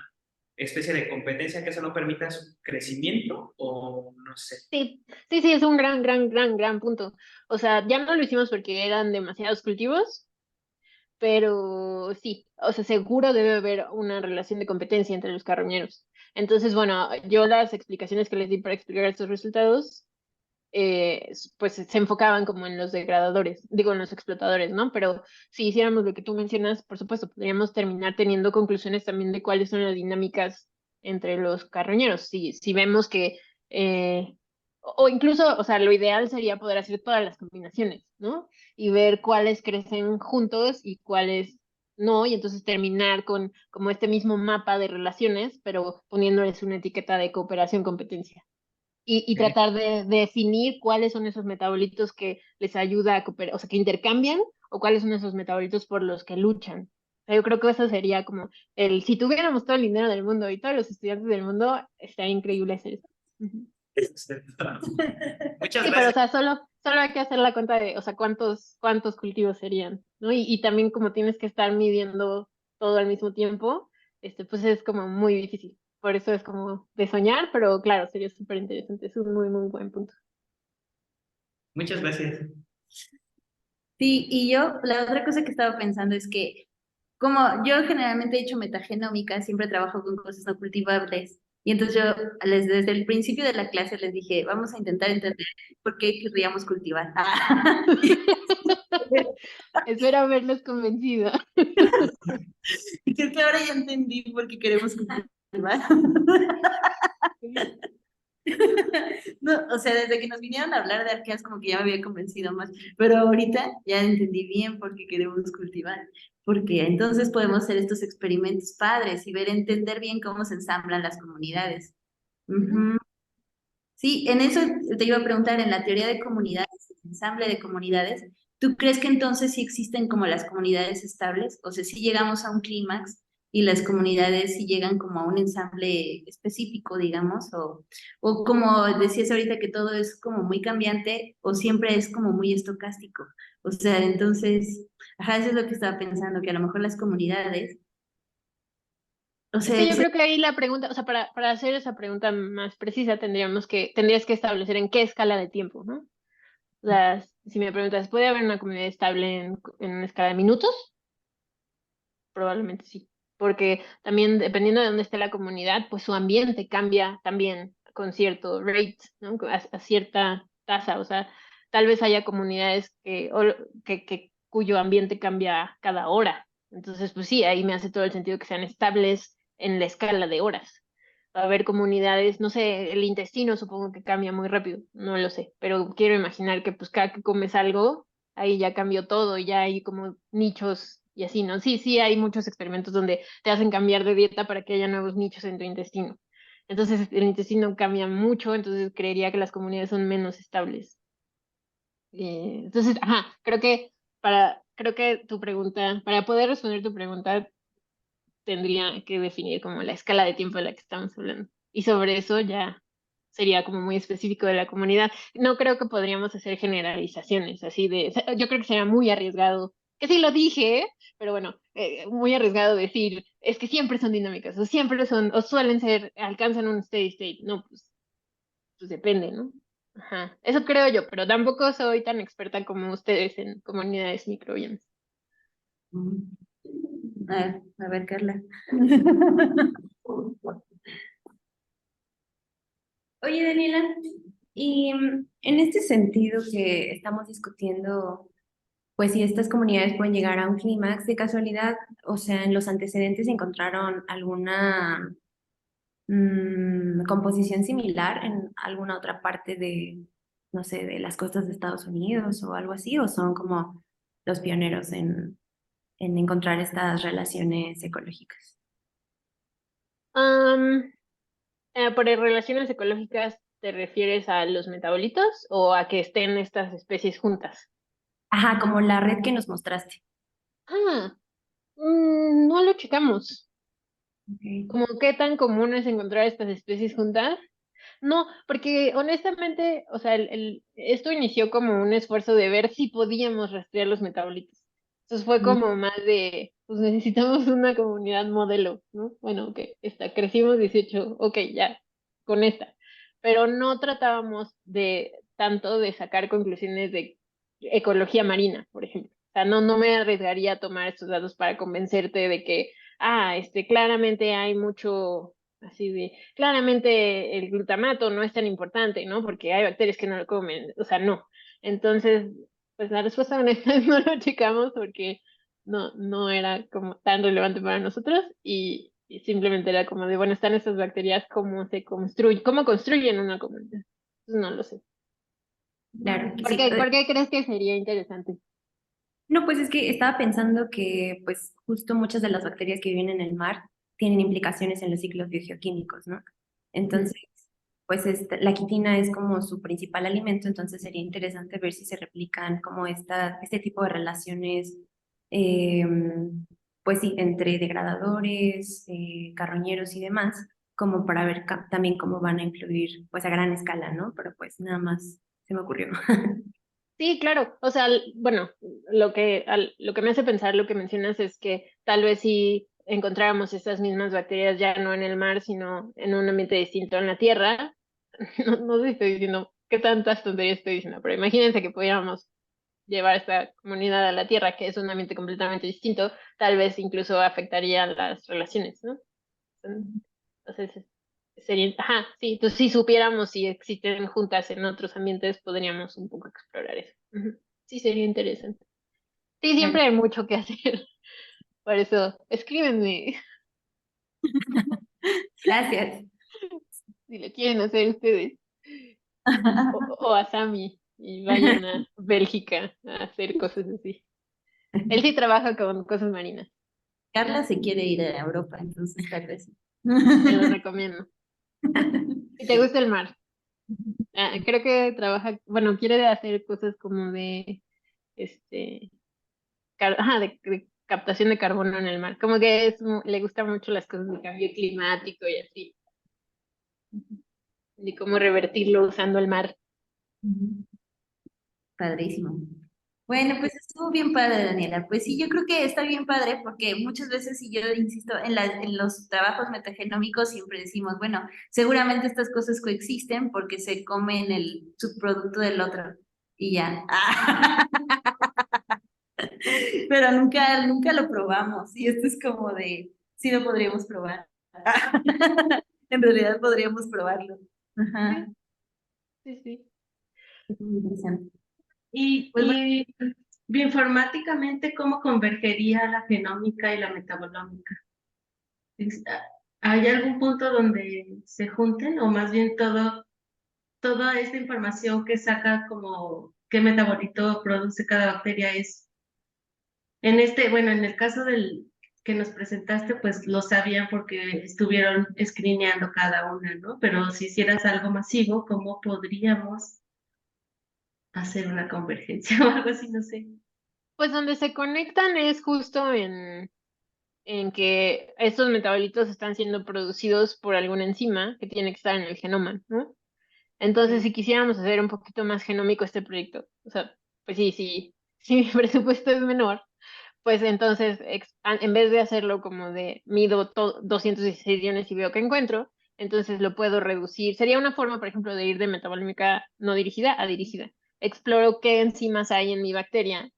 especie de competencia que eso no permita su crecimiento o no sé. Sí, sí, sí, es un gran punto. O sea, ya no lo hicimos porque eran demasiados cultivos, pero sí, o sea, seguro debe haber una relación de competencia entre los carroñeros. Entonces, bueno, yo las explicaciones que les di para explicar estos resultados, pues se enfocaban como en los degradadores, digo, en los explotadores, ¿no? Pero si hiciéramos lo que tú mencionas, por supuesto, podríamos terminar teniendo conclusiones también de cuáles son las dinámicas entre los carroñeros. Si vemos que, o incluso, o sea, lo ideal sería poder hacer todas las combinaciones, ¿no? Y ver cuáles crecen juntos y cuáles no, y entonces terminar con como este mismo mapa de relaciones, pero poniéndoles una etiqueta de cooperación-competencia y Ok. tratar de definir cuáles son esos metabolitos que les ayuda a cooperar, o sea, que intercambian, o cuáles son esos metabolitos por los que luchan. O sea, yo creo que eso sería como si tuviéramos todo el dinero del mundo y todos los estudiantes del mundo, estaría increíble hacer eso. Ujú. Muchas Sí, pero o gracias. sea, solo hay que hacer la cuenta de, o sea, cuántos cultivos serían, ¿no? Y también como tienes que estar midiendo todo al mismo tiempo, pues es como muy difícil. Por eso es como de soñar, pero claro, sería súper interesante. Es un muy buen punto. Muchas gracias. Sí, y yo, la otra cosa que estaba pensando es que, como yo generalmente he hecho metagenómica, siempre trabajo con cosas no cultivables. Y entonces yo, desde el principio de la clase les dije, vamos a intentar entender por qué querríamos cultivar. Espero haberlos convencido. Y creo que ahora ya entendí por qué queremos cultivar. No, o sea, desde que nos vinieron a hablar de arqueas como que ya me había convencido más, pero ahorita ya entendí bien por qué queremos cultivar, porque entonces podemos hacer estos experimentos padres y ver, entender bien cómo se ensamblan las comunidades. Ujú. Sí, en eso te iba a preguntar, en la teoría de comunidades, el ensamble de comunidades, ¿tú crees que entonces sí existen como las comunidades estables? O sea, si llegamos a un clímax y las comunidades sí llegan como a un ensamble específico, digamos, o como decías ahorita que todo es como muy cambiante o siempre es como muy estocástico. O sea, entonces, ajá, eso es lo que estaba pensando, que a lo mejor las comunidades, o Es sea, que yo creo que ahí la pregunta, o sea, para hacer esa pregunta más precisa, tendrías que establecer en qué escala de tiempo, ¿no? O sea, si me preguntas, ¿puede haber una comunidad estable en una escala de minutos? Probablemente sí, porque también dependiendo de dónde esté la comunidad, pues su ambiente cambia también con cierto rate, ¿no? A cierta tasa, o sea, tal vez haya comunidades cuyo ambiente cambia cada hora. Entonces, pues sí, ahí me hace todo el sentido que sean estables en la escala de horas. Va a haber comunidades, no sé, el intestino supongo que cambia muy rápido, no lo sé, pero quiero imaginar que pues cada que comes algo ahí ya cambió todo, ya hay como nichos y así, ¿no? Sí, sí, hay muchos experimentos donde te hacen cambiar de dieta para que haya nuevos nichos en tu intestino. Entonces, el intestino cambia mucho, entonces creería que las comunidades son menos estables. Entonces, ajá, creo que tu pregunta, para poder responder tu pregunta, tendría que definir como la escala de tiempo de la que estamos hablando. Y sobre eso ya sería como muy específico de la comunidad. No creo que podríamos hacer generalizaciones así yo creo que sería muy arriesgado, que sí lo dije, pero bueno, muy arriesgado decir, es que siempre son dinámicas, o siempre son, o suelen ser, alcanzan un steady state. No, pues depende, ¿no? Ajá, eso creo yo, pero tampoco soy tan experta como ustedes en comunidades microbianas. a ver, Carla. Oye, Daniela, y en este sentido que estamos discutiendo, pues si estas comunidades pueden llegar a un clímax de casualidad, o sea, en los antecedentes encontraron alguna composición similar en alguna otra parte de, no sé, de las costas de Estados Unidos o algo así, o son como los pioneros en encontrar estas relaciones ecológicas. Am, por relaciones ecológicas, ¿te refieres a los metabolitos o a que estén estas especies juntas? Ajá, como la red que nos mostraste. Ah, no lo checamos. Ok. ¿Cómo qué tan común es encontrar estas especies juntas? No, porque honestamente, o sea, esto inició como un esfuerzo de ver si podíamos rastrear los metabolitos. Entonces fue Mm, como más de, pues necesitamos una comunidad modelo, ¿no? Bueno, ok, crecimos 18, ok, ya, con esta. Pero no tratábamos de tanto de sacar conclusiones de ecología marina, por ejemplo. O sea, no me arriesgaría a tomar estos datos para convencerte de que, claramente hay mucho así de, claramente el glutamato no es tan importante, ¿no? Porque hay bacterias que no lo comen, o sea, no. Entonces, pues la respuesta honesta es no lo checamos porque no era como tan relevante para nosotros y simplemente era como de, bueno, están estas bacterias, ¿cómo se construyen, cómo construyen una comunidad? No lo sé. claro, ¿Por sí. qué, por qué crees que sería interesante? No, pues es que estaba pensando que pues justo muchas de las bacterias que viven en el mar tienen implicaciones en los ciclos biogeoquímicos, ¿no? Ujú. Entonces, pues la quitina es como su principal alimento, entonces sería interesante ver si se replican como este tipo de relaciones, eh, pues sí, entre degradadores, carroñeros y demás, como para ver también cómo van a influir pues a gran escala, ¿no? Pero pues nada más se me ocurrió. Sí, claro. O sea, bueno, lo que me hace pensar lo que mencionas es que tal vez si encontráramos estas mismas bacterias ya no en el mar, sino en un ambiente distinto en la tierra, no sé si estoy diciendo qué tantas tonterías estoy diciendo, pero imagínense que pudiéramos llevar esta comunidad a la tierra, que es un ambiente completamente distinto, tal vez incluso afectaría las relaciones, ¿no? Entonces, sería, ajá, sí, entonces si supiéramos si existen juntas en otros ambientes, podríamos un poco explorar eso. Ujú. Sí, sería interesante. Sí, siempre hay mucho que hacer. Por eso, escríbenme Gracias. si lo quieren hacer ustedes. O a Sammy y vayan a Bélgica a hacer cosas así. Él sí trabaja con cosas marinas. Carla se quiere ir a Europa, entonces tal vez sí. Te lo recomiendo. Si te gusta el mar. Creo que trabaja, bueno, quiere hacer cosas como de, este, de captación de carbono en el mar. Como que le gustan mucho las cosas de cambio climático y así. Y cómo revertirlo usando el mar. Padrísimo. Bueno, pues estuvo bien padre, Daniela. Pues sí, yo creo que está bien padre porque muchas veces, y yo insisto, en los trabajos metagenómicos siempre decimos, bueno, seguramente estas cosas coexisten porque se comen el subproducto del otro y ya. Pero nunca lo probamos y esto es como de, sí lo podríamos probar. En realidad podríamos probarlo. Ajá. Sí, sí, sí. Es muy interesante. Y, Pues bueno, y bioinformáticamente, ¿cómo convergería la genómica y la metabolómica? Es- ¿Hay algún punto donde se junten o más bien toda esta información que saca como qué metabolito produce cada bacteria es, bueno, en el caso del que nos presentaste, pues lo sabían porque estuvieron escrineando cada una, ¿no? Pero si hicieras algo masivo, ¿cómo podríamos hacer una convergencia o algo así? No sé. Pues donde se conectan es justo en que estos metabolitos están siendo producidos por alguna enzima que tiene que estar en el genoma, ¿no? Entonces, si quisiéramos hacer un poquito más genómico este proyecto, o sea, pues sí, sí, si mi presupuesto es menor, pues entonces, en vez de hacerlo como de mido 216 iones y veo que encuentro, entonces lo puedo reducir. Sería una forma, por ejemplo, de ir de metabolómica no dirigida a dirigida. Exploro qué enzimas hay en mi bacteria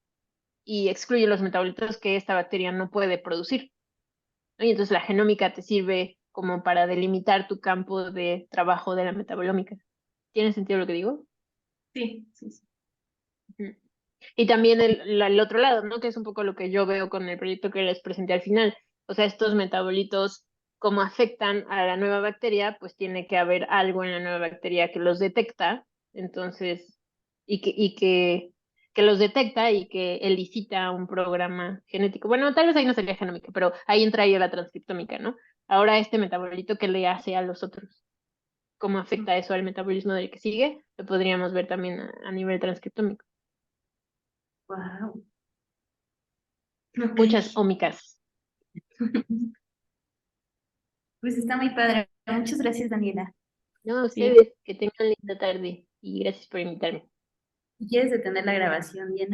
y excluyo los metabolitos que esta bacteria no puede producir, ¿no? Y entonces la genómica te sirve como para delimitar tu campo de trabajo de la metabolómica. ¿Tiene sentido lo que digo? Sí, sí, sí. Ujú. Y también el otro lado, ¿no? Que es un poco lo que yo veo con el proyecto que les presenté al final. O sea, estos metabolitos, cómo afectan a la nueva bacteria, pues tiene que haber algo en la nueva bacteria que los detecta, entonces, que los detecta y que elicita un programa genético. Bueno, tal vez ahí no sería genómica, pero ahí entra ya la transcriptómica, ¿no? Ahora este metabolito, ¿qué le hace a los otros? ¿Cómo afecta eso al metabolismo del que sigue? Lo podríamos ver también a nivel transcriptómico. Wow. Muchas ómicas. Pues está muy padre. Muchas gracias, Daniela. No, a Sí. ustedes, que tengan linda tarde y gracias por invitarme. ¿Quieres detener la grabación, Diana?